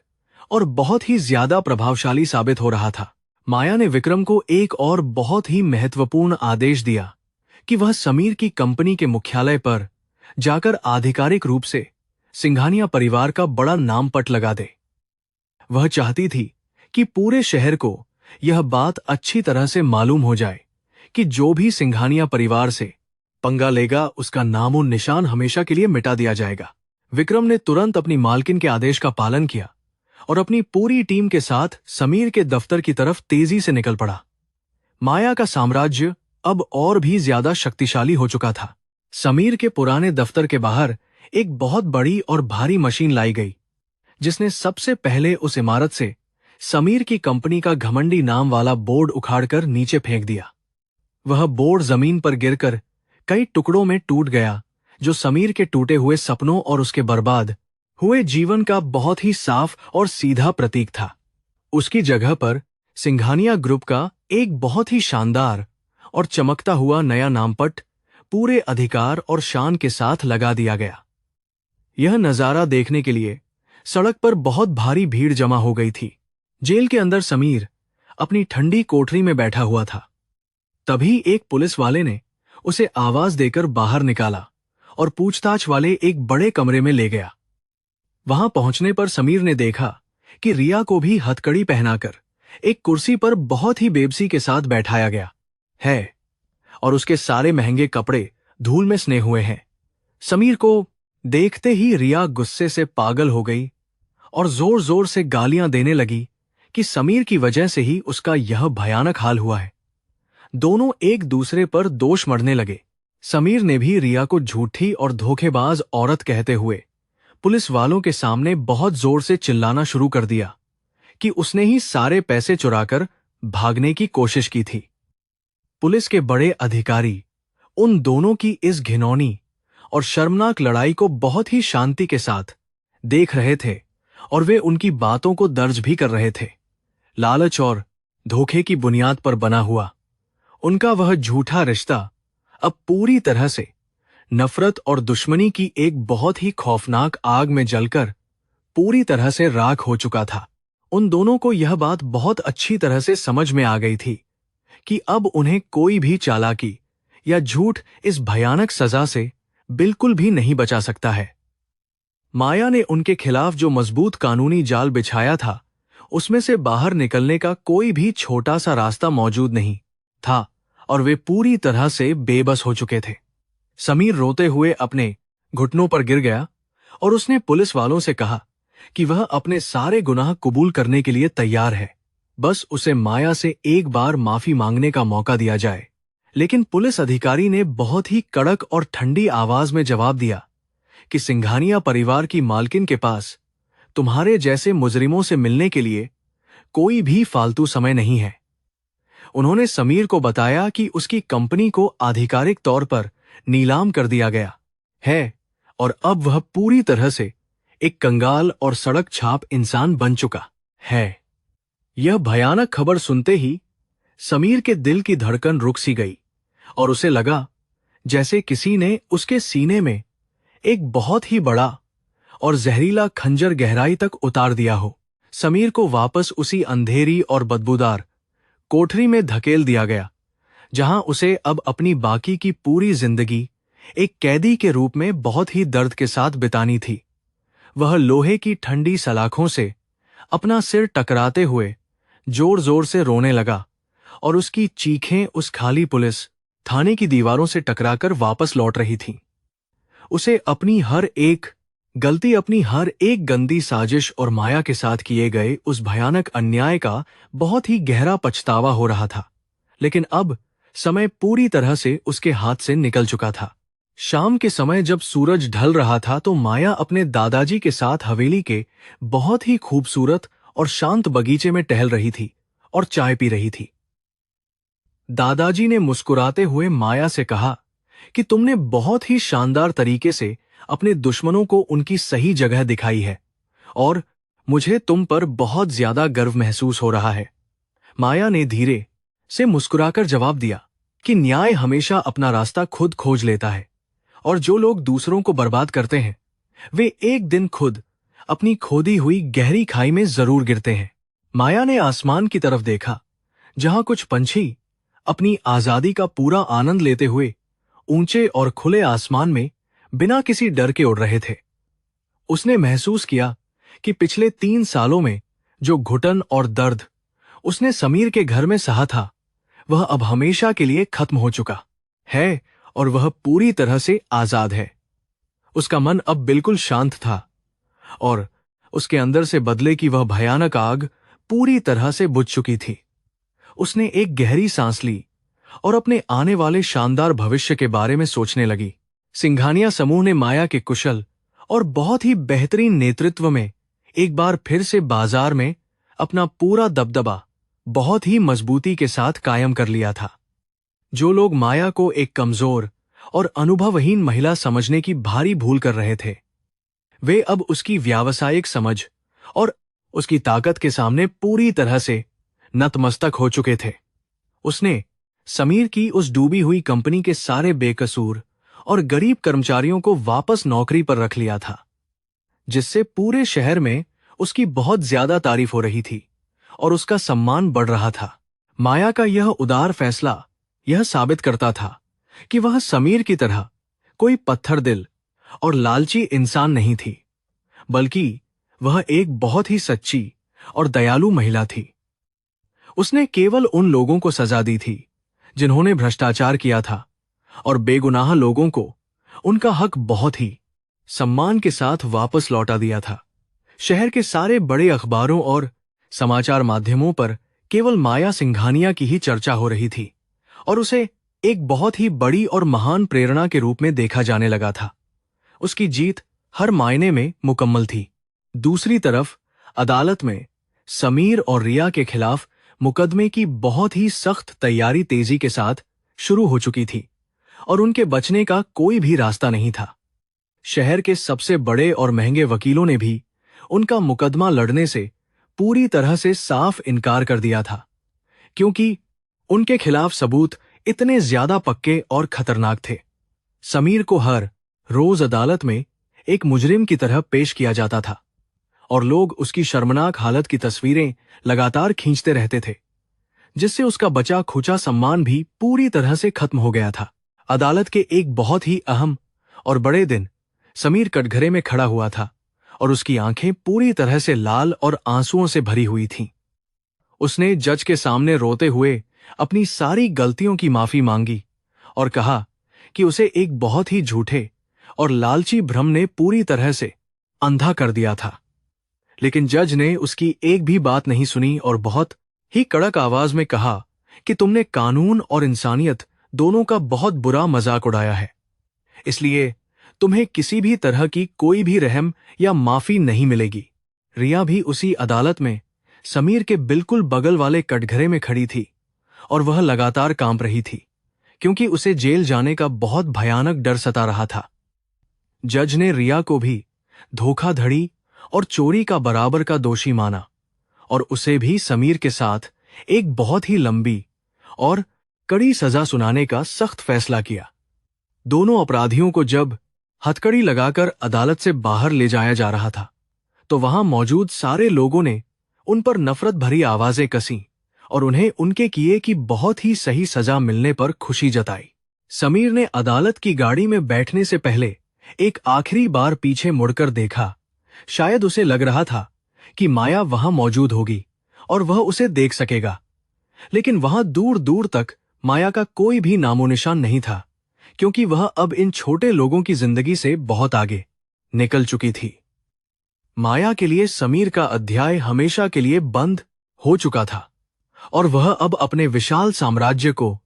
और बहुत ही ज्यादा प्रभावशाली साबित हो रहा था। माया ने विक्रम को एक और बहुत ही महत्वपूर्ण आदेश दिया कि वह समीर की कंपनी के मुख्यालय पर जाकर आधिकारिक रूप से सिंघानिया परिवार का बड़ा नामपट लगा दे। वह चाहती थी कि पूरे शहर को यह बात अच्छी तरह से मालूम हो जाए कि जो भी सिंघानिया परिवार से पंगा लेगा उसका नामो निशान हमेशा के लिए मिटा दिया जाएगा। विक्रम ने तुरंत अपनी मालकिन के आदेश का पालन किया और अपनी पूरी टीम के साथ समीर के दफ्तर की तरफ तेजी से निकल पड़ा। माया का साम्राज्य अब और भी ज्यादा शक्तिशाली हो चुका था। समीर के पुराने दफ्तर के बाहर एक बहुत बड़ी और भारी मशीन लाई गई, जिसने सबसे पहले उस इमारत से समीर की कंपनी का घमंडी नाम वाला बोर्ड उखाड़कर नीचे फेंक दिया। वह बोर्ड जमीन पर गिरकर कई टुकड़ों में टूट गया, जो समीर के टूटे हुए सपनों और उसके बर्बाद हुए जीवन का बहुत ही साफ और सीधा प्रतीक था। उसकी जगह पर सिंघानिया ग्रुप का एक बहुत ही शानदार और चमकता हुआ नया नामपट पूरे अधिकार और शान के साथ लगा दिया गया। यह नजारा देखने के लिए सड़क पर बहुत भारी भीड़ जमा हो गई थी। जेल के अंदर समीर अपनी ठंडी कोठरी में बैठा हुआ था। तभी एक पुलिस वाले ने उसे आवाज देकर बाहर निकाला और पूछताछ वाले एक बड़े कमरे में ले गया। वहां पहुंचने पर समीर ने देखा कि रिया को भी हथकड़ी पहनाकर एक कुर्सी पर बहुत ही बेबसी के साथ बैठाया गया है और उसके सारे महंगे कपड़े धूल में सने हुए हैं। समीर को देखते ही रिया गुस्से से पागल हो गई और जोर जोर से गालियां देने लगी कि समीर की वजह से ही उसका यह भयानक हाल हुआ है। दोनों एक दूसरे पर दोष मढ़ने लगे। समीर ने भी रिया को झूठी और धोखेबाज औरत कहते हुए पुलिस वालों के सामने बहुत जोर से चिल्लाना शुरू कर दिया कि उसने ही सारे पैसे चुराकर भागने की कोशिश की थी। पुलिस के बड़े अधिकारी उन दोनों की इस घिनौनी और शर्मनाक लड़ाई को बहुत ही शांति के साथ देख रहे थे और वे उनकी बातों को दर्ज भी कर रहे थे। लालच और धोखे की बुनियाद पर बना हुआ उनका वह झूठा रिश्ता अब पूरी तरह से नफरत और दुश्मनी की एक बहुत ही खौफनाक आग में जलकर पूरी तरह से राख हो चुका था। उन दोनों को यह बात बहुत अच्छी तरह से समझ में आ गई थी कि अब उन्हें कोई भी चालाकी या झूठ इस भयानक सजा से बिल्कुल भी नहीं बचा सकता है। माया ने उनके खिलाफ जो मजबूत कानूनी जाल बिछाया था, उसमें से बाहर निकलने का कोई भी छोटा सा रास्ता मौजूद नहीं था और वे पूरी तरह से बेबस हो चुके थे। समीर रोते हुए अपने घुटनों पर गिर गया और उसने पुलिस वालों से कहा कि वह अपने सारे गुनाह कबूल करने के लिए तैयार है, बस उसे माया से एक बार माफी मांगने का मौका दिया जाए। लेकिन पुलिस अधिकारी ने बहुत ही कड़क और ठंडी आवाज में जवाब दिया कि सिंघानिया परिवार की मालकिन के पास तुम्हारे जैसे मुजरिमों से मिलने के लिए कोई भी फालतू समय नहीं है। उन्होंने समीर को बताया कि उसकी कंपनी को आधिकारिक तौर पर नीलाम कर दिया गया है और अब वह पूरी तरह से एक कंगाल और सड़क छाप इंसान बन चुका है। यह भयानक खबर सुनते ही समीर के दिल की धड़कन रुक सी गई और उसे लगा जैसे किसी ने उसके सीने में एक बहुत ही बड़ा और जहरीला खंजर गहराई तक उतार दिया हो। समीर को वापस उसी अंधेरी और बदबूदार कोठरी में धकेल दिया गया, जहां उसे अब अपनी बाकी की पूरी जिंदगी एक कैदी के रूप में बहुत ही दर्द के साथ बितानी थी। वह लोहे की ठंडी सलाखों से अपना सिर टकराते हुए जोर जोर से रोने लगा और उसकी चीखें उस खाली पुलिस थाने की दीवारों से टकराकर वापस लौट रही थीं। उसे अपनी हर एक गलती, अपनी हर एक गंदी साजिश और माया के साथ किए गए उस भयानक अन्याय का बहुत ही गहरा पछतावा हो रहा था। लेकिन अब समय पूरी तरह से उसके हाथ से निकल चुका था। शाम के समय जब सूरज ढल रहा था तो माया अपने दादाजी के साथ हवेली के बहुत ही खूबसूरत और शांत बगीचे में टहल रही थी और चाय पी रही थी। दादाजी ने मुस्कुराते हुए माया से कहा कि तुमने बहुत ही शानदार तरीके से अपने दुश्मनों को उनकी सही जगह दिखाई है और मुझे तुम पर बहुत ज्यादा गर्व महसूस हो रहा है। माया ने धीरे से मुस्कुराकर जवाब दिया कि न्याय हमेशा अपना रास्ता खुद खोज लेता है और जो लोग दूसरों को बर्बाद करते हैं वे एक दिन खुद अपनी खोदी हुई गहरी खाई में जरूर गिरते हैं। माया ने आसमान की तरफ देखा, जहां कुछ पंछी अपनी आजादी का पूरा आनंद लेते हुए ऊंचे और खुले आसमान में बिना किसी डर के उड़ रहे थे। उसने महसूस किया कि पिछले 3 सालों में जो घुटन और दर्द उसने समीर के घर में सहा था, वह अब हमेशा के लिए खत्म हो चुका है और वह पूरी तरह से आजाद है। उसका मन अब बिल्कुल शांत था और उसके अंदर से बदले की वह भयानक आग पूरी तरह से बुझ चुकी थी। उसने एक गहरी सांस ली और अपने आने वाले शानदार भविष्य के बारे में सोचने लगी। सिंघानिया समूह ने माया के कुशल और बहुत ही बेहतरीन नेतृत्व में एक बार फिर से बाजार में अपना पूरा दबदबा बहुत ही मजबूती के साथ कायम कर लिया था। जो लोग माया को एक कमजोर और अनुभवहीन महिला समझने की भारी भूल कर रहे थे, वे अब उसकी व्यावसायिक समझ और उसकी ताकत के सामने पूरी तरह से नतमस्तक हो चुके थे। उसने समीर की उस डूबी हुई कंपनी के सारे बेकसूर और गरीब कर्मचारियों को वापस नौकरी पर रख लिया था, जिससे पूरे शहर में उसकी बहुत ज्यादा तारीफ हो रही थी और उसका सम्मान बढ़ रहा था। माया का यह उदार फैसला यह साबित करता था कि वह समीर की तरह कोई पत्थर दिल और लालची इंसान नहीं थी, बल्कि वह एक बहुत ही सच्ची और दयालु महिला थी। उसने केवल उन लोगों को सजा दी थी जिन्होंने भ्रष्टाचार किया था और बेगुनाह लोगों को उनका हक बहुत ही सम्मान के साथ वापस लौटा दिया था। शहर के सारे बड़े अखबारों और समाचार माध्यमों पर केवल माया सिंघानिया की ही चर्चा हो रही थी और उसे एक बहुत ही बड़ी और महान प्रेरणा के रूप में देखा जाने लगा था। उसकी जीत हर मायने में मुकम्मल थी। दूसरी तरफ अदालत में समीर और रिया के खिलाफ मुकदमे की बहुत ही सख्त तैयारी तेजी के साथ शुरू हो चुकी थी और उनके बचने का कोई भी रास्ता नहीं था। शहर के सबसे बड़े और महंगे वकीलों ने भी उनका मुकदमा लड़ने से पूरी तरह से साफ इनकार कर दिया था, क्योंकि उनके खिलाफ सबूत इतने ज्यादा पक्के और खतरनाक थे। समीर को हर रोज अदालत में एक मुजरिम की तरह पेश किया जाता था और लोग उसकी शर्मनाक हालत की तस्वीरें लगातार खींचते रहते थे, जिससे उसका बचा खुचा सम्मान भी पूरी तरह से खत्म हो गया था। अदालत के एक बहुत ही अहम और बड़े दिन समीर कटघरे में खड़ा हुआ था और उसकी आंखें पूरी तरह से लाल और आंसुओं से भरी हुई थीं। उसने जज के सामने रोते हुए अपनी सारी गलतियों की माफी मांगी और कहा कि उसे एक बहुत ही झूठे और लालची भ्रम ने पूरी तरह से अंधा कर दिया था। लेकिन जज ने उसकी एक भी बात नहीं सुनी और बहुत ही कड़क आवाज में कहा कि तुमने कानून और इंसानियत दोनों का बहुत बुरा मजाक उड़ाया है, इसलिए तुम्हें किसी भी तरह की कोई भी रहम या माफी नहीं मिलेगी। रिया भी उसी अदालत में समीर के बिल्कुल बगल वाले कटघरे में खड़ी थी और वह लगातार कांप रही थी, क्योंकि उसे जेल जाने का बहुत भयानक डर सता रहा था। जज ने रिया को भी धोखाधड़ी और चोरी का बराबर का दोषी माना और उसे भी समीर के साथ एक बहुत ही लंबी और कड़ी सजा सुनाने का सख्त फैसला किया। दोनों अपराधियों को जब हथकड़ी लगाकर अदालत से बाहर ले जाया जा रहा था, तो वहां मौजूद सारे लोगों ने उन पर नफरत भरी आवाजें कसीं और उन्हें उनके किए की बहुत ही सही सजा मिलने पर खुशी जताई। समीर ने अदालत की गाड़ी में बैठने से पहले एक आखिरी बार पीछे मुड़कर देखा। शायद उसे लग रहा था कि माया वहां मौजूद होगी और वह उसे देख सकेगा, लेकिन वहां दूर दूर तक माया का कोई भी नामोनिशान नहीं था, क्योंकि वह अब इन छोटे लोगों की जिंदगी से बहुत आगे निकल चुकी थी। माया के लिए समीर का अध्याय हमेशा के लिए बंद हो चुका था और वह अब अपने विशाल साम्राज्य को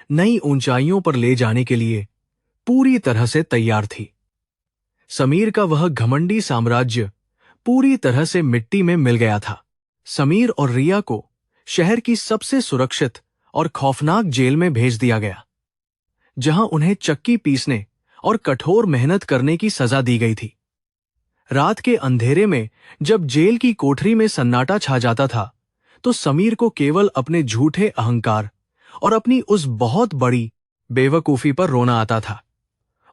नई ऊंचाइयों पर ले जाने के लिए पूरी तरह से तैयार थी। समीर का वह घमंडी साम्राज्य पूरी तरह से मिट्टी में मिल गया था। समीर और रिया को शहर की सबसे सुरक्षित और खौफनाक जेल में भेज दिया गया, जहां उन्हें चक्की पीसने और कठोर मेहनत करने की सजा दी गई थी। रात के अंधेरे में जब जेल की कोठरी में सन्नाटा छा जाता था, तो समीर को केवल अपने झूठे अहंकार और अपनी उस बहुत बड़ी बेवकूफी पर रोना आता था।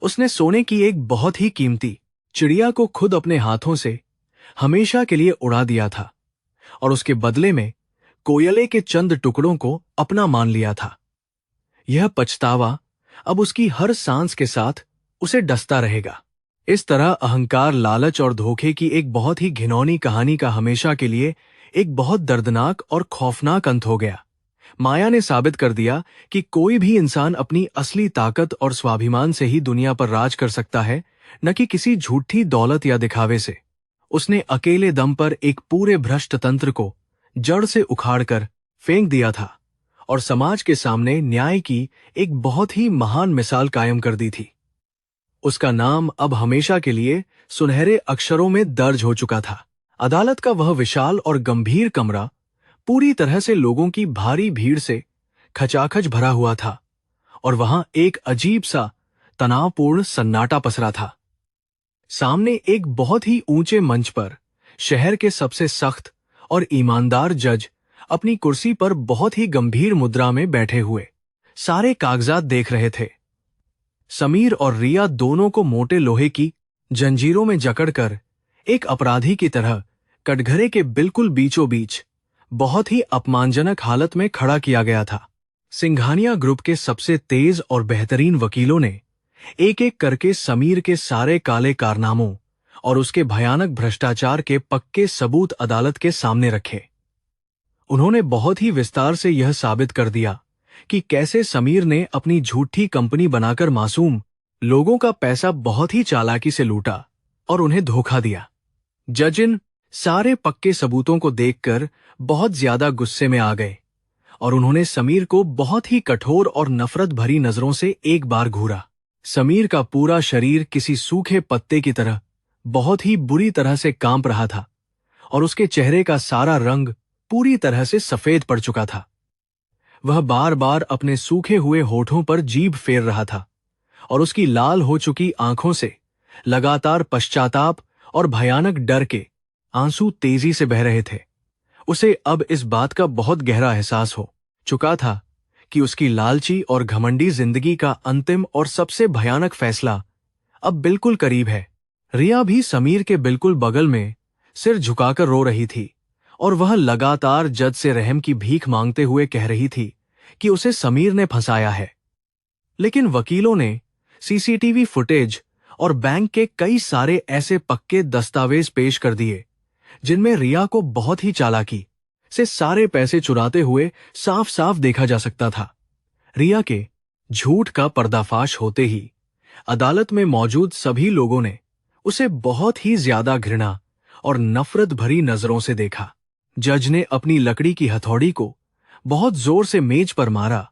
उसने सोने की एक बहुत ही कीमती चिड़िया को खुद अपने हाथों से हमेशा के लिए उड़ा दिया था और उसके बदले में कोयले के चंद टुकड़ों को अपना मान लिया था। यह पछतावा अब उसकी हर सांस के साथ उसे डसता रहेगा। इस तरह अहंकार, लालच और धोखे की एक बहुत ही घिनौनी कहानी का हमेशा के लिए एक बहुत दर्दनाक और खौफनाक अंत हो गया। माया ने साबित कर दिया कि कोई भी इंसान अपनी असली ताकत और स्वाभिमान से ही दुनिया पर राज कर सकता है, न कि किसी झूठी दौलत या दिखावे से। उसने अकेले दम पर एक पूरे भ्रष्ट तंत्र को जड़ से उखाड़कर फेंक दिया था और समाज के सामने न्याय की एक बहुत ही महान मिसाल कायम कर दी थी। उसका नाम अब हमेशा के लिए सुनहरे अक्षरों में दर्ज हो चुका था। अदालत का वह विशाल और गंभीर कमरा पूरी तरह से लोगों की भारी भीड़ से खचाखच भरा हुआ था और वहां एक अजीब सा तनावपूर्ण सन्नाटा पसरा था। सामने एक बहुत ही ऊंचे मंच पर शहर के सबसे सख्त और ईमानदार जज अपनी कुर्सी पर बहुत ही गंभीर मुद्रा में बैठे हुए सारे कागजात देख रहे थे। समीर और रिया दोनों को मोटे लोहे की जंजीरों में जकड़कर एक अपराधी की तरह कटघरे के बिल्कुल बीचों बीच बहुत ही अपमानजनक हालत में खड़ा किया गया था। सिंघानिया ग्रुप के सबसे तेज और बेहतरीन वकीलों ने एक एक करके समीर के सारे काले कारनामों और उसके भयानक भ्रष्टाचार के पक्के सबूत अदालत के सामने रखे। उन्होंने बहुत ही विस्तार से यह साबित कर दिया कि कैसे समीर ने अपनी झूठी कंपनी बनाकर मासूम लोगों का पैसा बहुत ही चालाकी से लूटा और उन्हें धोखा दिया। जज इन सारे पक्के सबूतों को देखकर बहुत ज्यादा गुस्से में आ गए और उन्होंने समीर को बहुत ही कठोर और नफरत भरी नजरों से एक बार घूरा। समीर का पूरा शरीर किसी सूखे पत्ते की तरह बहुत ही बुरी तरह से कांप रहा था और उसके चेहरे का सारा रंग पूरी तरह से सफेद पड़ चुका था। वह बार बार अपने सूखे हुए होठों पर जीभ फेर रहा था और उसकी लाल हो चुकी आंखों से लगातार पश्चाताप और भयानक डर के आंसू तेजी से बह रहे थे। उसे अब इस बात का बहुत गहरा एहसास हो चुका था कि उसकी लालची और घमंडी जिंदगी का अंतिम और सबसे भयानक फैसला अब बिल्कुल करीब है। रिया भी समीर के बिल्कुल बगल में सिर झुकाकर रो रही थी और वह लगातार जज से रहम की भीख मांगते हुए कह रही थी कि उसे समीर ने फंसाया है। लेकिन वकीलों ने सीसीटीवी फुटेज और बैंक के कई सारे ऐसे पक्के दस्तावेज पेश कर दिए जिनमें रिया को बहुत ही चालाकी से सारे पैसे चुराते हुए साफ साफ देखा जा सकता था। रिया के झूठ का पर्दाफाश होते ही अदालत में मौजूद सभी लोगों ने उसे बहुत ही ज्यादा घृणा और नफरत भरी नजरों से देखा। जज ने अपनी लकड़ी की हथौड़ी को बहुत जोर से मेज पर मारा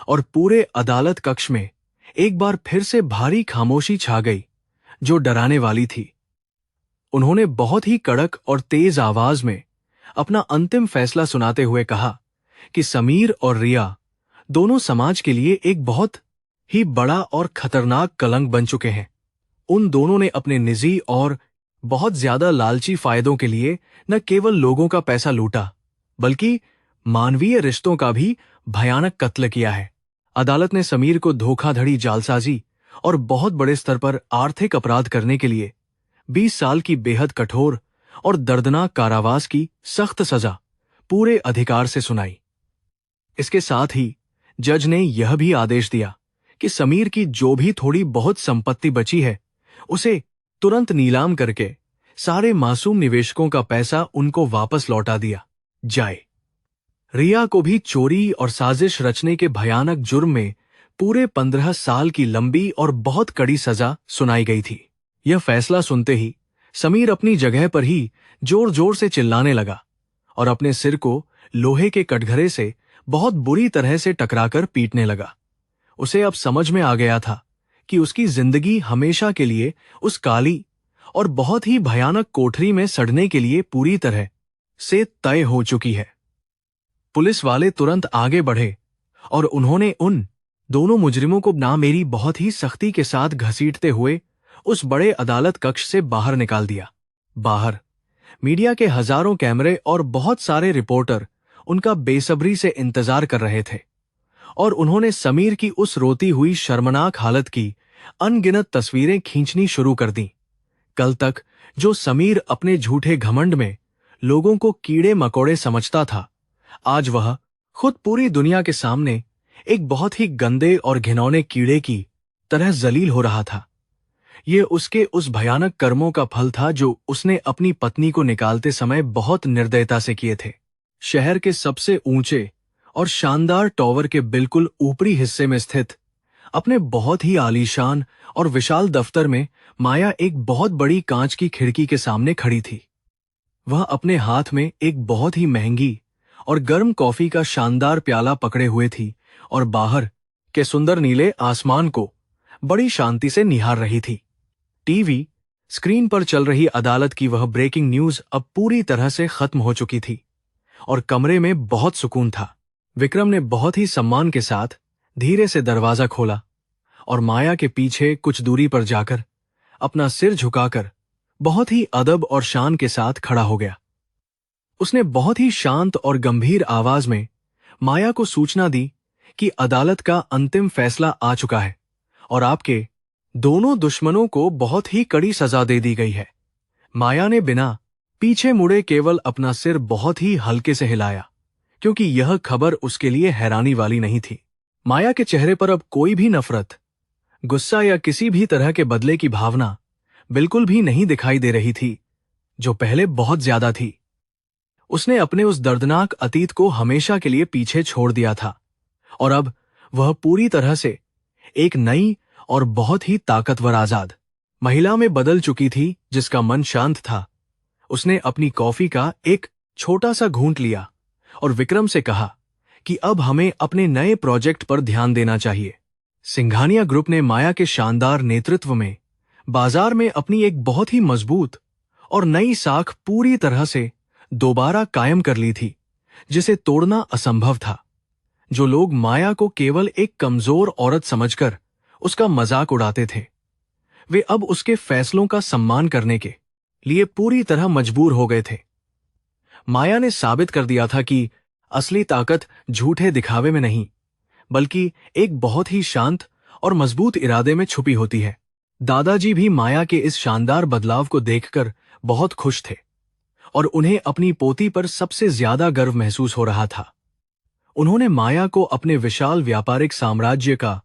और पूरे अदालत कक्ष में एक बार फिर से भारी खामोशी छा गई जो डराने वाली थी। उन्होंने बहुत ही कड़क और तेज आवाज में अपना अंतिम फैसला सुनाते हुए कहा कि समीर और रिया दोनों समाज के लिए एक बहुत ही बड़ा और खतरनाक कलंक बन चुके हैं। उन दोनों ने अपने निजी और बहुत ज्यादा लालची फायदों के लिए न केवल लोगों का पैसा लूटा बल्कि मानवीय रिश्तों का भी भयानक कत्ल किया है। अदालत ने समीर को धोखाधड़ी, जालसाजी और बहुत बड़े स्तर पर आर्थिक अपराध करने के लिए 20 साल की बेहद कठोर और दर्दनाक कारावास की सख्त सजा पूरे अधिकार से सुनाई। इसके साथ ही जज ने यह भी आदेश दिया कि समीर की जो भी थोड़ी बहुत संपत्ति बची है उसे तुरंत नीलाम करके सारे मासूम निवेशकों का पैसा उनको वापस लौटा दिया जाए। रिया को भी चोरी और साजिश रचने के भयानक जुर्म में पूरे 15 साल की लंबी और बहुत कड़ी सजा सुनाई गई थी। यह फैसला सुनते ही समीर अपनी जगह पर ही जोर जोर से चिल्लाने लगा और अपने सिर को लोहे के कटघरे से बहुत बुरी तरह से टकराकर पीटने लगा। उसे अब समझ में आ गया था कि उसकी जिंदगी हमेशा के लिए उस काली और बहुत ही भयानक कोठरी में सड़ने के लिए पूरी तरह से तय हो चुकी है। पुलिस वाले तुरंत आगे बढ़े और उन्होंने उन दोनों मुजरिमों को नामेरी बहुत ही सख्ती के साथ घसीटते हुए उस बड़े अदालत कक्ष से बाहर निकाल दिया। बाहर मीडिया के हजारों कैमरे और बहुत सारे रिपोर्टर उनका बेसब्री से इंतजार कर रहे थे और उन्होंने समीर की उस रोती हुई शर्मनाक हालत की अनगिनत तस्वीरें खींचनी शुरू कर दी। कल तक जो समीर अपने झूठे घमंड में लोगों को कीड़े मकोड़े समझता था, आज वह खुद पूरी दुनिया के सामने एक बहुत ही गंदे और घिनौने कीड़े की तरह जलील हो रहा था। ये उसके उस भयानक कर्मों का फल था जो उसने अपनी पत्नी को निकालते समय बहुत निर्दयता से किए थे। शहर के सबसे ऊंचे और शानदार टॉवर के बिल्कुल ऊपरी हिस्से में स्थित अपने बहुत ही आलीशान और विशाल दफ्तर में माया एक बहुत बड़ी कांच की खिड़की के सामने खड़ी थी। वह अपने हाथ में एक बहुत ही महंगी और गर्म कॉफी का शानदार प्याला पकड़े हुए थी और बाहर के सुंदर नीले आसमान को बड़ी शांति से निहार रही थी। टीवी स्क्रीन पर चल रही अदालत की वह ब्रेकिंग न्यूज अब पूरी तरह से खत्म हो चुकी थी और कमरे में बहुत सुकून था। विक्रम ने बहुत ही सम्मान के साथ धीरे से दरवाजा खोला और माया के पीछे कुछ दूरी पर जाकर अपना सिर झुकाकर बहुत ही अदब और शान के साथ खड़ा हो गया। उसने बहुत ही शांत और गंभीर आवाज में माया को सूचना दी कि अदालत का अंतिम फैसला आ चुका है और आपके दोनों दुश्मनों को बहुत ही कड़ी सजा दे दी गई है। माया ने बिना पीछे मुड़े केवल अपना सिर बहुत ही हल्के से हिलाया, क्योंकि यह खबर उसके लिए हैरानी वाली नहीं थी। माया के चेहरे पर अब कोई भी नफरत, गुस्सा या किसी भी तरह के बदले की भावना बिल्कुल भी नहीं दिखाई दे रही थी, जो पहले बहुत ज्यादा थी। उसने अपने उस दर्दनाक अतीत को हमेशा के लिए पीछे छोड़ दिया था और अब वह पूरी तरह से एक नई और बहुत ही ताकतवर आजाद महिला में बदल चुकी थी, जिसका मन शांत था। उसने अपनी कॉफी का एक छोटा सा घूंट लिया और विक्रम से कहा कि अब हमें अपने नए प्रोजेक्ट पर ध्यान देना चाहिए। सिंघानिया ग्रुप ने माया के शानदार नेतृत्व में बाजार में अपनी एक बहुत ही मजबूत और नई साख पूरी तरह से दोबारा कायम कर ली थी, जिसे तोड़ना असंभव था। जो लोग माया को केवल एक कमजोर औरत समझकर उसका मजाक उड़ाते थे, वे अब उसके फैसलों का सम्मान करने के लिए पूरी तरह मजबूर हो गए थे। माया ने साबित कर दिया था कि असली ताकत झूठे दिखावे में नहीं, बल्कि एक बहुत ही शांत और मजबूत इरादे में छुपी होती है। दादाजी भी माया के इस शानदार बदलाव को देखकर बहुत खुश थे और उन्हें अपनी पोती पर सबसे ज्यादा गर्व महसूस हो रहा था। उन्होंने माया को अपने विशाल व्यापारिक साम्राज्य का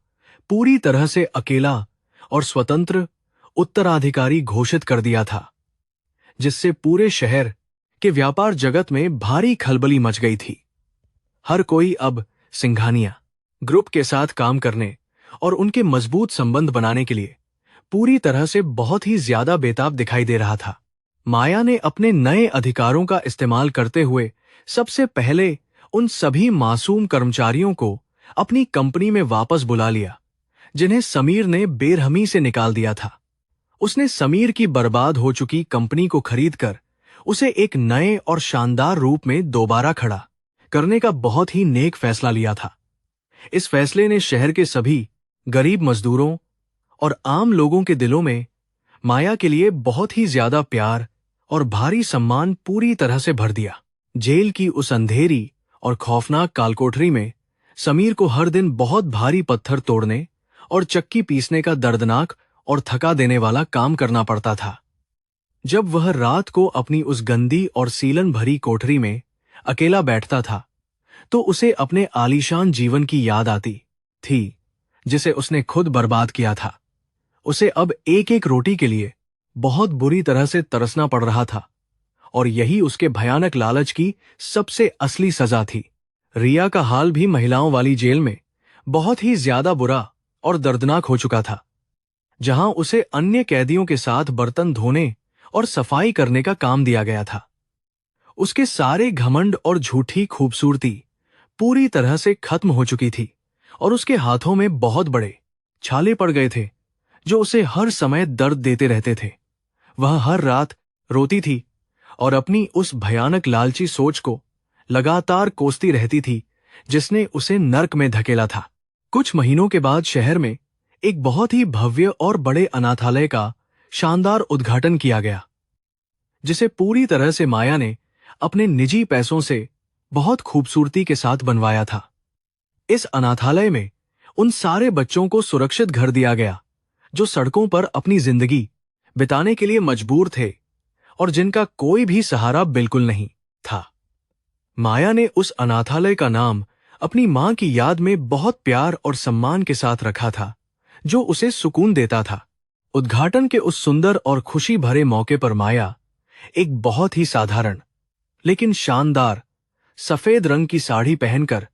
पूरी तरह से अकेला और स्वतंत्र उत्तराधिकारी घोषित कर दिया था, जिससे पूरे शहर के व्यापार जगत में भारी खलबली मच गई थी। हर कोई अब सिंघानिया ग्रुप के साथ काम करने और उनके मजबूत संबंध बनाने के लिए पूरी तरह से बहुत ही ज्यादा बेताब दिखाई दे रहा था। माया ने अपने नए अधिकारों का इस्तेमाल करते हुए सबसे पहले उन सभी मासूम कर्मचारियों को अपनी कंपनी में वापस बुला लिया, जिन्हें समीर ने बेरहमी से निकाल दिया था। उसने समीर की बर्बाद हो चुकी कंपनी को खरीदकर उसे एक नए और शानदार रूप में दोबारा खड़ा करने का बहुत ही नेक फैसला लिया था। इस फैसले ने शहर के सभी गरीब मजदूरों और आम लोगों के दिलों में माया के लिए बहुत ही ज्यादा प्यार और भारी सम्मान पूरी तरह से भर दिया। जेल की उस अंधेरी और खौफनाक कालकोठरी में समीर को हर दिन बहुत भारी पत्थर तोड़ने और चक्की पीसने का दर्दनाक और थका देने वाला काम करना पड़ता था। जब वह रात को अपनी उस गंदी और सीलन भरी कोठरी में अकेला बैठता था, तो उसे अपने आलीशान जीवन की याद आती थी, जिसे उसने खुद बर्बाद किया था। उसे अब एक एक रोटी के लिए बहुत बुरी तरह से तरसना पड़ रहा था और यही उसके भयानक लालच की सबसे असली सजा थी। रिया का हाल भी महिलाओं वाली जेल में बहुत ही ज्यादा बुरा और दर्दनाक हो चुका था, जहां उसे अन्य कैदियों के साथ बर्तन धोने और सफाई करने का काम दिया गया था। उसके सारे घमंड और झूठी खूबसूरती पूरी तरह से खत्म हो चुकी थी और उसके हाथों में बहुत बड़े छाले पड़ गए थे, जो उसे हर समय दर्द देते रहते थे। वह हर रात रोती थी और अपनी उस भयानक लालची सोच को लगातार कोसती रहती थी, जिसने उसे नर्क में धकेला था। कुछ महीनों के बाद शहर में एक बहुत ही भव्य और बड़े अनाथालय का शानदार उद्घाटन किया गया, जिसे पूरी तरह से माया ने अपने निजी पैसों से बहुत खूबसूरती के साथ बनवाया था। इस अनाथालय में उन सारे बच्चों को सुरक्षित घर दिया गया जो सड़कों पर अपनी जिंदगी बिताने के लिए मजबूर थे और जिनका कोई भी सहारा बिल्कुल नहीं था। माया ने उस अनाथालय का नाम अपनी मां की याद में बहुत प्यार और सम्मान के साथ रखा था, जो उसे सुकून देता था। उद्घाटन के उस सुंदर और खुशी भरे मौके पर माया एक बहुत ही साधारण लेकिन शानदार सफेद रंग की साड़ी पहनकर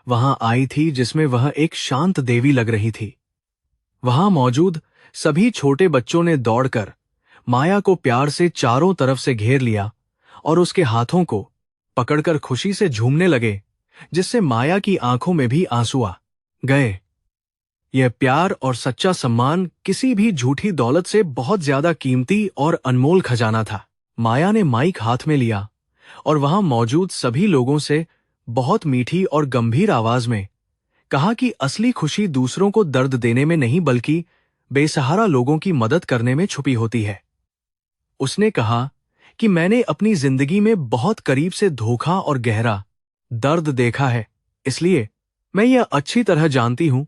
वहां आई थी, जिसमें वह एक शांत देवी लग रही थी। वहां मौजूद सभी छोटे बच्चों ने दौड़कर माया को प्यार से चारों तरफ से घेर लिया और उसके हाथों को पकड़कर खुशी से झूमने लगे, जिससे माया की आंखों में भी आंसू आ गए। यह प्यार और सच्चा सम्मान किसी भी झूठी दौलत से बहुत ज्यादा कीमती और अनमोल खजाना था। माया ने माइक हाथ में लिया और वहां मौजूद सभी लोगों से बहुत मीठी और गंभीर आवाज में कहा कि असली खुशी दूसरों को दर्द देने में नहीं बल्कि बेसहारा लोगों की मदद करने में छुपी होती है। उसने कहा कि मैंने अपनी जिंदगी में बहुत करीब से धोखा और गहरा दर्द देखा है, इसलिए मैं यह अच्छी तरह जानती हूं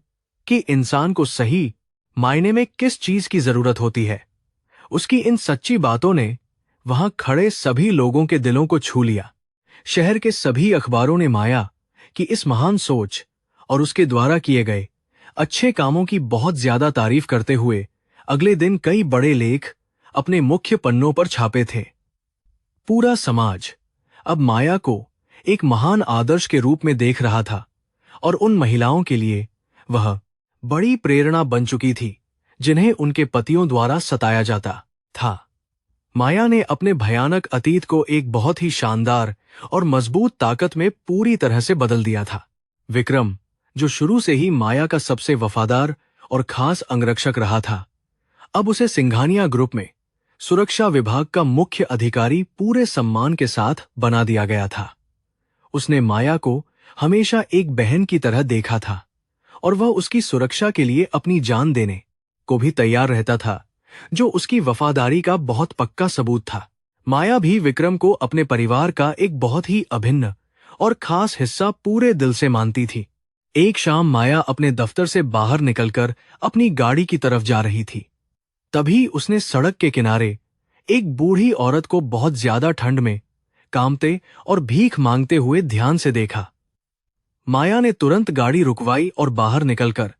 कि इंसान को सही मायने में किस चीज की जरूरत होती है। उसकी इन सच्ची बातों ने वहां खड़े सभी लोगों के दिलों को छू लिया। शहर के सभी अखबारों ने माया की इस महान सोच और उसके द्वारा किए गए अच्छे कामों की बहुत ज्यादा तारीफ करते हुए अगले दिन कई बड़े लेख अपने मुख्य पन्नों पर छापे थे। पूरा समाज अब माया को एक महान आदर्श के रूप में देख रहा था और उन महिलाओं के लिए वह बड़ी प्रेरणा बन चुकी थी जिन्हें उनके पतियों द्वारा सताया जाता था। माया ने अपने भयानक अतीत को एक बहुत ही शानदार और मजबूत ताकत में पूरी तरह से बदल दिया था। विक्रम, जो शुरू से ही माया का सबसे वफादार और खास अंगरक्षक रहा था, अब उसे सिंघानिया ग्रुप में सुरक्षा विभाग का मुख्य अधिकारी पूरे सम्मान के साथ बना दिया गया था। उसने माया को हमेशा एक बहन की तरह देखा था और वह उसकी सुरक्षा के लिए अपनी जान देने को भी तैयार रहता था, जो उसकी वफादारी का बहुत पक्का सबूत था। माया भी विक्रम को अपने परिवार का एक बहुत ही अभिन्न और खास हिस्सा पूरे दिल से मानती थी। एक शाम माया अपने दफ्तर से बाहर निकलकर अपनी गाड़ी की तरफ जा रही थी। तभी उसने सड़क के किनारे एक बूढ़ी औरत को बहुत ज्यादा ठंड में कांपते और भीख मांगते हुए ध्यान से देखा। माया ने तुरंत गाड़ी रुकवाई और बाहर निकलकर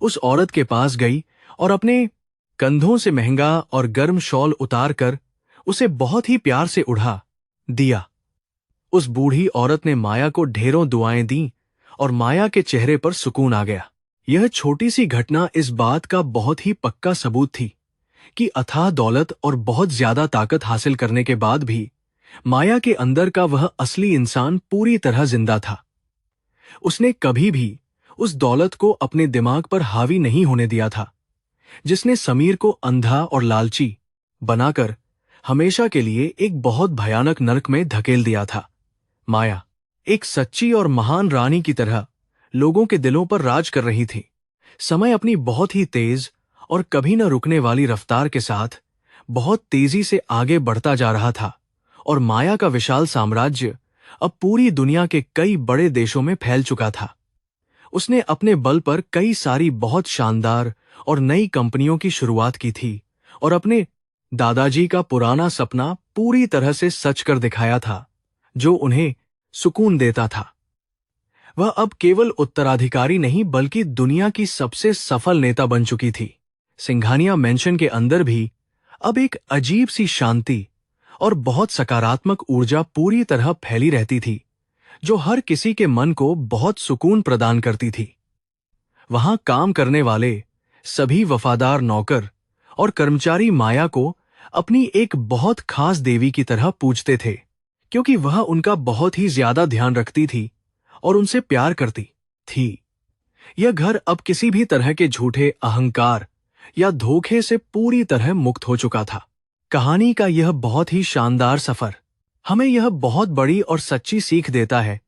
उस औरत के पास गई और अपने कंधों से महंगा और गर्म शॉल उतारकर उसे बहुत ही प्यार से उड़ा दिया। उस बूढ़ी औरत ने माया को ढेरों दुआएं दी और माया के चेहरे पर सुकून आ गया। यह छोटी सी घटना इस बात का बहुत ही पक्का सबूत थी कि अथाह दौलत और बहुत ज्यादा ताकत हासिल करने के बाद भी माया के अंदर का वह असली इंसान पूरी तरह जिंदा था। उसने कभी भी उस दौलत को अपने दिमाग पर हावी नहीं होने दिया था, जिसने समीर को अंधा और लालची बनाकर हमेशा के लिए एक बहुत भयानक नरक में धकेल दिया था। माया एक सच्ची और महान रानी की तरह लोगों के दिलों पर राज कर रही थी। समय अपनी बहुत ही तेज और कभी न रुकने वाली रफ्तार के साथ बहुत तेजी से आगे बढ़ता जा रहा था और माया का विशाल साम्राज्य अब पूरी दुनिया के कई बड़े देशों में फैल चुका था। उसने अपने बल पर कई सारी बहुत शानदार और नई कंपनियों की शुरुआत की थी और अपने दादाजी का पुराना सपना पूरी तरह से सच कर दिखाया था, जो उन्हें सुकून देता था। वह अब केवल उत्तराधिकारी नहीं बल्कि दुनिया की सबसे सफल नेता बन चुकी थी। सिंघानिया मेंशन के अंदर भी अब एक अजीब सी शांति और बहुत सकारात्मक ऊर्जा पूरी तरह फैली रहती थी, जो हर किसी के मन को बहुत सुकून प्रदान करती थी। वहां काम करने वाले सभी वफादार नौकर और कर्मचारी माया को अपनी एक बहुत खास देवी की तरह पूजते थे, क्योंकि वह उनका बहुत ही ज्यादा ध्यान रखती थी और उनसे प्यार करती थी। यह घर अब किसी भी तरह के झूठे अहंकार या धोखे से पूरी तरह मुक्त हो चुका था। कहानी का यह बहुत ही शानदार सफर हमें यह बहुत बड़ी और सच्ची सीख देता है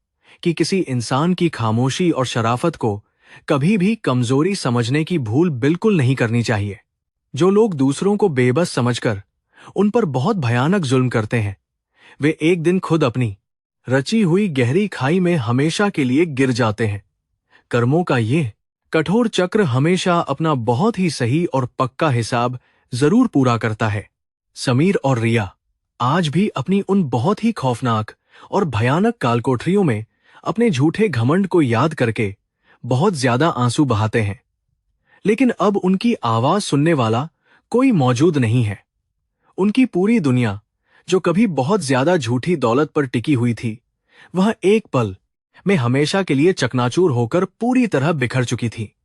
कि किसी इंसान की खामोशी और शराफत को कभी भी कमजोरी समझने की भूल बिल्कुल नहीं करनी चाहिए। जो लोग दूसरों को बेबस समझकर उन पर बहुत भयानक जुल्म करते हैं, वे एक दिन खुद अपनी रची हुई गहरी खाई में हमेशा के लिए गिर जाते हैं। कर्मों का ये कठोर चक्र हमेशा अपना बहुत ही सही और पक्का हिसाब जरूर पूरा करता है। समीर और रिया आज भी अपनी उन बहुत ही खौफनाक और भयानक कालकोठरियों में अपने झूठे घमंड को याद करके बहुत ज्यादा आंसू बहाते हैं। लेकिन अब उनकी आवाज सुनने वाला कोई मौजूद नहीं है। उनकी पूरी दुनिया, जो कभी बहुत ज्यादा झूठी दौलत पर टिकी हुई थी, वह एक पल में हमेशा के लिए चकनाचूर होकर पूरी तरह बिखर चुकी थी।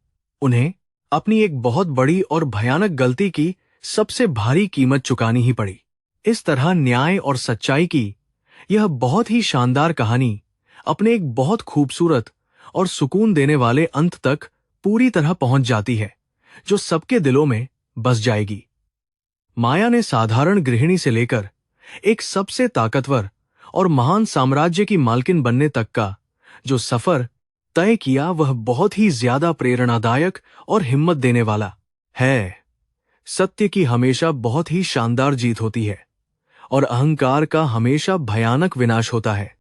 उन्हें अपनी एक बहुत बड़ी और भयानक गलती की सबसे भारी कीमत चुकानी ही पड़ी। इस तरह न्याय और सच्चाई की यह बहुत ही शानदार कहानी अपने एक बहुत खूबसूरत और सुकून देने वाले अंत तक पूरी तरह पहुंच जाती है, जो सबके दिलों में बस जाएगी। माया ने साधारण गृहिणी से लेकर एक सबसे ताकतवर और महान साम्राज्य की मालकिन बनने तक का जो सफर तय किया, वह बहुत ही ज्यादा प्रेरणादायक और हिम्मत देने वाला है। सत्य की हमेशा बहुत ही शानदार जीत होती है और अहंकार का हमेशा भयानक विनाश होता है।